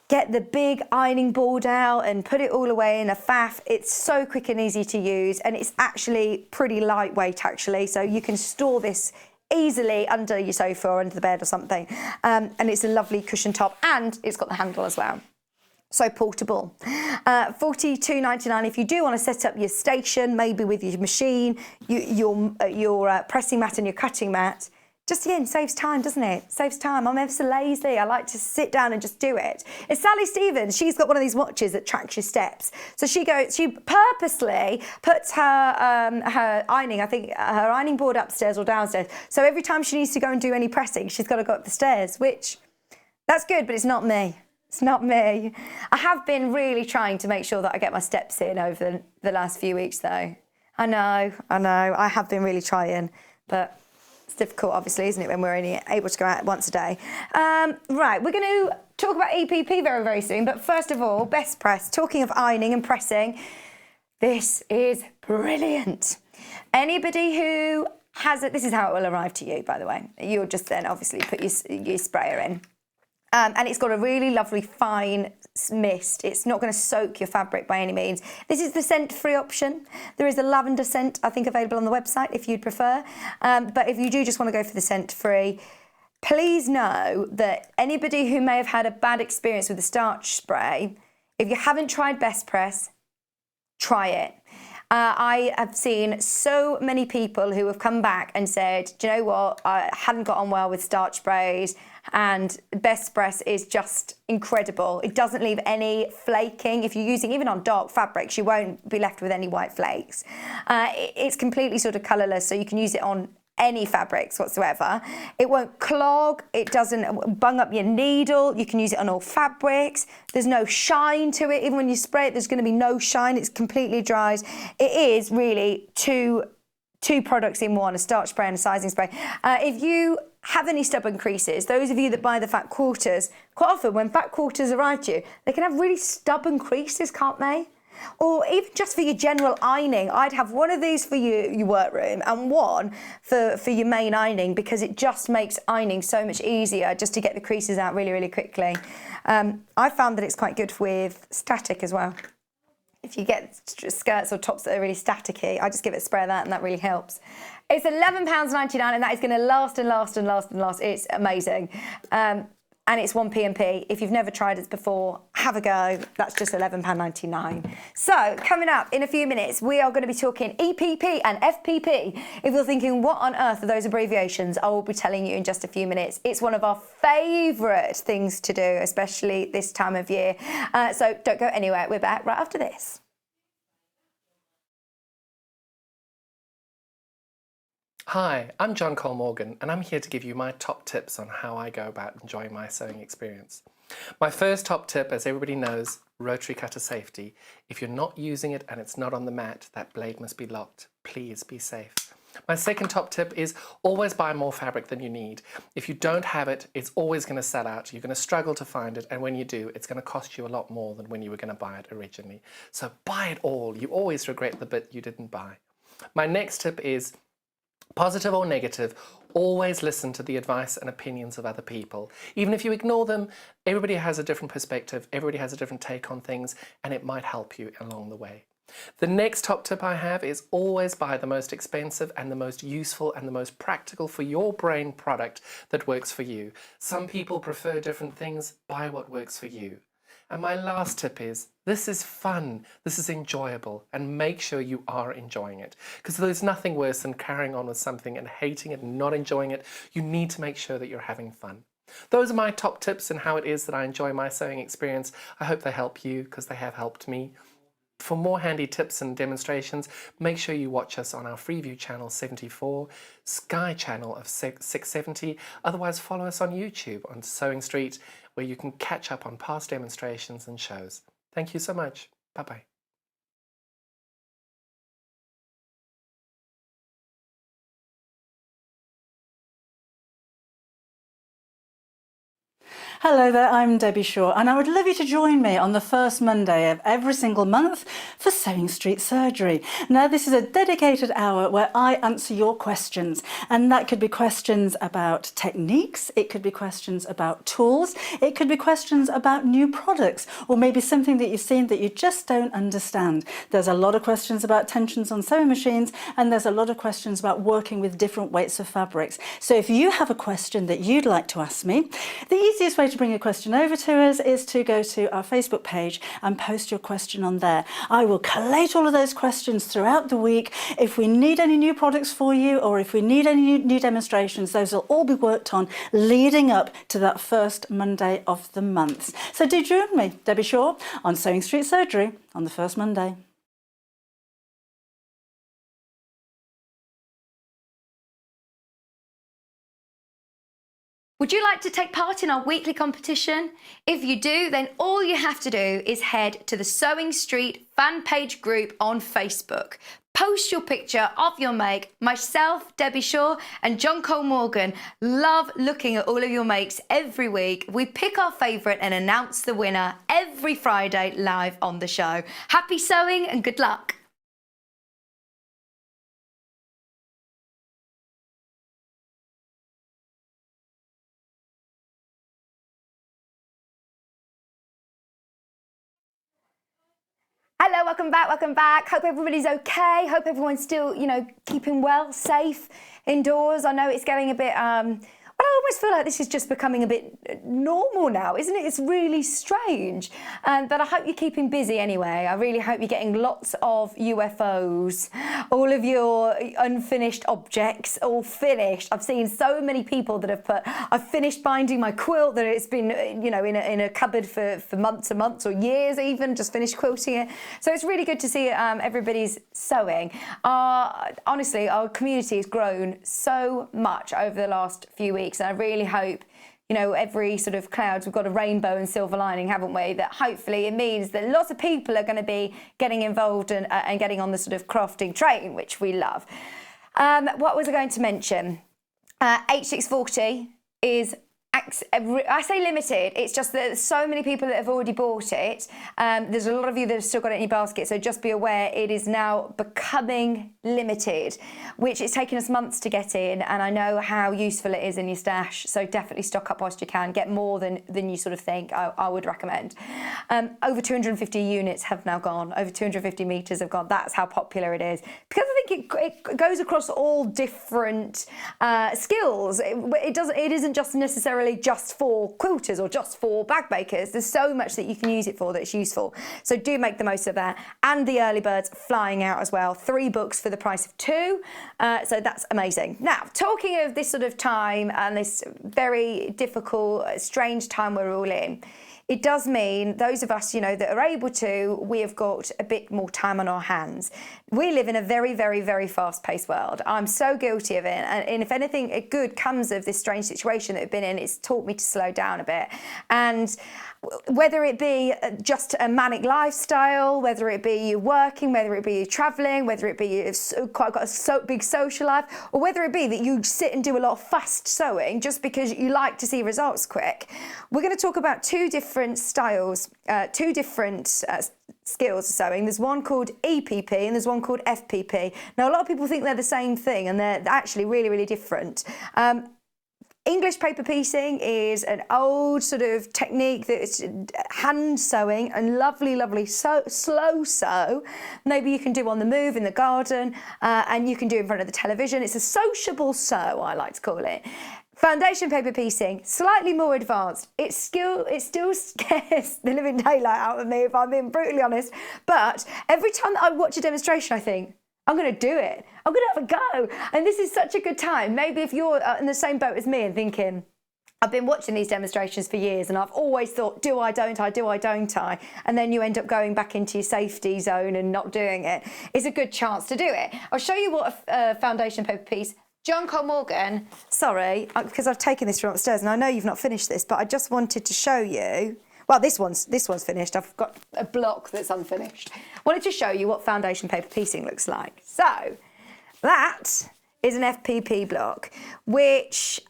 Speaker 1: get the big ironing board out and put it all away in a faff. It's so quick and easy to use, and it's actually pretty lightweight actually, so you can store this easily under your sofa or under the bed or something, and it's a lovely cushion top, and it's got the handle as well. So portable. $42.99 if you do want to set up your station, maybe with your machine, your pressing mat and your cutting mat. Just again, saves time, doesn't it? Saves time. I'm ever so lazy. I like to sit down and just do it. It's Sally Stevens. She's got one of these watches that tracks your steps. So she purposely puts her ironing, I think her ironing board upstairs or downstairs. So every time she needs to go and do any pressing, she's got to go up the stairs, which that's good, but it's not me. It's not me. I have been really trying to make sure that I get my steps in over the last few weeks though. I know. I have been really trying, but it's difficult, obviously, isn't it, when we're only able to go out once a day. Right, we're going to talk about EPP very, very soon. But first of all, best press. Talking of ironing and pressing, this is brilliant. Anybody who has it, this is how it will arrive to you, by the way. You'll just then obviously put your sprayer in. And it's got a really lovely fine mist. It's not going to soak your fabric by any means. This is the scent-free option. There is a lavender scent, I think, available on the website if you'd prefer. But if you do just want to go for the scent-free, please know that anybody who may have had a bad experience with the starch spray, if you haven't tried Best Press, try it. I have seen so many people who have come back and said, do you know what, I hadn't got on well with starch sprays, and Best Press is just incredible. It doesn't leave any flaking. If you're using, even on dark fabrics, you won't be left with any white flakes. It's completely sort of colourless, so you can use it on any fabrics whatsoever. It won't clog, it doesn't bung up your needle, you can use it on all fabrics. There's no shine to it. Even when you spray it, there's going to be no shine. It's completely dries. It is really two products in one, a starch spray and a sizing spray. If you have any stubborn creases, those of you that buy the fat quarters, quite often when fat quarters arrive to you, they can have really stubborn creases, can't they? Or even just for your general ironing, I'd have one of these for your workroom and one for your main ironing, because it just makes ironing so much easier just to get the creases out really, really quickly. I found that it's quite good with static as well. If you get skirts or tops that are really staticky, I just give it a spray of that and that really helps. It's £11.99 and that is going to last and last and last and last. It's amazing. And it's 1p&p. If you've never tried it before, have a go. That's just £11.99. So coming up in a few minutes, we are going to be talking EPP and FPP. If you're thinking, what on earth are those abbreviations? I will be telling you in just a few minutes. It's one of our favourite things to do, especially this time of year. So don't go anywhere. We're back right after this.
Speaker 2: Hi, I'm John Cole Morgan, and I'm here to give you my top tips on how I go about enjoying my sewing experience. My first top tip, as everybody knows, rotary cutter safety. If you're not using it and it's not on the mat, that blade must be locked. Please be safe. My second top tip is always buy more fabric than you need. If you don't have it, it's always going to sell out. You're going to struggle to find it, and when you do, it's going to cost you a lot more than when you were going to buy it originally. So buy it all. You always regret the bit you didn't buy. My next tip is, positive or negative, always listen to the advice and opinions of other people. Even if you ignore them, everybody has a different perspective, everybody has a different take on things, and it might help you along the way. The next top tip I have is always buy the most expensive and the most useful and the most practical for your brain product that works for you. Some people prefer different things. Buy what works for you. And my last tip is, this is fun, this is enjoyable, and make sure you are enjoying it. Because there's nothing worse than carrying on with something and hating it and not enjoying it. You need to make sure that you're having fun. Those are my top tips and how it is that I enjoy my sewing experience. I hope they help you, because they have helped me. For more handy tips and demonstrations, make sure you watch us on our Freeview channel 74, Sky channel of 670, otherwise follow us on YouTube on Sewing Street, where you can catch up on past demonstrations and shows. Thank you so much. Bye-bye.
Speaker 3: Hello there, I'm Debbie Shaw, and I would love you to join me on the first Monday of every single month for Sewing Street Surgery. Now, this is a dedicated hour where I answer your questions, and that could be questions about techniques, it could be questions about tools, it could be questions about new products, or maybe something that you've seen that you just don't understand. There's a lot of questions about tensions on sewing machines, and there's a lot of questions about working with different weights of fabrics. So if you have a question that you'd like to ask me, the easiest way to bring a question over to us is to go to our Facebook page and post your question on there. I will collate all of those questions throughout the week. If we need any new products for you, or if we need any new demonstrations, those will all be worked on leading up to that first Monday of the month. So do join me, Debbie Shaw, on Sewing Street Surgery on the first Monday.
Speaker 1: Would you like to take part in our weekly competition? If you do, then all you have to do is head to the Sewing Street fan page group on Facebook. Post your picture of your make. Myself, Debbie Shaw, and John Cole Morgan love looking at all of your makes every week. We pick our favourite and announce the winner every Friday live on the show. Happy sewing and good luck. Hello, welcome back. Hope everybody's okay. Hope everyone's still, keeping well, safe indoors. I know it's getting a bit, well, I almost feel like this is just becoming a bit normal now, isn't it? It's really strange. But I hope you're keeping busy anyway. I really hope you're getting lots of UFOs, all of your unfinished objects, all finished. I've seen so many people that have put, I've finished binding my quilt, that it's been, in a cupboard for months and months or years even, just finished quilting it. So it's really good to see everybody's sewing. Honestly, our community has grown so much over the last few weeks. And I really hope, every sort of clouds, we've got a rainbow and silver lining, haven't we? That hopefully it means that lots of people are going to be getting involved and getting on the sort of crafting train, which we love. What was I going to mention? H640 is, I say limited, it's just that there's so many people that have already bought it. There's a lot of you that have still got it in your basket, so just be aware it is now becoming limited, which it's taken us months to get in, and I know how useful it is in your stash, so definitely stock up whilst you can. Get more than you sort of think, I would recommend. Over 250 units have now gone, over 250 metres have gone. That's how popular it is. Because I think it goes across all different skills. It isn't just necessarily just for quilters or just for bag makers. There's so much that you can use it for that's useful. So do make the most of that. And the early birds flying out as well. 3 books for the price of 2. So that's amazing. Now, talking of this sort of time and this very difficult, strange time we're all in, it does mean those of us, that are able to, we have got a bit more time on our hands. We live in a very, very, very fast-paced world. I'm so guilty of it. And if anything good comes of this strange situation that we've been in, it's taught me to slow down a bit. And whether it be just a manic lifestyle, whether it be you working, whether it be you travelling, whether it be you've quite got a big social life, or whether it be that you sit and do a lot of fast sewing just because you like to see results quick, we're going to talk about 2 different styles, 2 different skills of sewing. There's one called EPP and there's one called FPP. Now, a lot of people think they're the same thing, and they're actually really, really different. English paper piecing is an old sort of technique that's hand sewing and lovely, lovely slow sew. Maybe you can do on the move in the garden, and you can do in front of the television. It's a sociable sew, I like to call it. Foundation paper piecing, slightly more advanced. It still scares the living daylight out of me, if I'm being brutally honest. But every time that I watch a demonstration, I think, I'm going to do it. I'm going to have a go. And this is such a good time. Maybe if you're in the same boat as me and thinking, I've been watching these demonstrations for years and I've always thought, do I, don't I, do I, don't I? And then you end up going back into your safety zone and not doing it. It's a good chance to do it. I'll show you what a foundation paper piece. John Cole Morgan, sorry, because I've taken this from upstairs and I know you've not finished this, but I just wanted to show you. Well, this one's finished. I've got a block that's unfinished. I wanted to show you what foundation paper piecing looks like. So that is an FPP block, which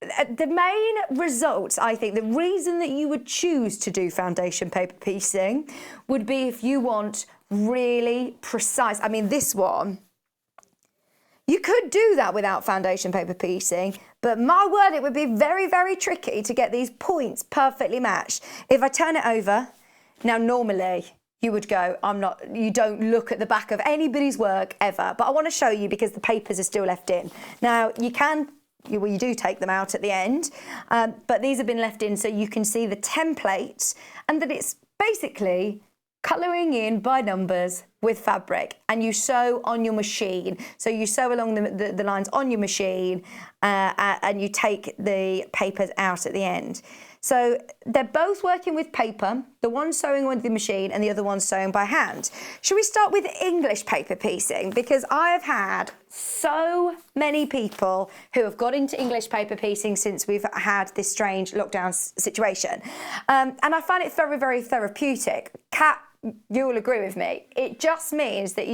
Speaker 1: the main results, I think, the reason that you would choose to do foundation paper piecing would be if you want really precise. I mean, this one, you could do that without foundation paper piecing, but my word, it would be very, very tricky to get these points perfectly matched. If I turn it over, now normally you would go, you don't look at the back of anybody's work ever, but I want to show you because the papers are still left in. Now you do take them out at the end, but these have been left in so you can see the template and that it's basically colouring in by numbers with fabric, and you sew on your machine. So you sew along the lines on your machine and you take the papers out at the end. So they're both working with paper, the one sewing with the machine and the other one sewing by hand. Should we start with English paper piecing? Because I have had so many people who have got into English paper piecing since we've had this strange lockdown situation. And I find it very, very therapeutic. Kat, you'll agree with me. It just means that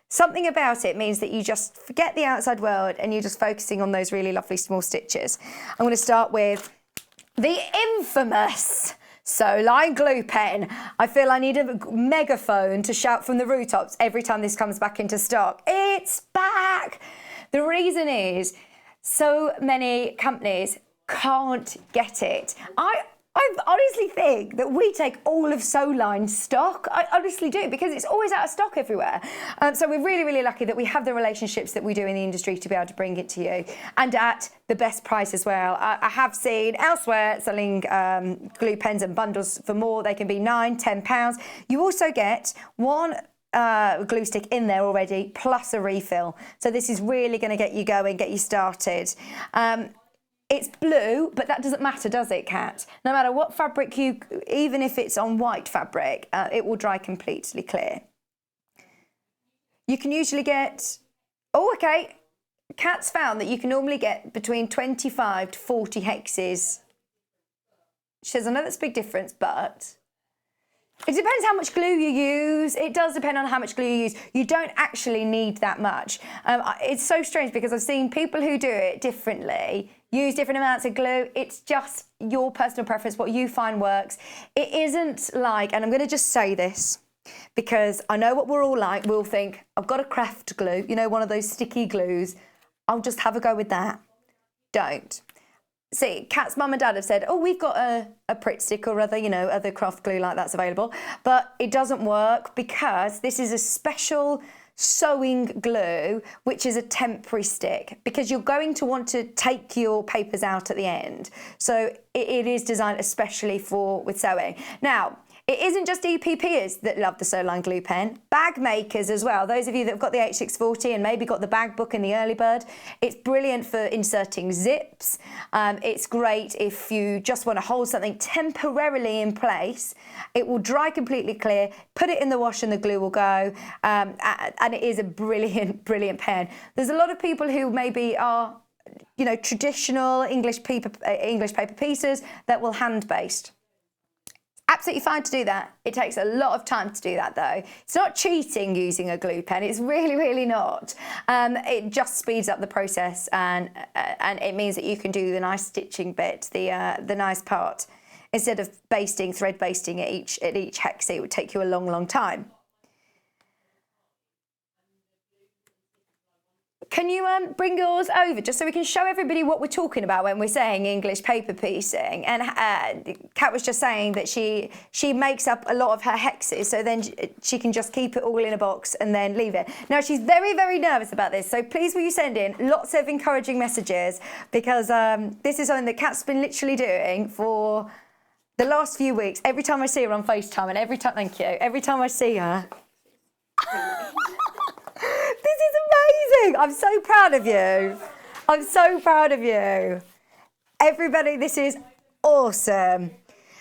Speaker 1: something about it means that you just forget the outside world and you're just focusing on those really lovely small stitches. I'm going to start with the infamous Sewline glue pen. I feel I need a megaphone to shout from the rooftops every time this comes back into stock. It's back! The reason is so many companies can't get it. I honestly think that we take all of Sewline's stock. I honestly do, because it's always out of stock everywhere. So we're really, really lucky that we have the relationships that we do in the industry to be able to bring it to you, and at the best price as well. I have seen elsewhere selling glue pens and bundles for more. They can be £9, £10. You also get one glue stick in there already, plus a refill. So this is really going to get you going, get you started. It's blue, but that doesn't matter, does it, Kat? No matter what fabric even if it's on white fabric, it will dry completely clear. You can usually get, Kat's found that you can normally get between 25 to 40 hexes. She says, I know that's a big difference, but it depends how much glue you use. It does depend on how much glue you use. You don't actually need that much. It's so strange because I've seen people who do it differently, use different amounts of glue. It's just your personal preference, what you find works. It isn't like, and I'm going to just say this because I know what we're all like. We'll think, I've got a craft glue, one of those sticky glues. I'll just have a go with that. Don't. See, Kat's mum and dad have said, we've got a Pritt stick or other craft glue like that's available. But it doesn't work because this is a special sewing glue, which is a temporary stick, because you're going to want to take your papers out at the end. So it is designed especially with sewing. Now, it isn't just EPPers that love the Sewline glue pen, bag makers as well. Those of you that have got the H640 and maybe got the bag book and the early bird, it's brilliant for inserting zips. It's great if you just want to hold something temporarily in place. It will dry completely clear, put it in the wash and the glue will go. And it is a brilliant, brilliant pen. There's a lot of people who maybe are, traditional English paper piecers that will hand-based. Absolutely fine to do that. It takes a lot of time to do that though. It's not cheating using a glue pen. It's really, really not. It just speeds up the process and it means that you can do the nice stitching bit, the nice part. Instead of thread basting at each hexie, it would take you a long, long time. Can you bring yours over just so we can show everybody what we're talking about when we're saying English paper piecing? And Kat was just saying that she makes up a lot of her hexes, so then she can just keep it all in a box and then leave it. Now, she's very, very nervous about this, so please will you send in lots of encouraging messages, because this is something that Kat's been literally doing for the last few weeks. Every time I see her on FaceTime and every time I see her... This is amazing. I'm so proud of you. I'm so proud of you. Everybody, this is awesome.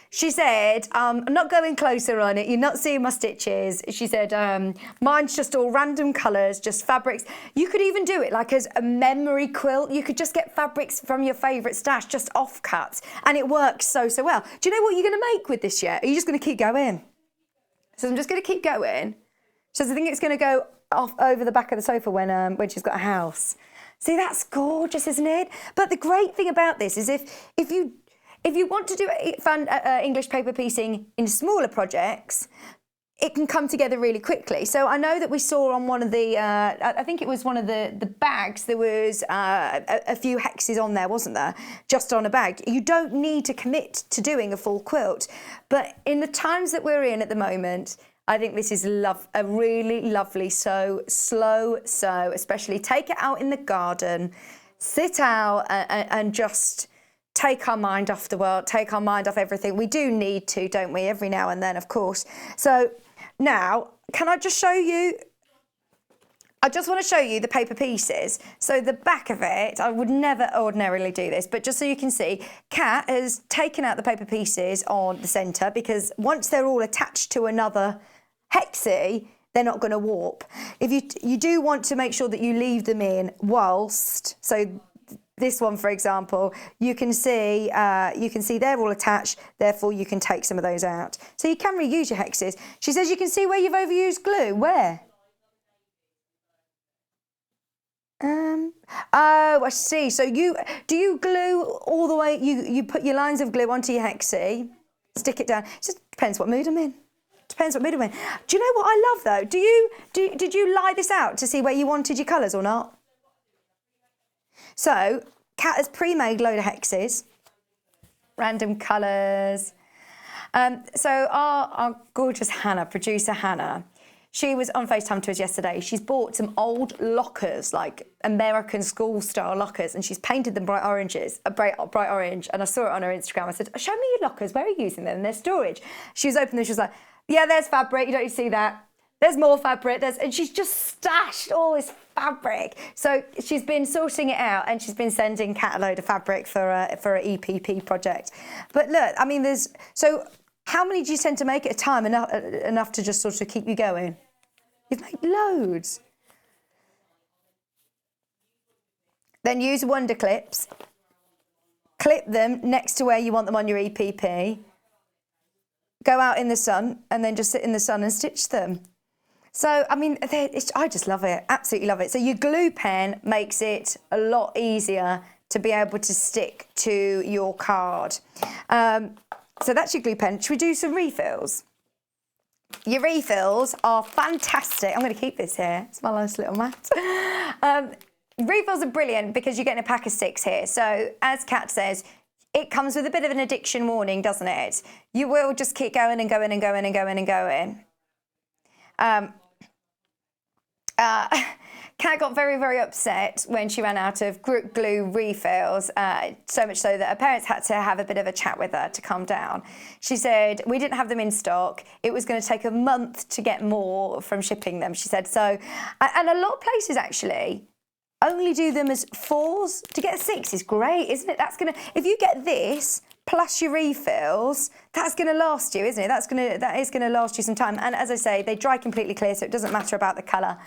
Speaker 1: She said, I'm not going closer on it. You're not seeing my stitches. She said, mine's just all random colours, just fabrics. You could even do it like as a memory quilt. You could just get fabrics from your favourite stash, just offcuts. And it works so, so well. Do you know what you're going to make with this yet? Are you just going to keep going? So I'm just going to keep going. So I think it's going to go off over the back of the sofa when she's got a house. See, that's gorgeous, isn't it? But the great thing about this is if you want to do English paper piecing in smaller projects, it can come together really quickly. So I know that we saw on one of the, I think it was one of the bags, there was a few hexes on there, wasn't there? Just on a bag. You don't need to commit to doing a full quilt. But in the times that we're in at the moment, I think this is a really lovely slow sew, especially take it out in the garden, sit out and just take our mind off the world, take our mind off everything. We do need to, don't we, every now and then, of course. So now, can I just show you, I just want to show you the paper pieces. So the back of it, I would never ordinarily do this, but just so you can see, Kat has taken out the paper pieces on the centre because once they're all attached to another hexie, they're not going to warp. If you do want to make sure that you leave them in whilst, so this one, for example, you can see they're all attached, therefore you can take some of those out. So you can reuse your hexes. She says you can see where you've overused glue. Where? Oh, I see. So do you glue all the way, you put your lines of glue onto your hexie, stick it down. It just depends what mood I'm in. Depends what mood I'm in. Do you know what I love though? Did you lie this out to see where you wanted your colours or not? So Kat has pre-made a load of hexes, random colours. So our gorgeous Hannah, producer Hannah, she was on FaceTime to us yesterday. She's bought some old lockers, like American school-style lockers, and she's painted them bright orange. And I saw it on her Instagram. I said, show me your lockers. Where are you using them? And their storage. She was opening them. She was like, yeah, there's fabric. You don't see that. There's more fabric. And she's just stashed all this fabric. So she's been sorting it out, and she's been sending Kat a load of fabric for an EPP project. But look, I mean, so how many do you tend to make at a time, enough to just sort of keep you going? You've made loads. Then use wonder clips. Clip them next to where you want them on your EPP. Go out in the sun and then just sit in the sun and stitch them. So, I mean, I just love it, absolutely love it. So your glue pen makes it a lot easier to be able to stick to your card. So that's your glue pen. Should we do some refills? Your refills are fantastic. I'm going to keep this here. It's my nice little mat. Refills are brilliant because you're getting a pack of 6 here. So as Kat says, it comes with a bit of an addiction warning, doesn't it? You will just keep going and going and going and going and going. Kat got very, very upset when she ran out of glue refills, so much so that her parents had to have a bit of a chat with her to calm down. She said, we didn't have them in stock. It was going to take a month to get more from shipping them, she said. So, and a lot of places actually only do them as 4s. To get a 6 is great, isn't it? That's going to, if you get this plus your refills, that's going to last you, isn't it? That is going to last you some time. And as I say, they dry completely clear, so it doesn't matter about the colour.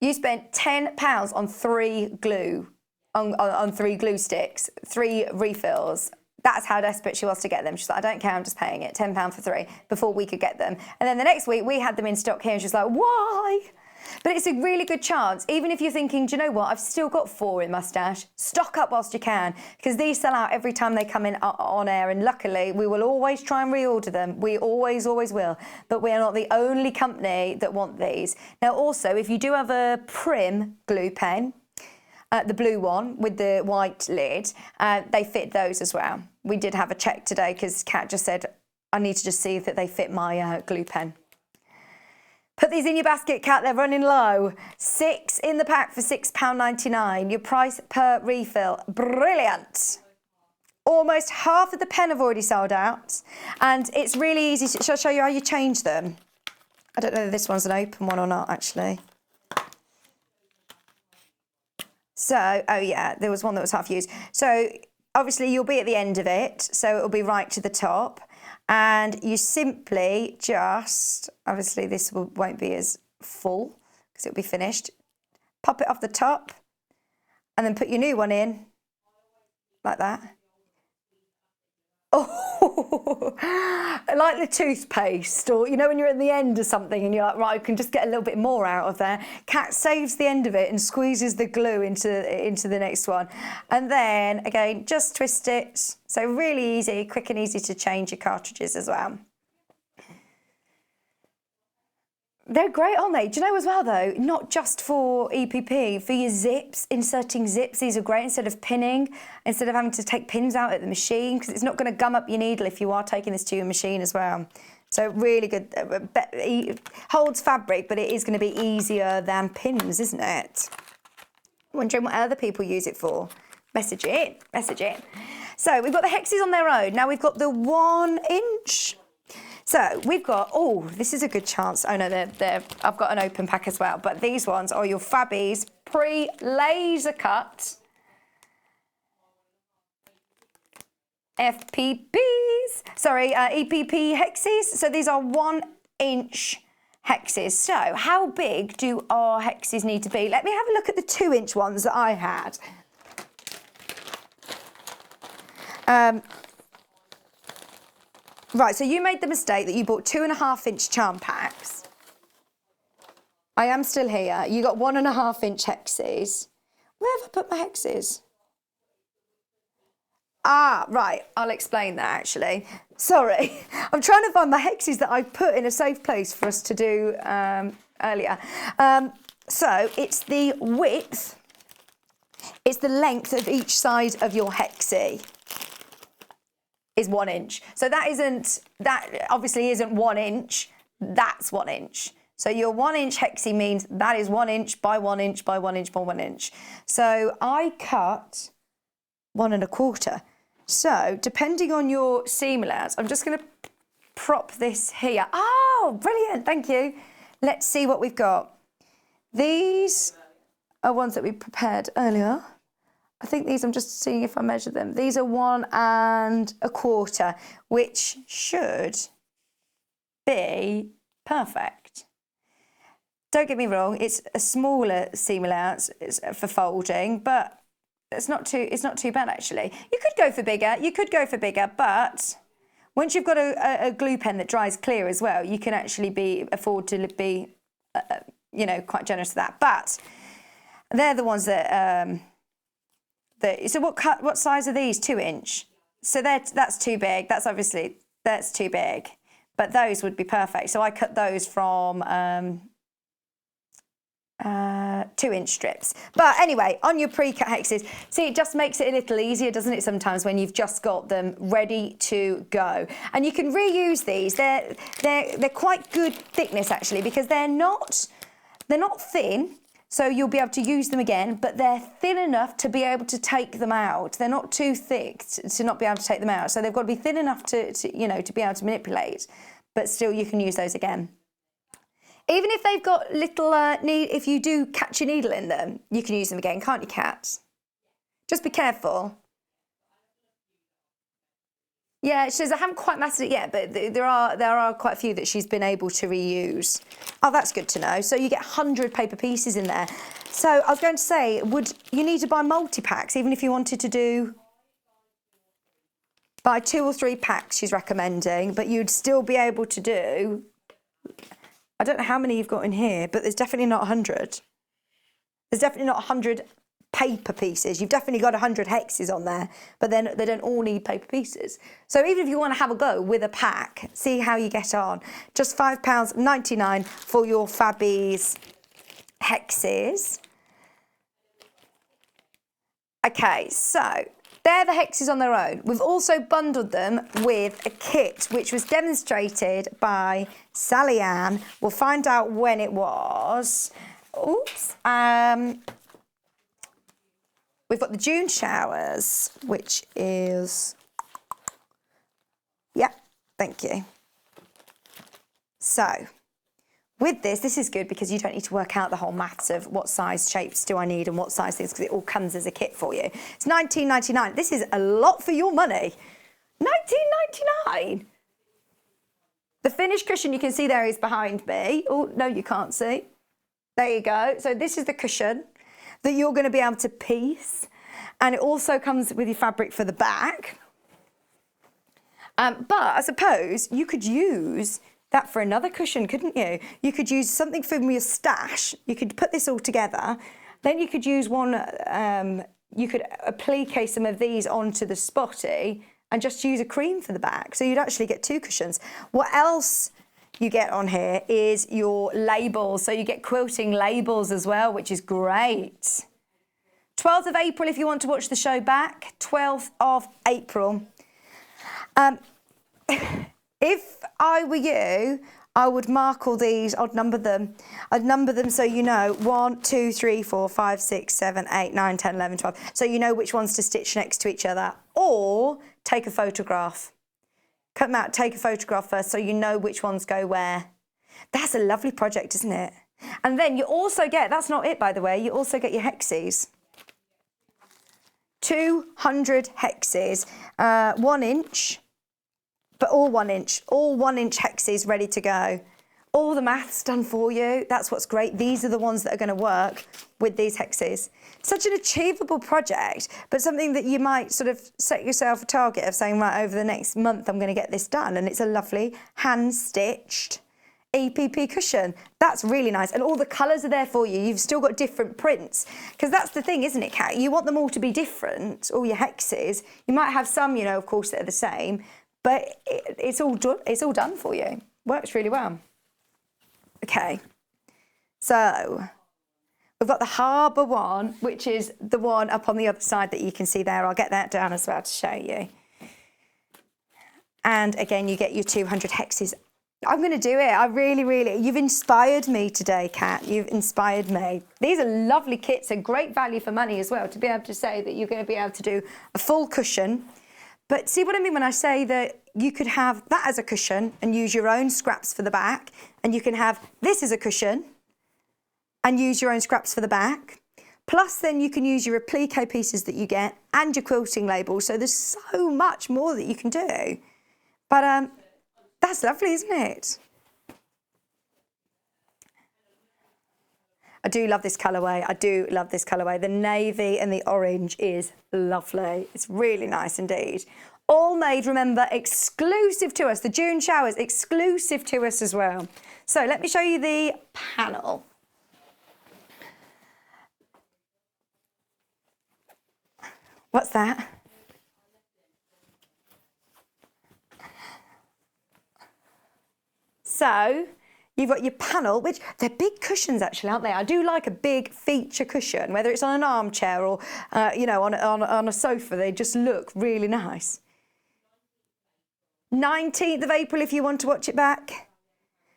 Speaker 1: You spent £10 on 3 glue, on 3 glue sticks, 3 refills. That's how desperate she was to get them. She's like, I don't care, I'm just paying it, £10 for 3, before we could get them. And then the next week, we had them in stock here, and she's like, why? But it's a really good chance, even if you're thinking, do you know what, I've still got 4 in my stash, stock up whilst you can, because these sell out every time they come in on air, and luckily we will always try and reorder them. We always will, but we are not the only company that want these. Now also, if you do have a Prim glue pen, the blue one with the white lid, they fit those as well. We did have a check today because Kat just said, I need to just see if they fit my glue pen. Put these in your basket, Kat, they're running low. 6 in the pack for £6.99. Your price per refill, brilliant. Almost half of the pen have already sold out. And it's really easy. Shall I show you how you change them? I don't know if this one's an open one or not, actually. So, oh yeah, there was one that was half used. So obviously you'll be at the end of it, so it'll be right to the top. And you simply just, obviously this won't be as full because it'll be finished. Pop it off the top and then put your new one in like that. Oh, Like the toothpaste, or you know when you're at the end of something and you're like, right, I can just get a little bit more out of there. Cat saves the end of it and squeezes the glue into the next one. And then, again, just twist it. So really easy, quick and easy to change your cartridges as well. They're great, aren't they? Do you know as well, though, not just for EPP, for your zips, inserting zips, these are great instead of pinning, instead of having to take pins out at the machine, because it's not going to gum up your needle if you are taking this to your machine as well. So really good. It holds fabric, but it is going to be easier than pins, isn't it? Wondering what other people use it for. Message it, message it. So we've got the Hexies on their own. Now we've got the 1 inch. So we've got, oh, this is a good chance. Oh no, I've got an open pack as well, but these ones are your Fabbies pre-laser cut FPPs. Sorry, EPP Hexies. So these are 1 inch Hexies. So how big do our Hexies need to be? Let me have a look at the 2 inch ones that I had. Right, so you made the mistake that you bought 2.5 inch charm packs. I am still here. You got 1.5 inch Hexies. Where have I put my Hexies? Ah, right, I'll explain that actually. Sorry, I'm trying to find my Hexies that I put in a safe place for us to do earlier. So it's the width, it's the length of each side of your Hexie. Is 1 inch. So that obviously isn't 1 inch, that's 1 inch. So your 1 inch Hexie means that is 1 inch by 1 inch by 1 inch by 1 inch. So I cut 1.25. So depending on your seam allowance, I'm just gonna prop this here. Oh, brilliant, thank you. Let's see what we've got. These are ones that we prepared earlier. I think these, I'm just seeing if I measure them. These are 1.25, which should be perfect. Don't get me wrong, it's a smaller seam allowance for folding, but it's not too bad actually. You could go for bigger, but once you've got a glue pen that dries clear as well, you can actually afford to be, you know, quite generous with that. But they're the ones that. So what size are these? 2 inch. So that's too big. That's too big. But those would be perfect. So I cut those from 2 inch strips. But anyway, on your pre-cut Hexies, see, it just makes it a little easier, doesn't it, sometimes when you've just got them ready to go. And you can reuse these. They're quite good thickness actually, because they're not thin. So you'll be able to use them again, but they're thin enough to be able to take them out. They're not too thick to not be able to take them out. So they've got to be thin enough to you know, to be able to manipulate, but still you can use those again. Even if they've got little, if you do catch a needle in them, you can use them again, can't you, cats? Just be careful. Yeah, she says, I haven't quite mastered it yet, but there are quite a few that she's been able to reuse. Oh, that's good to know. So you get 100 paper pieces in there. So I was going to say, would you need to buy multi-packs, even if you wanted to buy 2 or 3 packs, she's recommending, but you'd still be able to do, I don't know how many you've got in here, but there's definitely not 100. There's definitely not 100 paper pieces. You've definitely got 100 Hexies on there, but then they don't all need paper pieces. So even if you want to have a go with a pack, see how you get on. Just £5.99 for your Fabbies Hexies. Okay, so they're the Hexies on their own. We've also bundled them with a kit, which was demonstrated by Sally Ann. We'll find out when it was. Oops. We've got the June showers, which is, yeah, thank you. So with this is good because you don't need to work out the whole maths of what size shapes do I need and what size things, because it all comes as a kit for you. It's £19.99. This is a lot for your money. £19.99. The finished cushion you can see there is behind me. Oh, no, you can't see. There you go. So this is the cushion that you're going to be able to piece, and it also comes with your fabric for the back. But I suppose you could use that for another cushion, couldn't you? You could use something from your stash. You could put this all together. Then you could use one, you could applique some of these onto the spotty and just use a cream for the back. So you'd actually get 2 cushions. What else you get on here is your labels. So you get quilting labels as well, which is great. 12th of April, if you want to watch the show back, 12th of April. If I were you, I would mark all these, I'd number them. I'd number them so you know 1, 2, 3, 4, 5, 6, 7, 8, 9, 10, 11, 12. So you know which ones to stitch next to each other. Or take a photograph. Cut them out, take a photograph first so you know which ones go where. That's a lovely project, isn't it? And then you also get, that's not it by the way, you also get your hexies. 200 hexies, 1 inch. But all 1 inch hexies ready to go. All the maths done for you. That's what's great. These are the ones that are going to work with these hexies. Such an achievable project, but something that you might sort of set yourself a target of saying, right, over the next month, I'm going to get this done. And it's a lovely hand-stitched EPP cushion. That's really nice. And all the colours are there for you. You've still got different prints. Because that's the thing, isn't it, Kat? You want them all to be different, all your hexes. You might have some, you know, of course, that are the same. But it's all done for you. Works really well. Okay, so we've got the harbour one, which is the one up on the other side that you can see there. I'll get that down as well to show you. And again, you get your 200 hexes. I'm going to do it. I really, you've inspired me today, Kat. You've inspired me. These are lovely kits and great value for money as well, to be able to say that you're going to be able to do a full cushion. But see what I mean when I say that you could have that as a cushion and use your own scraps for the back, and you can have this as a cushion and use your own scraps for the back. Plus then you can use your applique pieces that you get and your quilting labels. So there's so much more that you can do. But that's lovely, isn't it? I do love this colourway. I do love this colourway. The navy and the orange is lovely. It's really nice indeed. All made, remember, exclusive to us. The June showers, exclusive to us as well. So let me show you the panel. What's that? So you've got your panel, which they're big cushions actually, aren't they? I do like a big feature cushion, whether it's on an armchair or, you know, on a sofa. They just look really nice. 19th of April if you want to watch it back.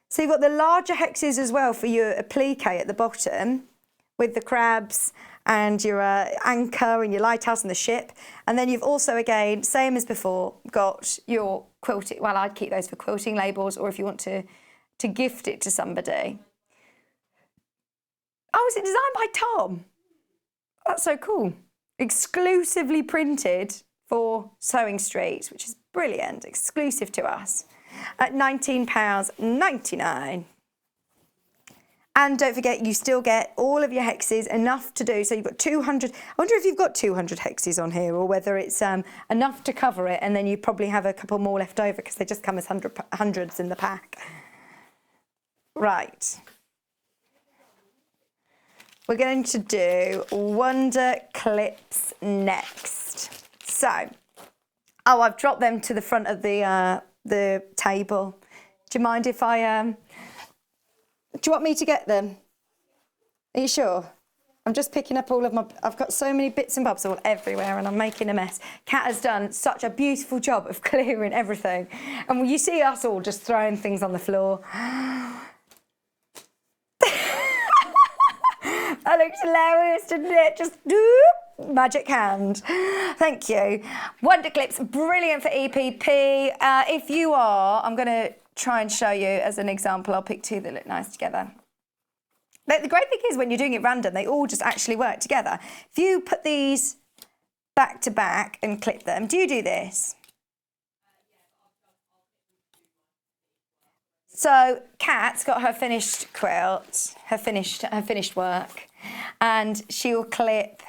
Speaker 1: So you've got the larger hexes as well for your applique at the bottom with the crabs and your anchor and your lighthouse and the ship. And then you've also, again, same as before, got your quilting. Well, I'd keep those for quilting labels, or if you want to gift it to somebody. Oh, is it designed by Tom? That's so cool. Exclusively printed for Sewing Street, which is brilliant, exclusive to us, at £19.99. And don't forget, you still get all of your hexes, enough to do. So you've got 200. I wonder if you've got 200 hexes on here, or whether it's enough to cover it, and then you probably have a couple more left over because they just come as hundreds in the pack. Right. We're going to do wonder clips next. So, oh, I've dropped them to the front of the table. Do you mind if I... Do you want me to get them? Are you sure? I'm just picking up all of my... I've got so many bits and bobs all everywhere and I'm making a mess. Kat has done such a beautiful job of clearing everything. And you see us all just throwing things on the floor. That looks hilarious, doesn't it? Just magic hand. Thank you. Wonder clips, brilliant for EPP. If you are, I'm going to try and show you as an example. I'll pick two that look nice together. But the great thing is when you're doing it random, they all just actually work together. If you put these back to back and clip them, do you do this? So Kat's got her finished quilt, her finished work, and she'll clip,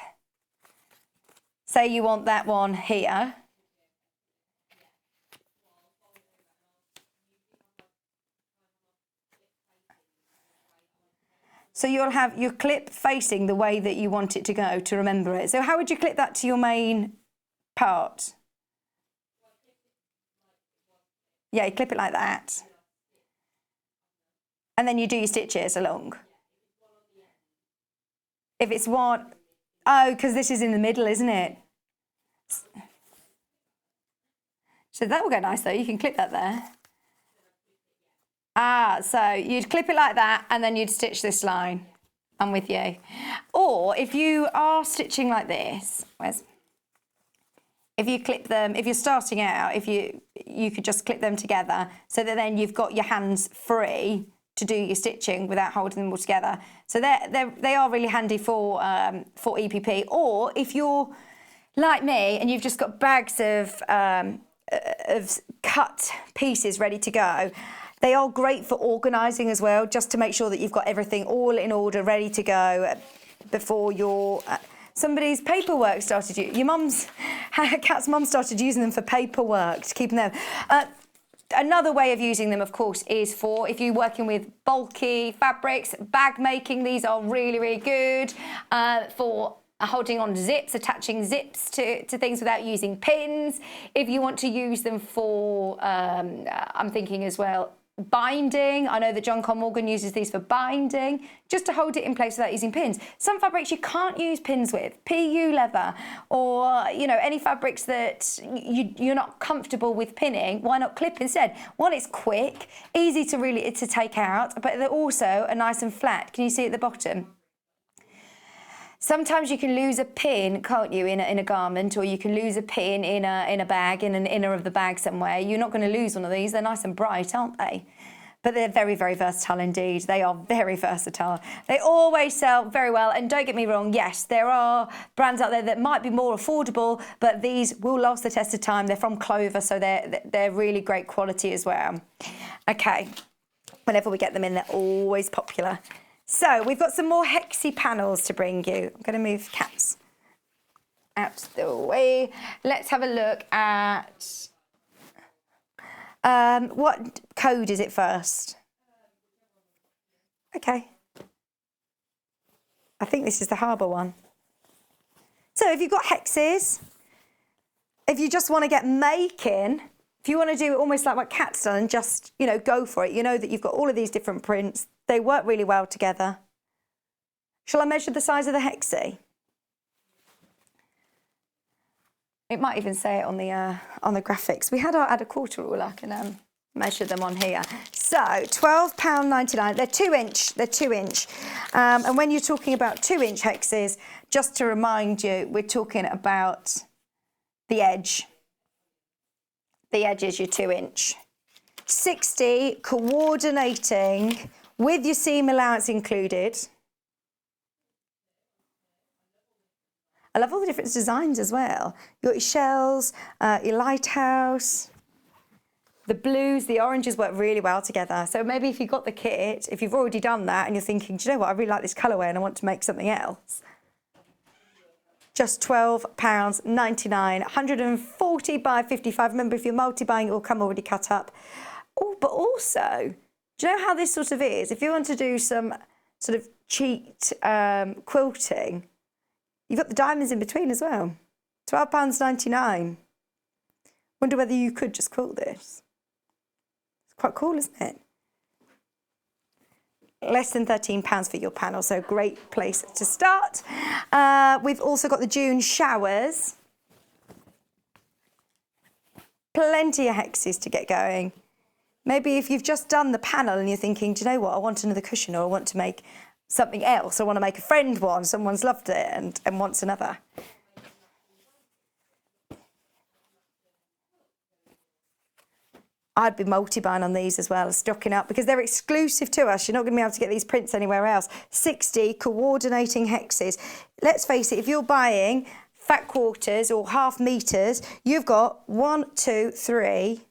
Speaker 1: say you want that one here. So you'll have your clip facing the way that you want it to go to remember it. So how would you clip that to your main part? Yeah, you clip it like that. And then you do your stitches along. If it's one, oh, because this is in the middle, isn't it? So that will go nice though, you can clip that there. So you'd clip it like that and then you'd stitch this line. I'm with you. Or if you are stitching like this, if you clip them, if you're starting out, you could just clip them together so that then you've got your hands free to do your stitching without holding them all together. So they are really handy for EPP. Or if you're like me and you've just got bags of cut pieces ready to go, they are great for organising as well, just to make sure that you've got everything all in order, ready to go before your somebody's paperwork started. Your mum's, Kat's mum started using them for paperwork, to keeping them. Another way of using them, of course, is for if you're working with bulky fabrics, bag making. These are really, really good for holding on to zips, attaching zips to things without using pins. If you want to use them for, I'm thinking as well, binding. I know that John Con Morgan uses these for binding, just to hold it in place without using pins. Some fabrics you can't use pins with, PU leather, or any fabrics that you're not comfortable with pinning. Why not clip instead? One, it's quick, easy to take out, but they're also are nice and flat. Can you see at the bottom? Sometimes you can lose a pin, can't you, in a garment, or you can lose a pin in a bag, in an inner of the bag somewhere. You're not going to lose one of these. They're nice and bright, aren't they? But they're very, very versatile indeed. They are very versatile. They always sell very well. And don't get me wrong, yes, there are brands out there that might be more affordable, but these will last the test of time. They're from Clover, so they're really great quality as well. Okay, whenever we get them in, they're always popular. So we've got some more Hexie panels to bring you. I'm going to move Cats out the way. Let's have a look at what code is it first? Okay. I think this is the Harbour one. So if you've got Hexies, if you just want to get making, if you want to do it almost like what Kat's done and just, go for it, you know that you've got all of these different prints. They work really well together. Shall I measure the size of the Hexie? It might even say it on the graphics. We had a quarter rule. I can measure them on here. So £12.99. They're 2-inch. They're 2-inch. And when you're talking about 2-inch Hexies, just to remind you, we're talking about the edge. The edge is your 2-inch. 60 coordinating with your seam allowance included. I love all the different designs as well. You've got your shells, your lighthouse, the blues, the oranges work really well together. So maybe if you've got the kit, if you've already done that and you're thinking, do you know what, I really like this colourway and I want to make something else. Just £12.99, 140 by 55. Remember, if you're multi-buying, it will come already cut up. Oh, but also, do you know how this sort of is? If you want to do some sort of cheat quilting, you've got the diamonds in between as well. £12.99. Wonder whether you could just quilt this. It's quite cool, isn't it? Less than £13 for your panel, so great place to start. We've also got the June showers. Plenty of Hexies to get going. Maybe if you've just done the panel and you're thinking, do you know what, I want another cushion, or I want to make something else, I want to make a friend one, someone's loved it and wants another. I'd be multi-buying on these as well, stocking up, because they're exclusive to us. You're not going to be able to get these prints anywhere else. 60 coordinating Hexies. Let's face it, if you're buying fat quarters or half meters, you've got 1, 2, 3,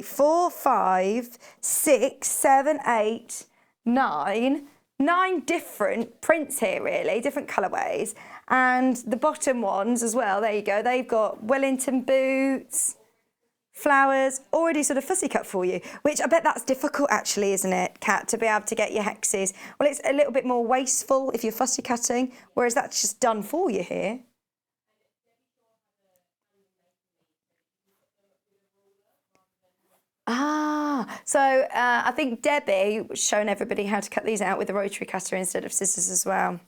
Speaker 1: 4, 5, 6, 7, 8, 9 different prints here, really, different colourways. And the bottom ones as well, there you go, they've got Wellington boots, flowers, already sort of fussy cut for you, which I bet that's difficult actually, isn't it, Kat, to be able to get your hexes? Well, it's a little bit more wasteful if you're fussy cutting, whereas that's just done for you here. So I think Debbie was showing everybody how to cut these out with a rotary cutter instead of scissors as well.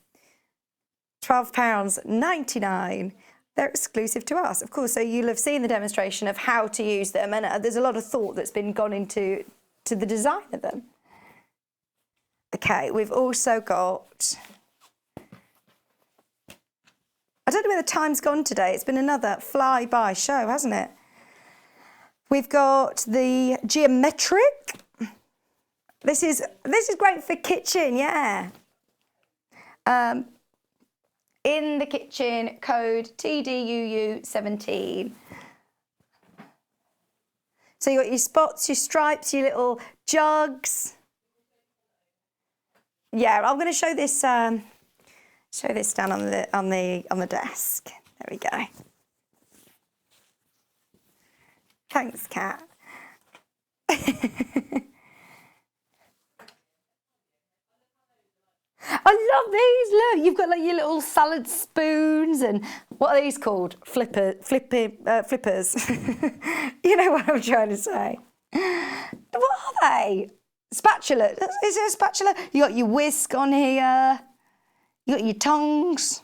Speaker 1: £12.99. They're exclusive to us, of course, so you'll have seen the demonstration of how to use them, and there's a lot of thought that's been gone into the design of them. Okay, we've also got, I don't know where the time's gone today, it's been another fly-by show, hasn't it? We've got the geometric. This is great for kitchen, yeah. In the kitchen, code TDUU17. So you got your spots, your stripes, your little jugs. Yeah, I'm going to show this down on the desk. There we go. Thanks, Kat. I love these. Look, you've got like your little salad spoons, and what are these called? Flippers. You know what I'm trying to say. What are they? Spatula. Is it a spatula? You got your whisk on here. You got your tongs.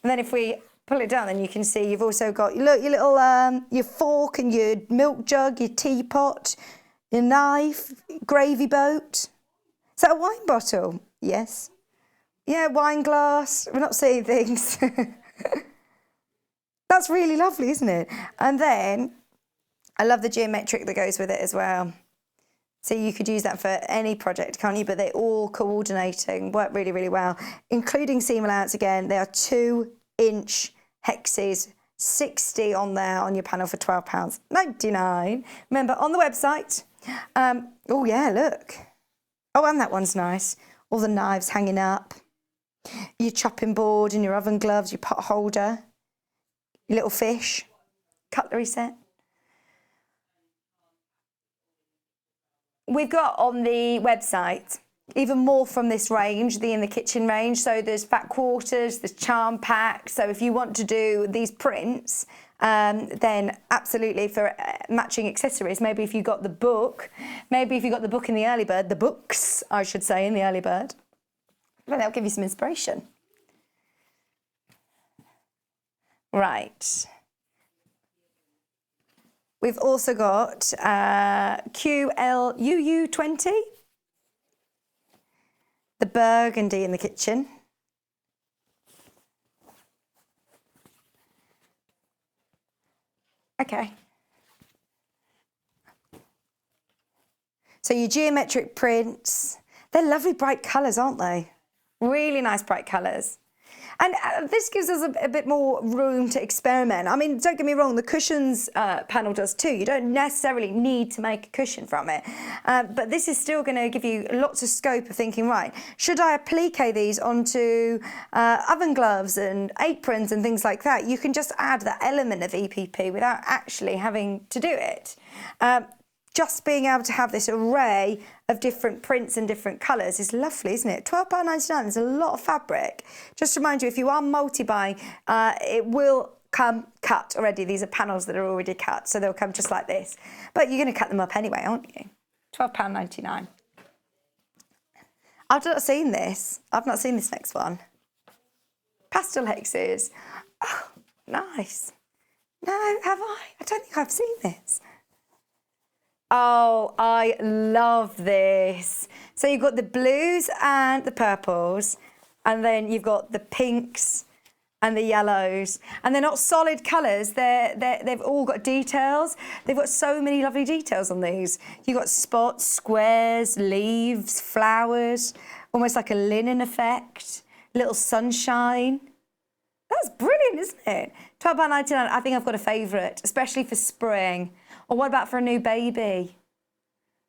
Speaker 1: And then if we pull it down, then you can see you've also got your little your fork and your milk jug, your teapot, your knife, gravy boat. Is that a wine bottle? Yes. Yeah, wine glass. We're not seeing things. That's really lovely, isn't it? And then I love the geometric that goes with it as well. So you could use that for any project, can't you? But they're all coordinating, work really, really well, including seam allowance again. They are 2-inch hexes, 60 on there on your panel for £12.99. Remember, on the website. Oh, yeah, look. Oh, and that one's nice. All the knives hanging up. Your chopping board and your oven gloves, your pot holder, your little fish, cutlery set. We've got on the website even more from this range, the in the kitchen range. So there's fat quarters, there's charm packs. So if you want to do these prints, then absolutely for matching accessories. Maybe if you got the book, maybe if you got the book in the early bird, the books, I should say, in the early bird, then that'll give you some inspiration. Right. We've also got QLUU20, the burgundy in the kitchen. Okay. So your geometric prints, they're lovely bright colours, aren't they? Really nice bright colours. And this gives us a bit more room to experiment. I mean, don't get me wrong, the cushions panel does too. You don't necessarily need to make a cushion from it. But this is still going to give you lots of scope of thinking, right, should I applique these onto oven gloves and aprons and things like that? You can just add that element of EPP without actually having to do it. Just being able to have this array of different prints and different colours is lovely, isn't it? £12.99 is a lot of fabric. Just to remind you, if you are multi-buying, it will come cut already. These are panels that are already cut, so they'll come just like this. But you're going to cut them up anyway, aren't you? £12.99. I've not seen this. I've not seen this next one. Pastel hexes. Oh, nice. No, have I? I don't think I've seen this. Oh, I love this. So you've got the blues and the purples, and then you've got the pinks and the yellows. And they're not solid colours, they've all got details. They've got so many lovely details on these. You've got spots, squares, leaves, flowers, almost like a linen effect, little sunshine. That's brilliant, isn't it? £12.99, I think I've got a favourite, especially for spring. Or what about for a new baby?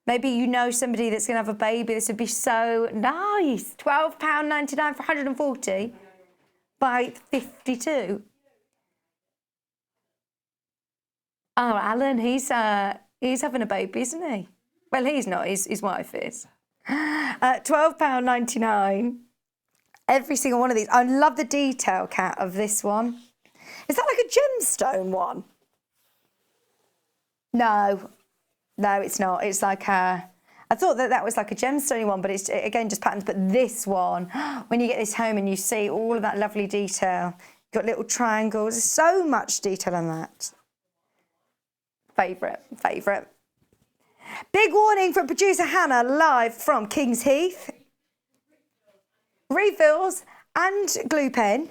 Speaker 1: Maybe you know somebody that's going to have a baby. This would be so nice. £12.99 for 140 by 52. Oh, Alan, he's having a baby, isn't he? Well, he's not. His wife is. £12.99. Every single one of these. I love the detail, Kat, of this one. Is that like a gemstone one? No, it's not. It's like a... I thought that was like a gemstone one, but it's, again, just patterns. But this one, when you get this home and you see all of that lovely detail, you've got little triangles. There's so much detail on that. Favourite. Big warning from producer Hannah, live from King's Heath. Refills and glue pen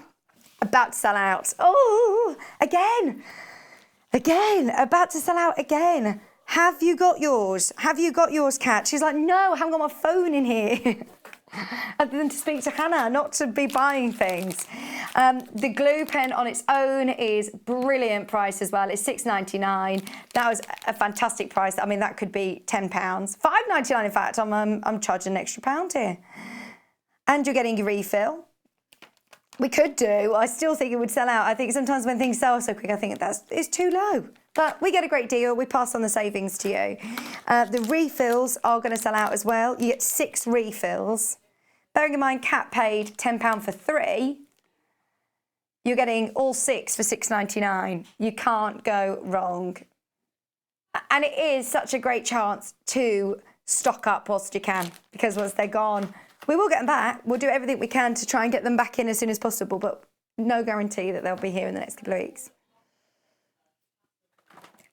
Speaker 1: about to sell out. Oh, again, about to sell out again. Have you got yours? Kat? She's like, no, I haven't got my phone in here. Other than to speak to Hannah, not to be buying things. The glue pen on its own is brilliant price as well. It's £6.99. That was a fantastic price. I mean, that could be £10. £5.99 in fact. I'm charging an extra £1 here. And you're getting your refill. We could do. I still think it would sell out. I think sometimes when things sell so quick, I think it's too low. But we get a great deal. We pass on the savings to you. The refills are going to sell out as well. You get 6 refills. Bearing in mind, Kat paid £10 for 3. You're getting all 6 for £6.99. You can't go wrong. And it is such a great chance to stock up whilst you can, because once they're gone, we will get them back. We'll do everything we can to try and get them back in as soon as possible, but no guarantee that they'll be here in the next couple of weeks.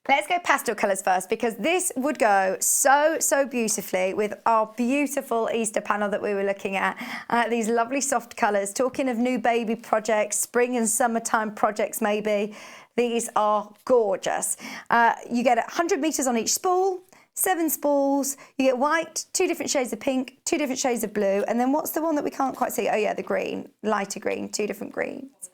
Speaker 1: Let's go pastel colours first, because this would go so beautifully with our beautiful Easter panel that we were looking at. These lovely soft colours. Talking of new baby projects, spring and summertime projects maybe. These are gorgeous. You get 100 metres on each spool, 7 spools. You get white, 2 different shades of pink, 2 different shades of blue. And then what's the one that we can't quite see? Oh yeah, the green, lighter green, 2 different greens.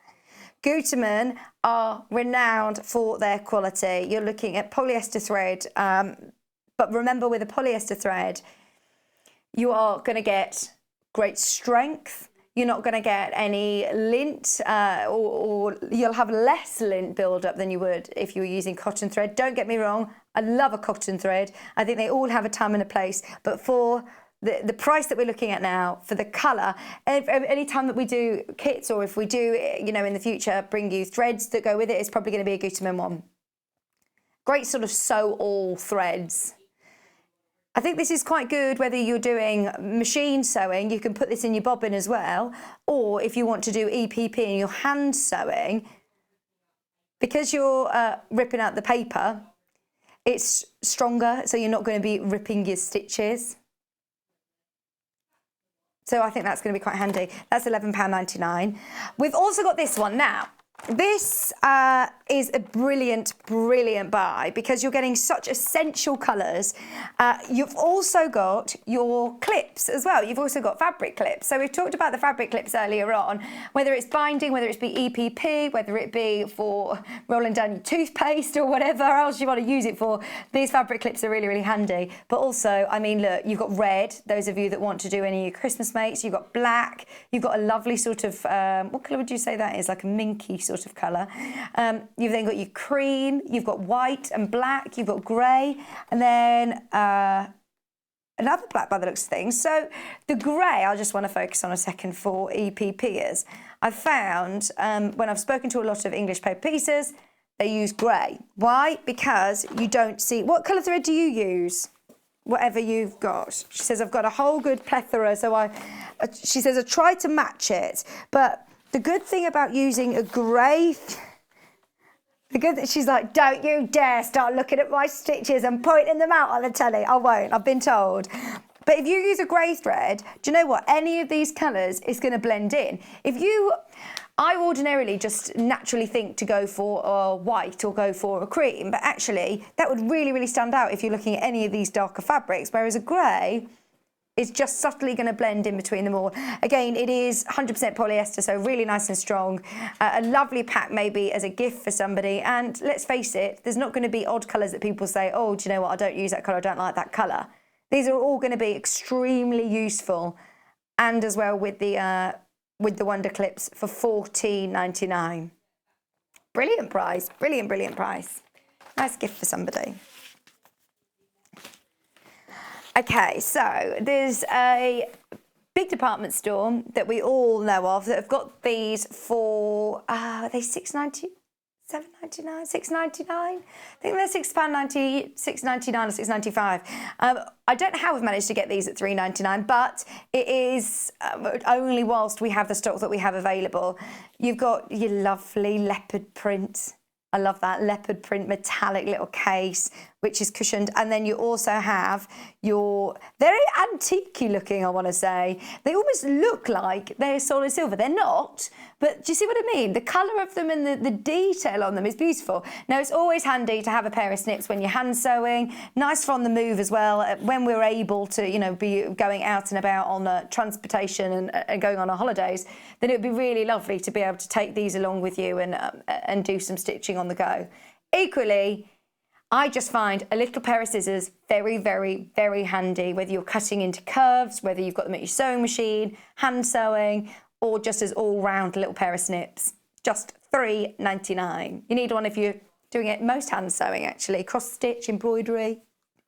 Speaker 1: Gutermann are renowned for their quality. You're looking at polyester thread, but remember with a polyester thread, you are going to get great strength. You're not going to get any lint, or you'll have less lint build-up than you would if you were using cotton thread. Don't get me wrong, I love a cotton thread. I think they all have a time and a place, but for the price that we're looking at now, for the colour, any time that we do kits, or if we do, you know, in the future, bring you threads that go with it, it's probably going to be a Gutermann one. Great sort of sew-all threads. I think this is quite good whether you're doing machine sewing, you can put this in your bobbin as well, or if you want to do EPP and you're hand sewing, because you're ripping out the paper, it's stronger, so you're not going to be ripping your stitches. So I think that's going to be quite handy. That's £11.99. We've also got this one now. This is a brilliant buy, because you're getting such essential colours. You've also got your clips as well. You've also got fabric clips. So we've talked about the fabric clips earlier on, whether it's binding, whether it's be EPP, whether it be for rolling down your toothpaste or whatever else you want to use it for. These fabric clips are really handy. But also, I mean, look, you've got red, those of you that want to do any of your Christmas makes. You've got black. You've got a lovely sort of, what colour would you say that is? Like a minky sort of colour. You've then got your cream, you've got white and black, you've got grey, and then another black by the looks of things. So the grey, I just want to focus on a second for EPPers. I've found when I've spoken to a lot of English paper pieces, they use grey. Why? Because you don't see... What colour thread do you use? Whatever you've got. She says, I've got a whole good plethora, so she says, I try to match it, but the good thing about using a grey... She's like, don't you dare start looking at my stitches and pointing them out on the telly. I won't, I've been told. But if you use a grey thread, do you know what? Any of these colours is going to blend in. I ordinarily just naturally think to go for a white or go for a cream, but actually that would really stand out if you're looking at any of these darker fabrics, whereas a grey is just subtly going to blend in between them all. Again, it is 100% polyester, so really nice and strong. A lovely pack maybe as a gift for somebody. And let's face it, there's not going to be odd colours that people say, oh, do you know what, I don't use that colour, I don't like that colour. These are all going to be extremely useful. And as well with the Wonder Clips for £14.99. Brilliant price, brilliant price. Nice gift for somebody. Okay, so there's a big department store that we all know of that have got these for, are they £6.90? £7.99, £6.99. I think they're £6.90, £6.99 or £6.95. I don't know how we've managed to get these at £3.99, but it is only whilst we have the stock that we have available. You've got your lovely leopard print. I love that leopard print metallic little case, which is cushioned. And then you also have your very antique-y looking, I want to say. They almost look like they're solid silver. They're not, but do you see what I mean? The colour of them and the detail on them is beautiful. Now, it's always handy to have a pair of snips when you're hand sewing. Nice for on the move as well. When we're able to, you know, be going out and about on transportation and going on our holidays, then it would be really lovely to be able to take these along with you and do some stitching on the go. Equally, I just find a little pair of scissors very, very, very handy, whether you're cutting into curves, whether you've got them at your sewing machine, hand sewing, or just as all-round little pair of snips. Just £3.99. You need one if you're doing it most hand sewing, actually. Cross-stitch, embroidery. You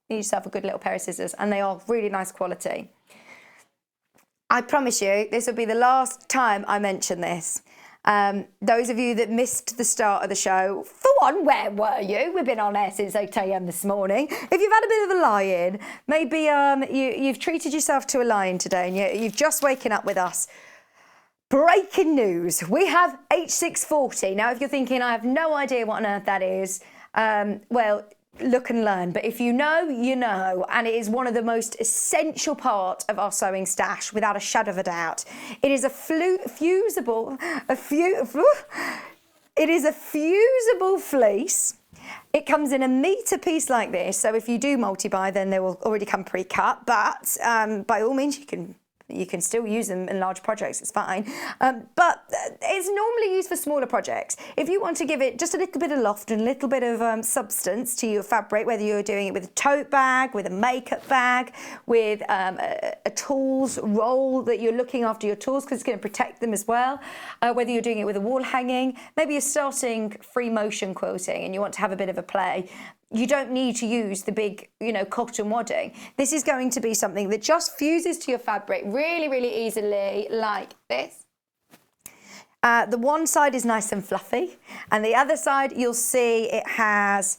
Speaker 1: need yourself a good little pair of scissors, and they are really nice quality. I promise you, this will be the last time I mention this. Those of you that missed the start of the show, for one, where were you? We've been on air since 8 a.m. this morning. If you've had a bit of a lie-in, maybe you've treated yourself to a lie-in today and you've just waken up with us. Breaking news, we have H640. Now, if you're thinking, I have no idea what on earth that is, well, look and learn. But if you know, you know. And it is one of the most essential part of our sewing stash, without a shadow of a doubt. It is a fusible fleece. It comes in a metre piece like this. So if you do multi-buy, then they will already come pre-cut. But by all means, you can still use them in large projects, it's fine. But it's normally used for smaller projects. If you want to give it just a little bit of loft and a little bit of substance to your fabric, whether you're doing it with a tote bag, with a makeup bag, with a tools roll that you're looking after your tools because it's going to protect them as well, whether you're doing it with a wall hanging, maybe you're starting free motion quilting and you want to have a bit of a play, you don't need to use the big, cotton wadding. This is going to be something that just fuses to your fabric really, really easily, like this. The one side is nice and fluffy, and the other side, you'll see it has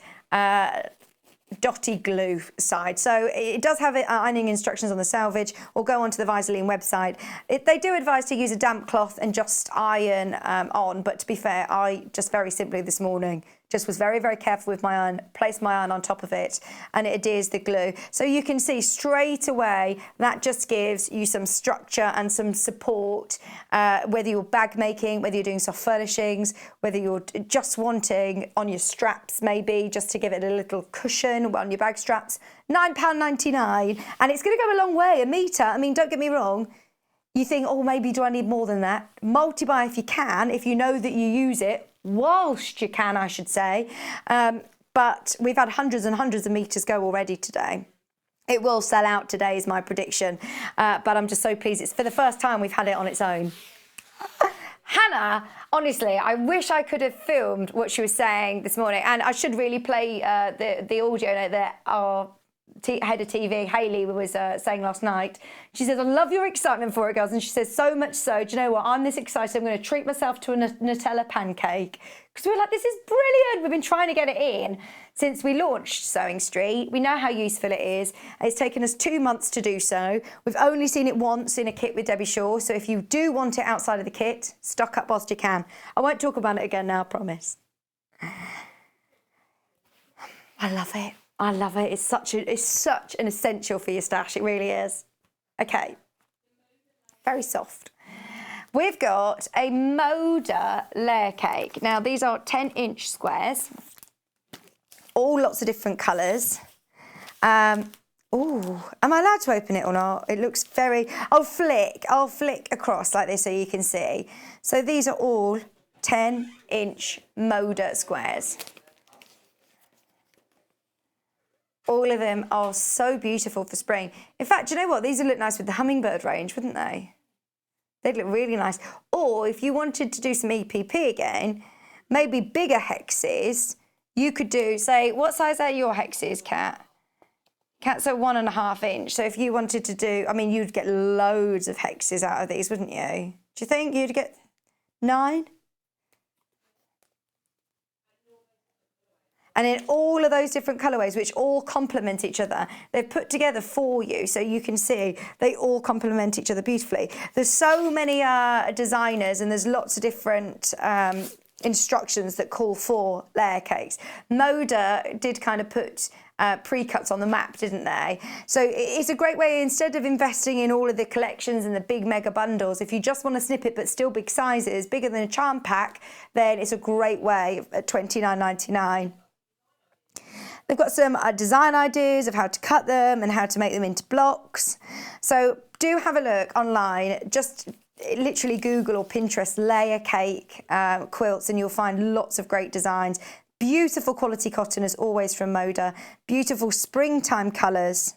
Speaker 1: dotty glue side. So it does have ironing instructions on the Salvage, or go onto the Visaline website. They do advise to use a damp cloth and just iron on, but to be fair, I just very simply this morning just was very, very careful with my iron, placed my iron on top of it, and it adheres the glue. So you can see straight away that just gives you some structure and some support, whether you're bag making, whether you're doing soft furnishings, whether you're just wanting on your straps maybe, just to give it a little cushion on your bag straps. £9.99, and it's going to go a long way, a metre. I mean, don't get me wrong. You think, oh, maybe do I need more than that? Multi-buy if you can, if you know that you use it, whilst you can, I should say. But we've had hundreds and hundreds of metres go already today. It will sell out today is my prediction. But I'm just so pleased. It's for the first time we've had it on its own. Hannah, honestly, I wish I could have filmed what she was saying this morning. And I should really play the audio note that our head of TV, Hayley, was saying last night. She says, I love your excitement for it, girls. And she says, so much so, do you know what? I'm this excited. I'm going to treat myself to a Nutella pancake. Because we're like, this is brilliant. We've been trying to get it in since we launched Sewing Street. We know how useful it is. It's taken us 2 months to do so. We've only seen it once in a kit with Debbie Shaw. So if you do want it outside of the kit, stock up whilst you can. I won't talk about it again now, I promise. I love it. I love it. It's such an essential for your stash. It really is. Okay. Very soft. We've got a Moda layer cake. Now, these are 10-inch squares. All lots of different colours. Oh, am I allowed to open it or not? It looks very... I'll flick across like this so you can see. So these are all 10-inch Moda squares. All of them are so beautiful for spring. In fact, do you know what? These would look nice with the Hummingbird range, wouldn't they? They'd look really nice. Or if you wanted to do some EPP again, maybe bigger hexes, you could do, say, what size are your hexes, Kat? Cat's at 1.5 inch. So if you wanted to do, I mean, you'd get loads of hexes out of these, wouldn't you? Do you think you'd get 9? And in all of those different colourways, which all complement each other, they've put together for you so you can see they all complement each other beautifully. There's so many designers, and there's lots of different instructions that call for layer cakes. Moda did kind of put pre-cuts on the map, didn't they? So it's a great way, instead of investing in all of the collections and the big mega bundles, if you just want a snippet but still big sizes, bigger than a charm pack, then it's a great way at $29.99. They've got some design ideas of how to cut them and how to make them into blocks. So do have a look online. Just literally Google or Pinterest layer cake quilts and you'll find lots of great designs. Beautiful quality cotton as always from Moda. Beautiful springtime colours.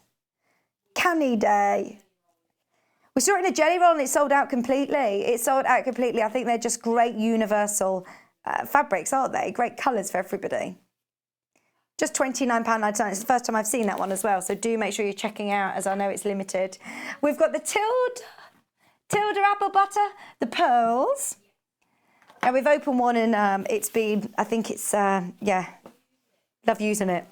Speaker 1: Canny day. We saw it in a jelly roll and it sold out completely. It sold out completely. I think they're just great universal fabrics, aren't they? Great colours for everybody. Just £29.99. It's the first time I've seen that one as well. So do make sure you're checking out, as I know it's limited. We've got the Tilda apple butter, the pearls. And we've opened one and it's been, I think it's, yeah, love using it.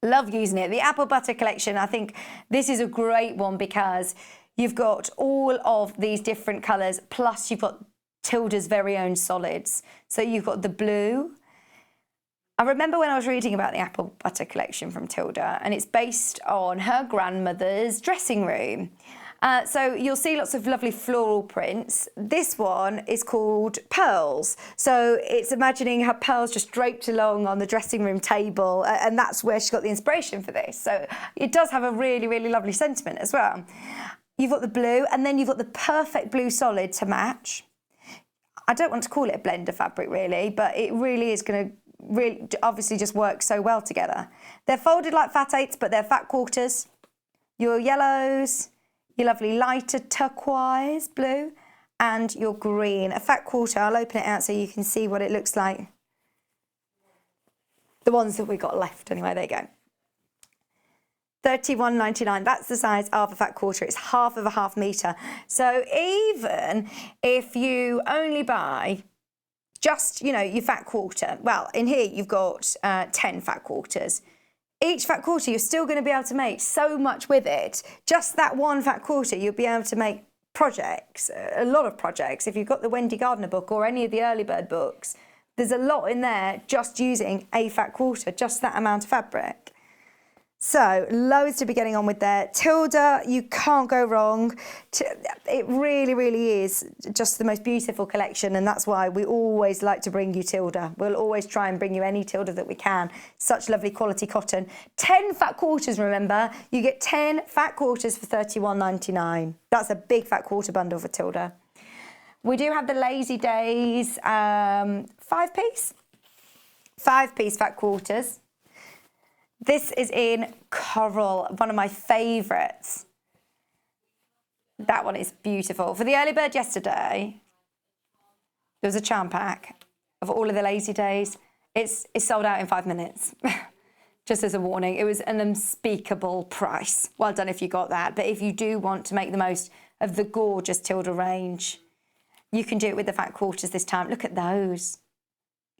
Speaker 1: Love using it. The apple butter collection, I think this is a great one because you've got all of these different colours, plus you've got Tilda's very own solids. So you've got the blue. I remember when I was reading about the apple butter collection from Tilda, and it's based on her grandmother's dressing room. So you'll see lots of lovely floral prints. This one is called Pearls. So it's imagining her pearls just draped along on the dressing room table, and that's where she got the inspiration for this. So it does have a really, really lovely sentiment as well. You've got the blue, and then you've got the perfect blue solid to match. I don't want to call it a blender fabric really, but it really is going to really obviously just work so well together. They're folded like fat eights, but they're fat quarters. Your yellows, your lovely lighter turquoise blue, and your green. A fat quarter, I'll open it out so you can see what it looks like. The ones that we got left anyway, there you go. $31.99, that's the size of a fat quarter. It's half of a half metre. So even if you only buy just, you know, your fat quarter, well, in here you've got 10 fat quarters. Each fat quarter, you're still going to be able to make so much with it. Just that one fat quarter, you'll be able to make projects, a lot of projects. If you've got the Wendy Gardner book or any of the Early Bird books, there's a lot in there just using a fat quarter, just that amount of fabric. So loads to be getting on with there. Tilda, you can't go wrong. It really, really is just the most beautiful collection, and that's why we always like to bring you Tilda. We'll always try and bring you any Tilda that we can. Such lovely quality cotton. 10 fat quarters, remember. You get 10 fat quarters for $31.99. That's a big fat quarter bundle for Tilda. We do have the Lazy Days 5-piece. 5-piece fat quarters. This is in coral, one of my favourites. That one is beautiful. For the early bird yesterday, there was a charm pack of all of the Lazy Days. It's sold out in 5 minutes. Just as a warning, it was an unspeakable price. Well done if you got that. But if you do want to make the most of the gorgeous Tilda range, you can do it with the fat quarters this time. Look at those.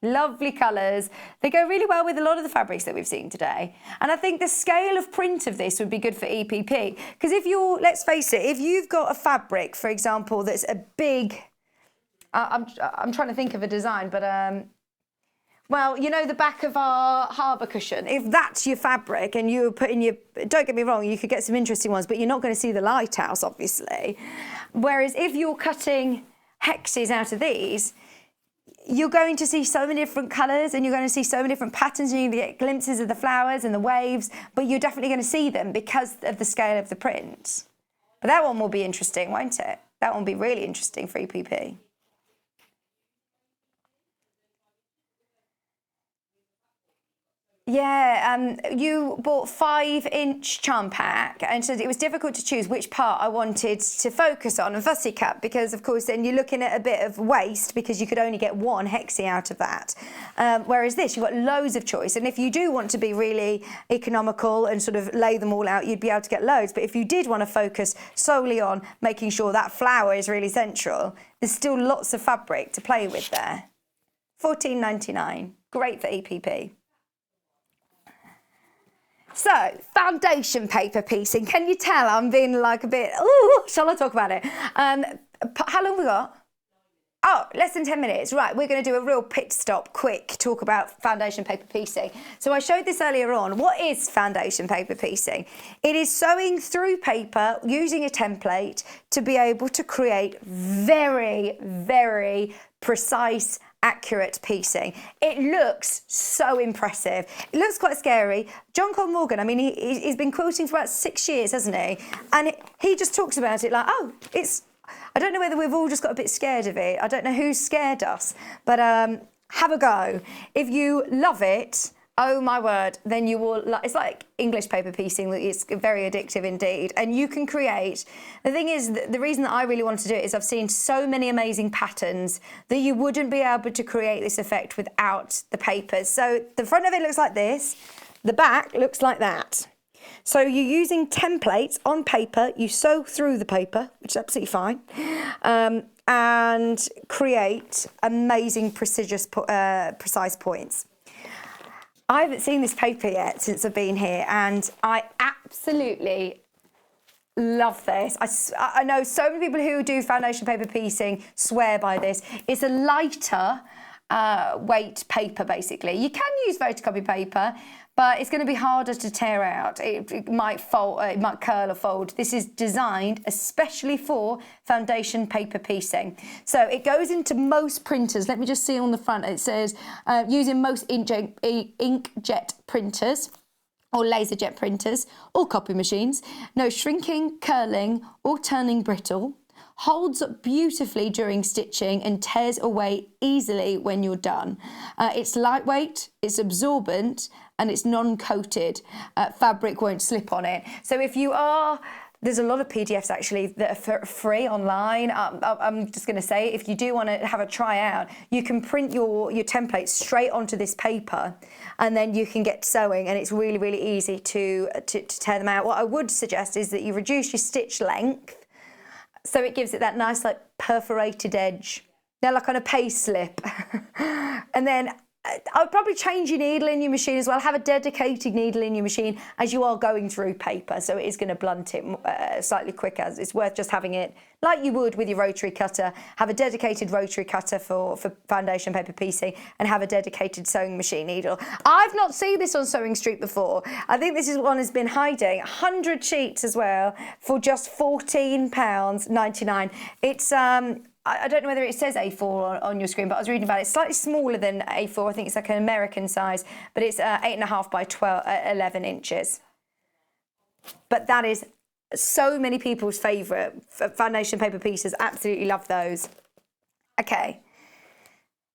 Speaker 1: Lovely colours. They go really well with a lot of the fabrics that we've seen today. And I think the scale of print of this would be good for EPP. Because if you're, let's face it, if you've got a fabric, for example, that's a big, I'm trying to think of a design, but, well, you know the back of our harbour cushion, if that's your fabric and you're putting your, don't get me wrong, you could get some interesting ones, but you're not going to see the lighthouse, obviously. Whereas if you're cutting hexes out of these, you're going to see so many different colours and you're going to see so many different patterns, and you get glimpses of the flowers and the waves, but you're definitely going to see them because of the scale of the print. But that one will be interesting, won't it? That one will be really interesting for EPP. Yeah, you bought 5-inch charm pack, and so it was difficult to choose which part I wanted to focus on and fussy cut, because of course then you're looking at a bit of waste because you could only get one Hexie out of that. Whereas this, you've got loads of choice, and if you do want to be really economical and sort of lay them all out, you'd be able to get loads. But if you did want to focus solely on making sure that flower is really central, there's still lots of fabric to play with there. $14.99, great for EPP. So, foundation paper piecing. Can you tell I'm being like a bit, ooh, shall I talk about it? How long have we got? Oh, less than 10 minutes. Right, we're going to do a real pit stop, quick talk about foundation paper piecing. So I showed this earlier on. What is foundation paper piecing? It is sewing through paper using a template to be able to create very, very precise, accurate piecing. It looks so impressive. It looks quite scary. John Cole Morgan, I mean, he's been quilting for about 6 years, hasn't he? And he just talks about it like, oh, it's, I don't know whether we've all just got a bit scared of it. I don't know who's scared us, but have a go. If you love it, oh my word, then you will, it's like English paper piecing, it's very addictive indeed. And you can create, the thing is, the reason that I really want to do it is I've seen so many amazing patterns that you wouldn't be able to create this effect without the papers. So the front of it looks like this, the back looks like that. So you're using templates on paper, you sew through the paper, which is absolutely fine, and create amazing precise points. I haven't seen this paper yet since I've been here, and I absolutely love this. I know so many people who do foundation paper piecing swear by this. It's a lighter weight paper, basically. You can use photocopy paper, but it's going to be harder to tear out. It might fold, it might curl or fold. This is designed especially for foundation paper piecing. So it goes into most printers. Let me just see on the front. It says using most inkjet printers or laserjet printers or copy machines. No shrinking, curling or turning brittle. Holds up beautifully during stitching and tears away easily when you're done. It's lightweight, it's absorbent, and it's non-coated. Fabric won't slip on it. So if you are, there's a lot of PDFs actually that are free online. I'm just going to say, if you do want to have a try out, you can print your templates straight onto this paper, and then you can get sewing, and it's really, really easy to tear them out. What I would suggest is that you reduce your stitch length, so it gives it that nice like perforated edge. Now, like on a pay slip. And then I would probably change your needle in your machine as well. Have a dedicated needle in your machine as you are going through paper, so it is going to blunt it slightly quicker. It's worth just having it like you would with your rotary cutter. Have a dedicated rotary cutter for foundation paper piecing, and have a dedicated sewing machine needle. I've not seen this on Sewing Street before. I think this is one has been hiding. 100 sheets as well for just £14.99. It's I don't know whether it says A4 on your screen, but I was reading about it. It's slightly smaller than A4. I think it's like an American size, but it's 8.5 by 11 inches. But that is so many people's favourite. Foundation paper pieces, absolutely love those. Okay.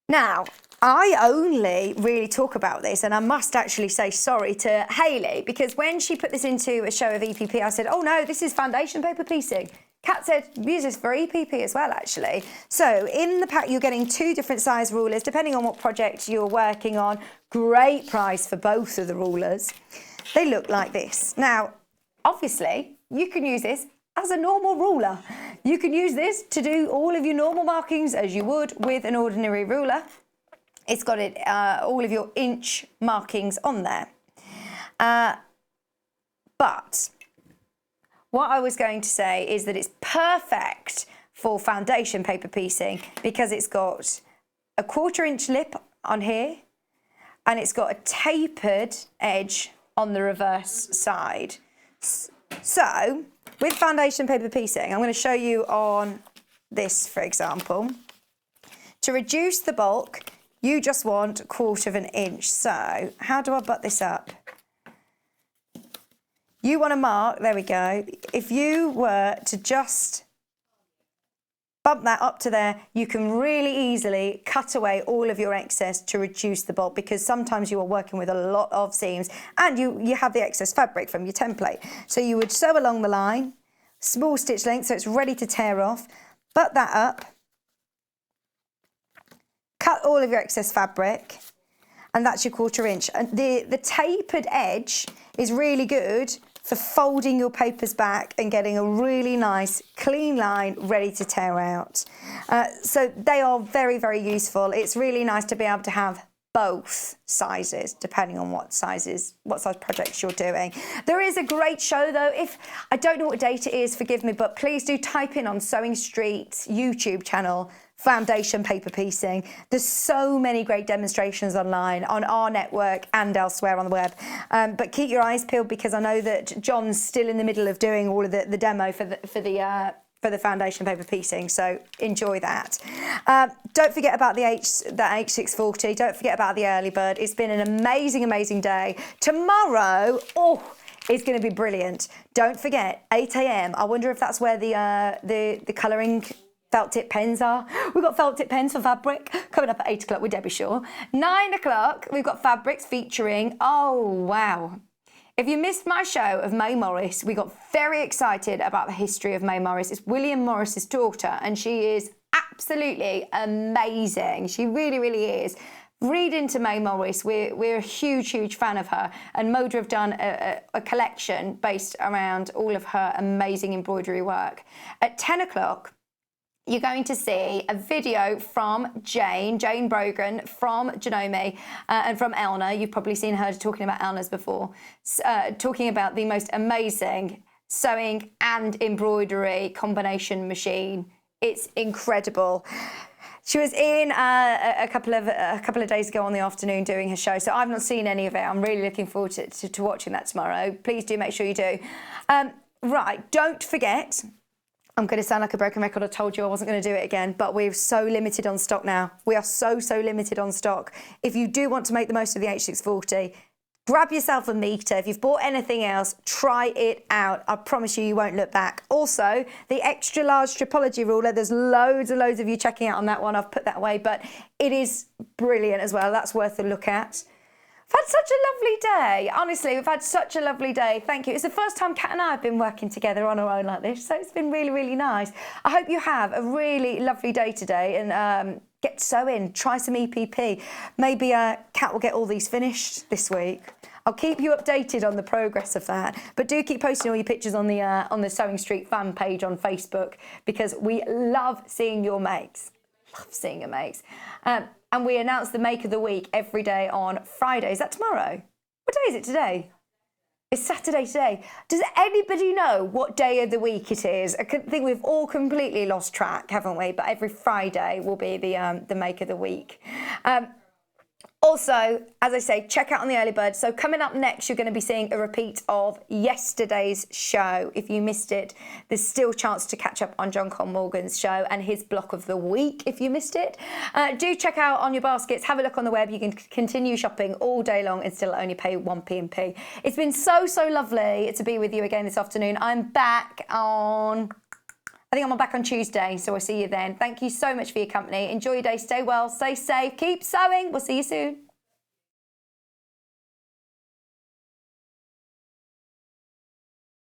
Speaker 1: Now, I only really talk about this, and I must actually say sorry to Hayley, because when she put this into a show of EPP, I said, oh no, this is foundation paper piecing. Kat said, use this for EPP as well, actually. So in the pack, you're getting 2 different size rulers, depending on what project you're working on. Great price for both of the rulers. They look like this. Now, obviously, you can use this as a normal ruler. You can use this to do all of your normal markings as you would with an ordinary ruler. It's got all of your inch markings on there. But what I was going to say is that it's perfect for foundation paper piecing because it's got a 1/4 inch lip on here, and it's got a tapered edge on the reverse side. So with foundation paper piecing, I'm going to show you on this, for example. To reduce the bulk, you just want 1/4 inch. So how do I butt this up? You want to mark, there we go. If you were to just bump that up to there. You can really easily cut away all of your excess to reduce the bulk, because sometimes you are working with a lot of seams and you have the excess fabric from your template. So you would sew along the line, small stitch length so it's ready to tear off, butt that up, cut all of your excess fabric, and that's your 1/4 inch. And the tapered edge is really good for folding your papers back and getting a really nice clean line ready to tear out. So they are very, very useful. It's really nice to be able to have both sizes depending on what size projects you're doing. There is a great show though. If I don't know what date it is, forgive me, but please do type in on Sewing Street's YouTube channel foundation paper piecing. There's so many great demonstrations online on our network and elsewhere on the web. But keep your eyes peeled, because I know that John's still in the middle of doing all of the demo for the foundation paper piecing, so enjoy that. Don't forget about the H640. Don't forget about the early bird. It's been an amazing, amazing day. Tomorrow, it's going to be brilliant. Don't forget, 8 a.m. I wonder if that's where the colouring felt tip pens are. We've got felt tip pens for fabric coming up at 8 o'clock with Debbie Shaw. 9 o'clock, we've got fabrics featuring, oh wow. If you missed my show of May Morris, we got very excited about the history of May Morris. It's William Morris's daughter, and she is absolutely amazing. She really, really is. Read into May Morris. We're a huge, huge fan of her, and Moda have done a collection based around all of her amazing embroidery work. At 10 o'clock, you're going to see a video from Jane Brogan, from Janome, and from Elna. You've probably seen her talking about Elna's before, talking about the most amazing sewing and embroidery combination machine. It's incredible. She was in a couple of days ago on the afternoon doing her show, so I've not seen any of it. I'm really looking forward to watching that tomorrow. Please do make sure you do. Right, don't forget, I'm going to sound like a broken record. I told you I wasn't going to do it again, but we're so limited on stock now. We are so limited on stock. If you do want to make the most of the H640, grab yourself a meter. If you've bought anything else, try it out. I promise you won't look back. Also, the extra large Stripology ruler, there's loads and loads of you checking out on that one. I've put that away, but it is brilliant as well. That's worth a look at. We've had such a lovely day. Honestly, we've had such a lovely day. Thank you. It's the first time Kat and I have been working together on our own like this, so it's been really, really nice. I hope you have a really lovely day today, and get sewing, try some EPP. Maybe Kat will get all these finished this week. I'll keep you updated on the progress of that, but do keep posting all your pictures on the Sewing Street fan page on Facebook, because we love seeing your makes. Love seeing your makes. And we announce the make of the week every day on Friday. Is that tomorrow? What day is it today? It's Saturday today. Does anybody know what day of the week it is? I think we've all completely lost track, haven't we? But every Friday will be the make of the week. Also, as I say, check out on the early bird. So coming up next, you're going to be seeing a repeat of yesterday's show. If you missed it, there's still a chance to catch up on John Morgan's show and his block of the week if you missed it. Do check out on your baskets. Have a look on the web. You can continue shopping all day long and still only pay 1p&p. It's been so lovely to be with you again this afternoon. I'm back on... I think I'm back on Tuesday, so I'll see you then. Thank you so much for your company. Enjoy your day. Stay well, stay safe, keep sewing. We'll see you soon.